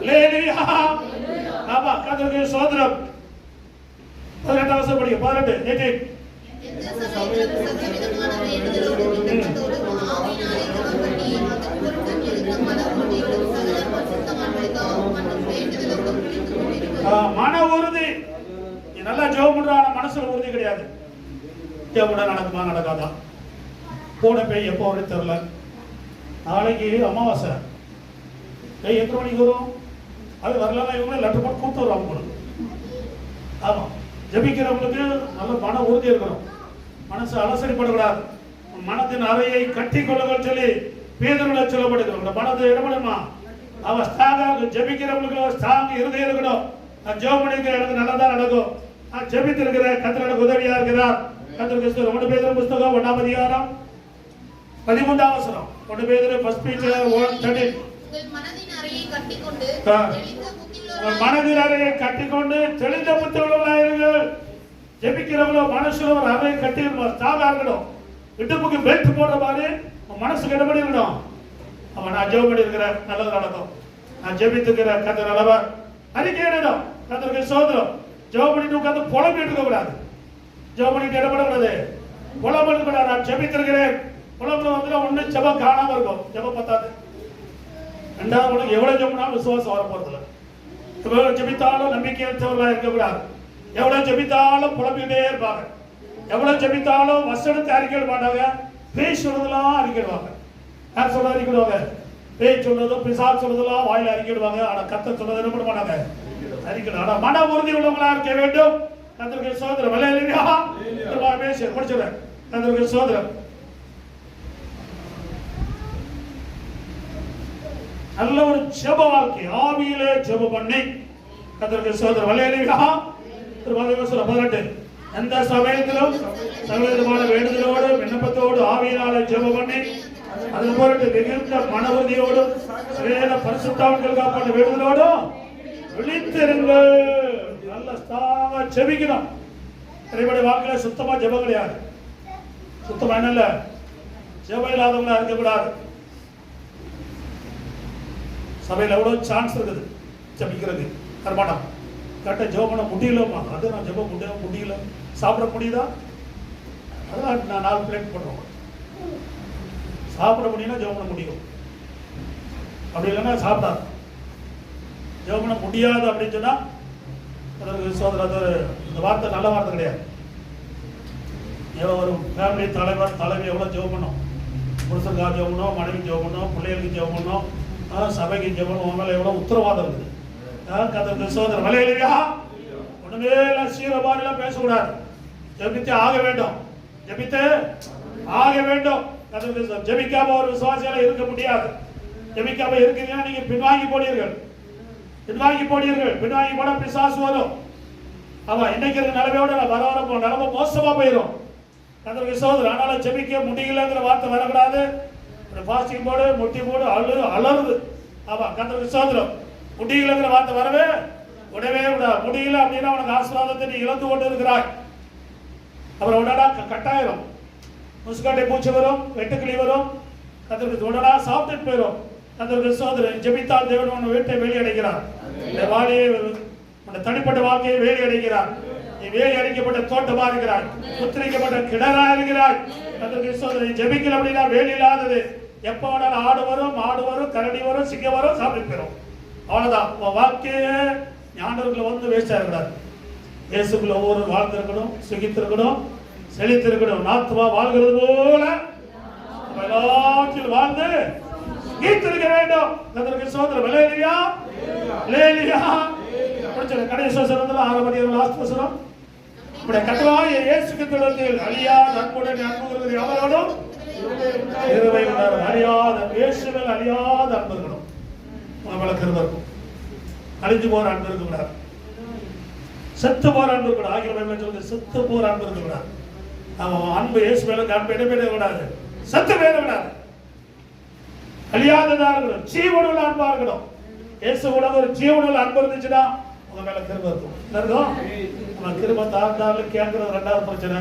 அல்லேலூயா. ஆமா, கர்த்தருக்கு ஸ்தோத்திரம். 18 வருஷம் படிக்க 18 18 எந்த சமயத்திலும் சகலவிதமான வேண்டுதலோடும் விண்ணப்பத்தோடும் ஆவியினாலே ஜெபம் பண்ணி அதன் பொருட்டு எழுந்த மனவுறுதியோடும் சகல பரிசுத்தவான்களுக்காகவும் மற்றும் வேண்டுதலோடும் விழித்துக் கொண்டிருக்கிறோம். மன உறுதி. நீ நல்லா ஜெபம் பண்றான மனசுல உறுதி கிடையாது. ஜெபம் நடக்குமா நடக்காதா? போன போய் எப்போ வரையும் தெரியல. நாளைக்கு அமாவாசை. எத்தனை மணிக்கு வரும்? அது வரலாம். இவங்க லெட்டர் போட்டு கூப்பிட்டு வருவாங்க போல. ஆமா, ஜெபிக்கிறவங்களுக்கு நல்ல மன உறுதி இருக்கணும். மனசு அலசடிப்படக்கூடாது. மனத்தின் அறையை கட்டி கொள்ளுங்கள் சொல்லி பேதுருவில சொல்லப்படுகிறது. மனது இடப்படுமா? அவன் ஸ்ட்ராங்காக ஜெபிக்கிறவங்களுக்கு ஸ்ட்ராங் இருதயம் இருக்கணும். நான் ஜெபம் பண்ணிருக்கிற எனக்கு நல்லதா நடக்கும். நான் ஜெபித்திருக்கிற கர்த்தர் எனக்கு உதவியா இருக்கிறார். கர்த்தருக்கு 1 பேதுரு புத்தகம் 1ஆம் அதிகாரம் 13ஆம் வசனம். 1 பேதுரு ஃபர்ஸ்ட் பீச்சர் 1:13. உங்கள் மனதின் அறையை கட்டிக்கொண்டு மனதின் அறையை கட்டிக்கொண்டு தெளிந்த புத்தியுள்ளவர்களாயிருங்கள். ஜெபிக்கிறவங்களோ மனசுல ஒரு அறையை கட்டி ஸ்ட்ராங்கா இருக்கணும். இடுப்புக்கு பெல்ட் போடுற மாதிரி மனசுக்கு என்ன பண்ணி இருக்கணும்? அவன் நான் ஜெபம் பண்ணி இருக்கிறேன், நல்லது நடக்கும். நான் ஜெபித்துக்கிற கர்த்தர் நல்லவர். அறிக்கை என்னிடம் கர்த்தருக்கு ஸ்தோத்திரம். ஜெபம் பண்ணிட்டு உட்கார்ந்து புலம்பிட்டு இருக்க கூடாது. ஜெபம் பண்ணிட்டு என்ன பண்ணக்கூடாது? புலம்பிட்டு கூடாது. நான் ஜெபித்திருக்கிறேன். புலம்புல வந்து ஒன்னும் ஜெபம் காணாம இருக்கும். ஜெபம் பத்தாது. ரெண்டாவது உனக்கு எவ்வளவு ஜெபம்னாலும் விசுவாசம் வர போறதில்ல. எவ்வளவு ஜெபித்தாலும் நம்பிக்கையற்றவர்களா இருக்கக்கூடாது. எவ்வளவு ஜெபித்தாலும் புலம்பிக்கிட்டே இருப்பாங்க. எவ்வளவு ஜெபித்தாலும் வசனத்தை அறிக்கையிட மாட்டாங்க. பேய் சொல்றதெல்லாம் அறிக்கையிடுவாங்க. யார் சொல்ல அறிக்கையிடுவாங்க? பேய் சொல்றதும் பிசாசு சொல்றதெல்லாம் வாயில அறிக்கையிடுவாங்க. ஆனா கர்த்தர் சொல்றது என்ன பண்ண மாட்டாங்க? அறிக்கையிட. ஆனா மன உறுதி உள்ளவங்களா இருக்க வேண்டும். கர்த்தருக்கு ஸ்தோத்திரம். அல்லேலூயா. பேச முடிச்சிடுறேன். கர்த்தருக்கு ஸ்தோத்திரம். நல்ல ஒரு ஜெப வாழ்க்கை, ஆவியிலே ஜெபம் பண்ணி கர்த்தருக்கு ஸ்தோத்திரம். அல்லேலூயா. 18 எந்த சமயத்திலும் சகலவிதமான வேண்டுதலோடு விண்ணப்பத்தோடு ஆவியினாலே ஜெபம் பண்ணி அதன் பொருட்டு மிகுந்த மன உறுதியோடும் வேத பரிசுத்தவான்களுக்காக வேண்டுதலோடும் விழித்திருங்கள். நல்ல ஸ்தாவ ஜெபிக்கணும். நிறைய வாழ்க்கையில சுத்தமா ஜெபம் கிடையாது. சுத்தமா என்னல்ல ஜெபம் இல்லாதவங்களா இருக்கக்கூடாது. சபையில் எவ்வளவு சான்ஸ் இருக்குது ஜெபிக்கிறது. தரமாட்டான் கரெக்டாக ஜெபம் பண்ண முடியலமா? அது நான் ஜெபம் முடியல. சாப்பிட முடியுதா? அதான் நான் 4 பிளேட் பண்ணுறோம். சாப்பிட முடியும்னா ஜெபம் பண்ண முடியும். அப்படி இல்லைன்னா சாப்பிடாது. ஜெபம் பண்ண முடியாது அப்படின்னு சொன்னா அதற்கு சோதனை. அது இந்த வார்த்தை நல்ல வார்த்தை கிடையாது. ஒரு ஃபேமிலி தலைவர் தலைவி எவ்வளோ ஜெபம் பண்ணோம். புருஷனுக்காக ஜெபம் பண்ணோம், மனைவி ஜெபம் பண்ணோம், பிள்ளைகளுக்கு ஜெபம் பண்ணோம், சபைக்கு ஜெபம் பண்ணோம். உன் மேலே எவ்வளோ உத்தரவாதம் இருக்குது. கர்த்தருக்கு ஸ்தோத்திரம். அல்லேலூயா. ஒண்ணுமே சீரபாரிலாம் பேசக்கூடாது. ஜெபித்து ஆக வேண்டும். ஜெபித்து ஆக வேண்டும். கர்த்தருக்கு ஜெபிக்காம ஒரு விசுவாசியால இருக்க முடியாது. ஜெபிக்காம இருக்கீங்கன்னா நீங்க பின்வாங்கி போனீர்கள். பின்வாங்கி போனா பிசாசு வரும். அவன் இன்னைக்கு இருக்க நிலைமையோட வர நிலைமை மோசமா போயிடும். கர்த்தருக்கு சோதரர், அதனால ஜெபிக்க முடியலங்கிற வார்த்தை வரக்கூடாது. பாஸ்டிங் போடு, முட்டி போடு, அலறுது. ஆமா, கர்த்தருக்கு சோதரம், முடியலங்கிற வார்த்தை வரவே விடவே விடாது. முடியல அப்படின்னா அவனுக்கு ஆசீர்வாதத்தை நீ இழந்து கொண்டு இருக்கிறாய். அப்புறம் உடனே கட்டாயிரும், முசுக்காட்டை பூச்சி வரும், வெட்டுக்கிளி வரும். கர்த்தருக்கு உடனே சாப்பிட்டு போயிடும். கர்த்தருக்கு சோதரர், ஜெபித்தால் தேவன் உன் வீட்டை வேலி அடைக்கிறார். இந்த வாழியை உன் தனிப்பட்ட வாழ்க்கையை வேலி அடைக்கிறார். நீ வேலி அடைக்கப்பட்ட தோட்டமா இருக்கிறாய், முத்திரிக்கப்பட்ட கிணறா இருக்கிறாய். கர்த்தருக்கு சோதரர், ஜெபிக்கல அப்படின்னா வேலி இல்லாதது. எப்ப வேணாலும் ஆடு வரும், மாடு வரும், கரடி வரும், சிங்கம் வரும், சாப்பிட்டு போயிடும். அவ்வளவுதான். உன் வாழ்க்கையே ஞானர்கள் வந்து வேஸ்டா இருக்கக்கூடாது. இயேசுக்குள்ள ஒவ்வொரு வாழ்ந்திருக்கணும், சுகித்திருக்கணும், செழித்திருக்கணும். நாத்துவா வாழ்கிறது போல எல்லாத்திலும் வாழ்ந்து ஈர்த்திருக்க வேண்டும். கர்த்தருக்கு சோதரம். அல்லேலூயா, அல்லேலூயா. படிச்சல கடைசி வசனத்துல 6 அதிகாரம் லாஸ்ட் வசனம். நம்முடைய கர்த்தராகிய இயேசு கிறிஸ்துவின் அழியாத அன்புடன் அன்புகிறது அவரோடும் இருவை உணர் அழியாத இயேசுவில் அழியாத அன்பு இருக்கணும். நம்மள கிருபை அழிஞ்சு போற அன்பு இருக்க கூடாது. செத்து போற அன்பு இருக்கக்கூடாது. ஆங்கில சொல்லுது செத்து போற அன்பு இருக்க கூடாது. அவன் அன்பு இயேசு மேல அன்பு இடமே கூடாது. செத்து வேற கூடாது. அழியாததா இருக்கணும், ஜீவனுள்ள அன்பா இருக்கணும். இயேசு கூட ஒரு ஜீவனுள்ள அன்பு இருந்துச்சுன்னா உங்க மேல கிருபை இருக்கும். நம்ம கிருபை தாழ்ந்தாலும் கேட்கறது ரெண்டாவது பிரச்சனை.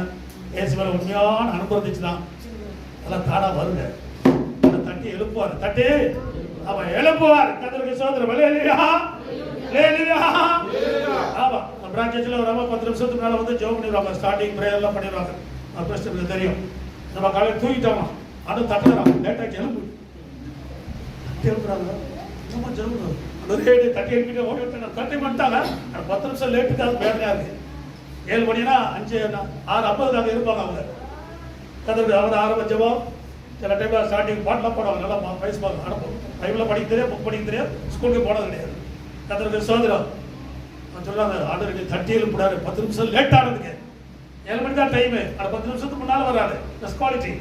இயேசு மேல உண்மையான அன்பு இருந்துச்சுன்னா அதெல்லாம் தானா வருங்க. தட்டி எழுப்புவார், தட்டி அவன் எழுப்புவார். கர்த்தருக்கு சோதரம். அல்லேலூயா, அல்லேலூயா. ஆமா, நம்ம பிரான்ச்ல ஒரு 10 நிமிஷத்துக்கு மேல வந்து ஜெபம் பண்ணிடுவாங்க. ஸ்டார்டிங் பிரேயர் எல்லாம் பண்ணிடுவாங்க. பிரஸ்டருக்கு தெரியும். நம்ம காலையில் தூங்கிட்டோமா அது தட்டுறாங்க. லேட் ஆச்சு எழுப்பு எழுப்புறாங்க. நம்ம ஜெபம் ரேடி தட்டி எழுப்பிட்டு ஓடி விட்டு தட்டி பண்ணிட்டாங்க. 10 நிமிஷம் லேட்டுக்கு அது வேலையா இருக்கு. 7 மணினா 6:50 இருப்பாங்க அவங்க. கதவு அவர் ஆரம்பிச்சவோ சில டைம்ல ஸ்டார்டிங் பாட்டெலாம் போடுவாங்க. நல்லா வயசு பார்க்க அனுப்பும். பைபிளில் படிக்க தெரியும், புக் படிக்க தெரியும், ஸ்கூலுக்கு போனது கிடையாது. கதருக்கு சோதரம் சொல்றாங்க, ஆர்டருக்கு தட்டி எழுப்பிடாரு. 10 நிமிஷம் லேட் ஆனதுக்கு 7 மணி தான் டைமு. ஆனால் 10 நிமிஷத்துக்கு முன்னால் வராது. ப்ளஸ் குவாலிட்டி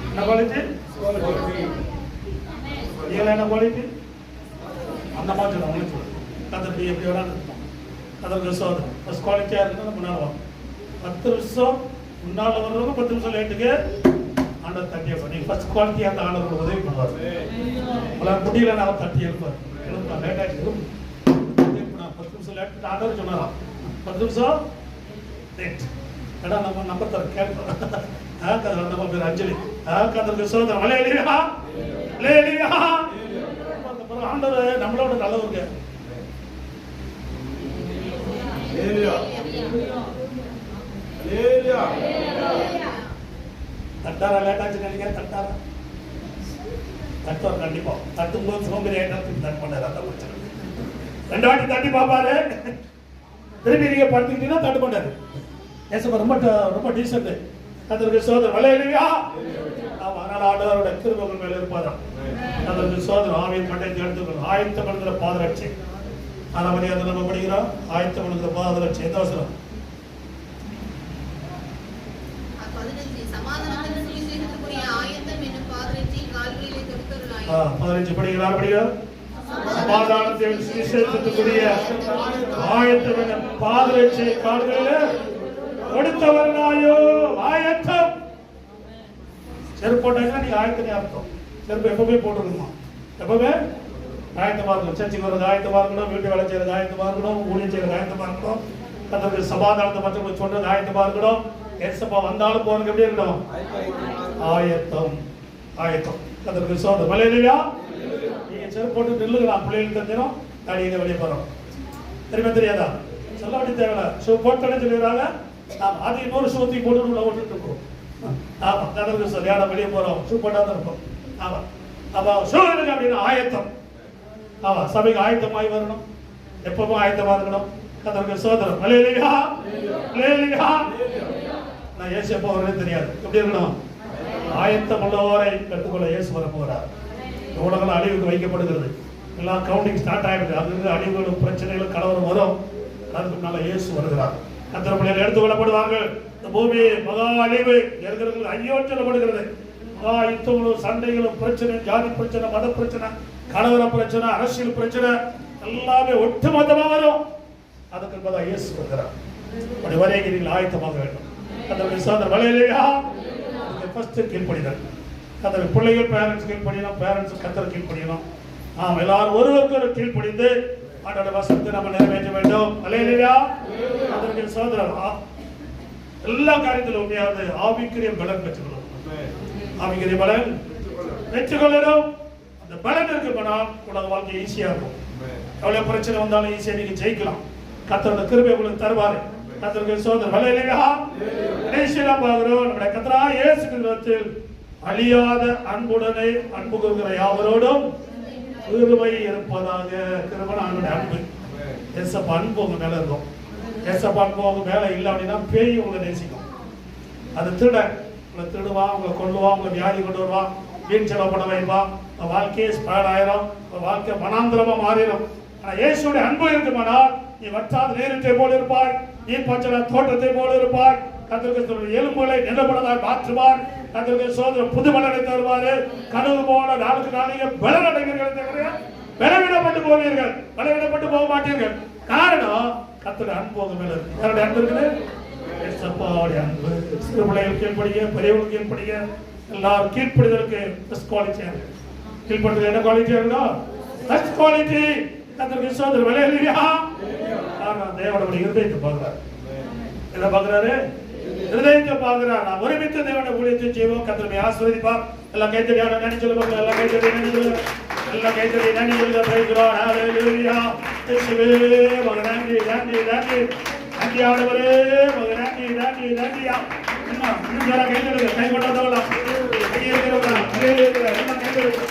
என்ன குவாலிட்டி? நீங்கள் என்ன குவாலிட்டி? அந்த மாதிரி சொல்லுவாங்க. உங்களுக்கு சொல்லுங்க கதற்கு எப்படி வராது. கதற்கு சோதரம் ப்ளஸ் குவாலிட்டியாக இருக்குன்னா முன்னால் வாங்க. 10 நிமிஷம் முன்னால வர்றவங்க 10 நிமிஷம் லேட்டுக்கு ஆண்டவர் தட்டியை பண்ணி ஃபர்ஸ்ட் குவாலிட்டியாக அந்த ஆண்டவர் உதவி பண்ணுவார். அவளால் முடியல நான் தட்டி எழுப்பார். எழுப்பா லேட்டாக எழுப்பு 10 நிமிஷம் லேட்டு ஆண்டவர் சொன்னாராம். 10 நிமிஷம் லேட் ஏடா நம்ம நம்பர் தர கேட்போம். நம்ம பேர் அஞ்சலி. கதற்கு சோதரம். அல்லேலூயா, அல்லேலூயா. அப்புறம் ஆண்டவர் நம்மளோட நல்லவங்க. தட்டாரா லேட்டாச்சு நினைக்கிறேன். தட்டுவார் கண்டிப்பா. தட்டும்போது சோம்பேறி ஆயிட்டு தட்டு பண்ணாரு. அந்த பிரச்சனை 2 வாட்டி தட்டி பார்ப்பாரு. திருப்பி நீங்க படுத்துக்கிட்டீங்கன்னா தட்டு பண்ணாரு. ஏசப்பா ரொம்ப டீசென்ட். அதற்கு சோதரம். அல்லேலூயா. ஆமா, அதனால ஆண்டவரோட கிருபை மேல இருப்பாராம். அதற்கு சோதரம். ஆவியின் மண்டையை எடுத்துக்கணும். ஆயத்தம் பண்ணுகிற பாதரட்சை. 6 அதிகாரத்தில் நம்ம படிக்கிறோம். ஆயத்தம் பண்ணுகிற பாதரட்சை. எந்த அவசரம்? 15 படிக்கிறார். படிக்கிறார். சமாதானத்தின் சுவிசேஷத்துக்குரிய ஆயத்தம் என்ற பாதரட்சை கால்களிலே கொடுத்தவர்களாயோ. ஆயத்தம். செருப்பு போட்டாங்கன்னா நீங்க ஆயத்தமே அர்த்தம். செருப்பு எப்பவுமே போட்டுருக்குமா? எப்பவுமே ஆயத்தமா இருக்கணும். சர்ச்சைக்கு வர்றது ஆயத்தமா இருக்கணும், வீட்டு வேலை செய்யறது ஆயத்தமா இருக்கணும், ஊழியம் செய்யறது ஆயத்தமா இருக்கணும், கர்த்தருக்கு சமாதானத்தை மற்றவங்களுக்கு சொல்றது ஆயத்தமா இருக்கணும். ஏசப்பா வந்தாலும் போறதுக்கு எப்படி இருக்கணும்? ஆயத்தம். ஆயத்தம். கர்த்தருக்கு சோதரம். அல்லேலூயா. நீங்க செருப்பு போட்டு நில்லுங்களா? பிள்ளைகளுக்கு தெரிஞ்சிடும். தடியை வெளியே போறோம். தெரியாதா? சொல்ல வேண்டிய தேவையில்ல. ஷூ போட்டோன்னு சொல்லிடுறாங்க. அது இன்னொரு ஷூத்தி போட்டு உள்ள ஓட்டுட்டு இருக்கோம். ஆமா, கதவுக்கு சரியான வெளியே போறோம். ஷூ போட்டாதான் இருக்கும். ஆமா, அப்ப ஷூ இருக்கு அப்படின்னா ஆயத்தம். ஆமா, சபைக்கு ஆயத்தமாய் வரணும். எப்பவும் ஆயத்தமா இருக்கணும். கதவுக்கு சோதரம். அல்லேலூயா, அல்லேலூயா. நான் இயேசு எப்போ வரவே தெரியாது. எப்படி இருக்கணும்? ஆயத்தம் உள்ளவரை கற்றுக்கொள்ள இயேசு வர போகிறார். உலகம் அழிவுக்கு வைக்கப்படுகிறது. எல்லாம் கவுண்டிங் ஸ்டார்ட் ஆயிடுது. அது அழிவுகளும் பிரச்சனைகளும் கலவரம் வரும். அதுக்கு முன்னால இயேசு வருகிறார். கர்த்தர் பிள்ளைகள் எடுத்துக்கொள்ளப்படுவார்கள். இந்த பூமி மகா அழிவு இருக்கிறவர்கள் ஐயோ சொல்லப்படுகிறது. யுத்தங்களும் சண்டைகளும் பிரச்சனை, ஜாதி பிரச்சனை, மத பிரச்சனை, கலவர பிரச்சனை, அரசியல் பிரச்சனை எல்லாமே ஒட்டுமொத்தமாக வரும். அதுக்கு என்பதாக இயேசு வருகிறார். அப்படி வரைக்கு நீங்கள் ஆயத்தமாக வேண்டும். அதனுடைய சோதனை வலையிலேயா ஃபர்ஸ்ட் கீழ்ப்படிதல். கத்தர் பிள்ளைகள் பேரண்ட்ஸ் கீழ்ப்படியணும், பேரண்ட்ஸ் கத்தர் கீழ்ப்படியணும். நாம் எல்லாரும் ஒருவருக்கு கீழ்ப்படிந்து ஆண்டோட வசனத்தை நம்ம நிறைவேற்ற வேண்டும். வலையிலேயா அதனுடைய சோதனை எல்லா காரியத்திலும் உண்மையாவது ஆவிக்குரிய பலன் பெற்றுக்கொள்ளும். ஆவிக்குரிய பலன் பெற்றுக்கொள்ளணும். அந்த பலன் இருக்குமானால் உலக வாழ்க்கை ஈஸியா இருக்கும். எவ்வளவு பிரச்சனை வந்தாலும் ஈஸியா நீங்க ஜெயிக்கலாம். கர்த்தரோட கிருபை உங்களுக்கு தருவாரு. கர்த்தருக்கு சோதனை வலையிலேயா கடைசியா பார்க்கிறோம். நம்முடைய கர்த்தராகிய இயேசு கிறிஸ்துவில் அழியாத அன்புடனே அன்பு கூறுகிற யாவரோடும் கிருபை இருப்பதாக. கிருபை ஆண்டவருடைய அன்பு. ஏசப்பா அன்பு உங்க மேல இருக்கும். ஏசப்பா அன்பு உங்க மேல இல்லை அப்படின்னா பேய் உங்களை நேசிக்கும். அது திருட உங்களை திருடுவான், உங்களை கொள்ளுவான், உங்களை வியாதி கொண்டு வருவான், வீண் செலவு பண்ண வைப்பான். வாழ்க்கையே ஸ்பேர் ஆயிரும், வாழ்க்கை மனாந்திரமா மாறிடும். ஆனா இயேசுடைய அன்பு இருக்குமானால் நீ வற்றாத நீரத்தை போல இருப்பாய், நீர் பச்சள தோட்டத்தை போல இருப்பாய். கர்த்தருக்கு எலும்புகளை நிலப்படதாய் மாற்றுவார். கர்த்தருக்கு சோதனை புது பலனை தருவாரு. கனவு போல நாளுக்கு நாளைக்கு பலன் அடைவீர்கள் தவிர பலவீனப்பட்டு போவீர்கள், பலவீனப்பட்டு போக மாட்டீர்கள். காரணம் கர்த்தருடைய அன்பு உங்க மேல இருக்கு. யாருடைய அன்பு இருக்குது? ஏசப்பாவுடைய அன்பு. சிறு பிள்ளைகள் கீழ்ப்படிங்க, பெரியவர்கள் கீழ்ப்படிங்க. எல்லாரும் கீழ்ப்படிதலுக்கு ஃபர்ஸ்ட் குவாலிட்டியா இருக்கு. கீழ்ப்படுதல் என்ன குவாலிட்டியா இருக்கணும்? First quality. கர்த்தருக்கு சோதனை விலையிலையா காரணம் தேவனுடைய இருதயத்தை பார்க்கிறார். என்ன பார்க்கிறாரு? இருதயத்தை பார்க்கிறார். நான் ஒருமித்த தேவனுடைய ஊழியத்தை செய்வோம். கர்த்தரை ஆசீர்வதிப்பார். எல்லாம் கைத்தடியான நன்றி சொல்லுவாங்க. எல்லாம் கைத்தடி நன்றி சொல்லுங்க. எல்லாம் கைத்தடி நன்றி சொல்லுங்க. பிரைஸ்லார்ட். ஹல்லேலூயா. இயேசுவே மகனே நன்றி நன்றி நன்றி. நன்றி ஆண்டவரே மகனே நன்றி நன்றி நன்றியா. இன்னும் கைத்தடுங்க. கை கொண்டாதவளா கையை இருக்கிறவங்களா எல்லாம் கைத்தடுங்க.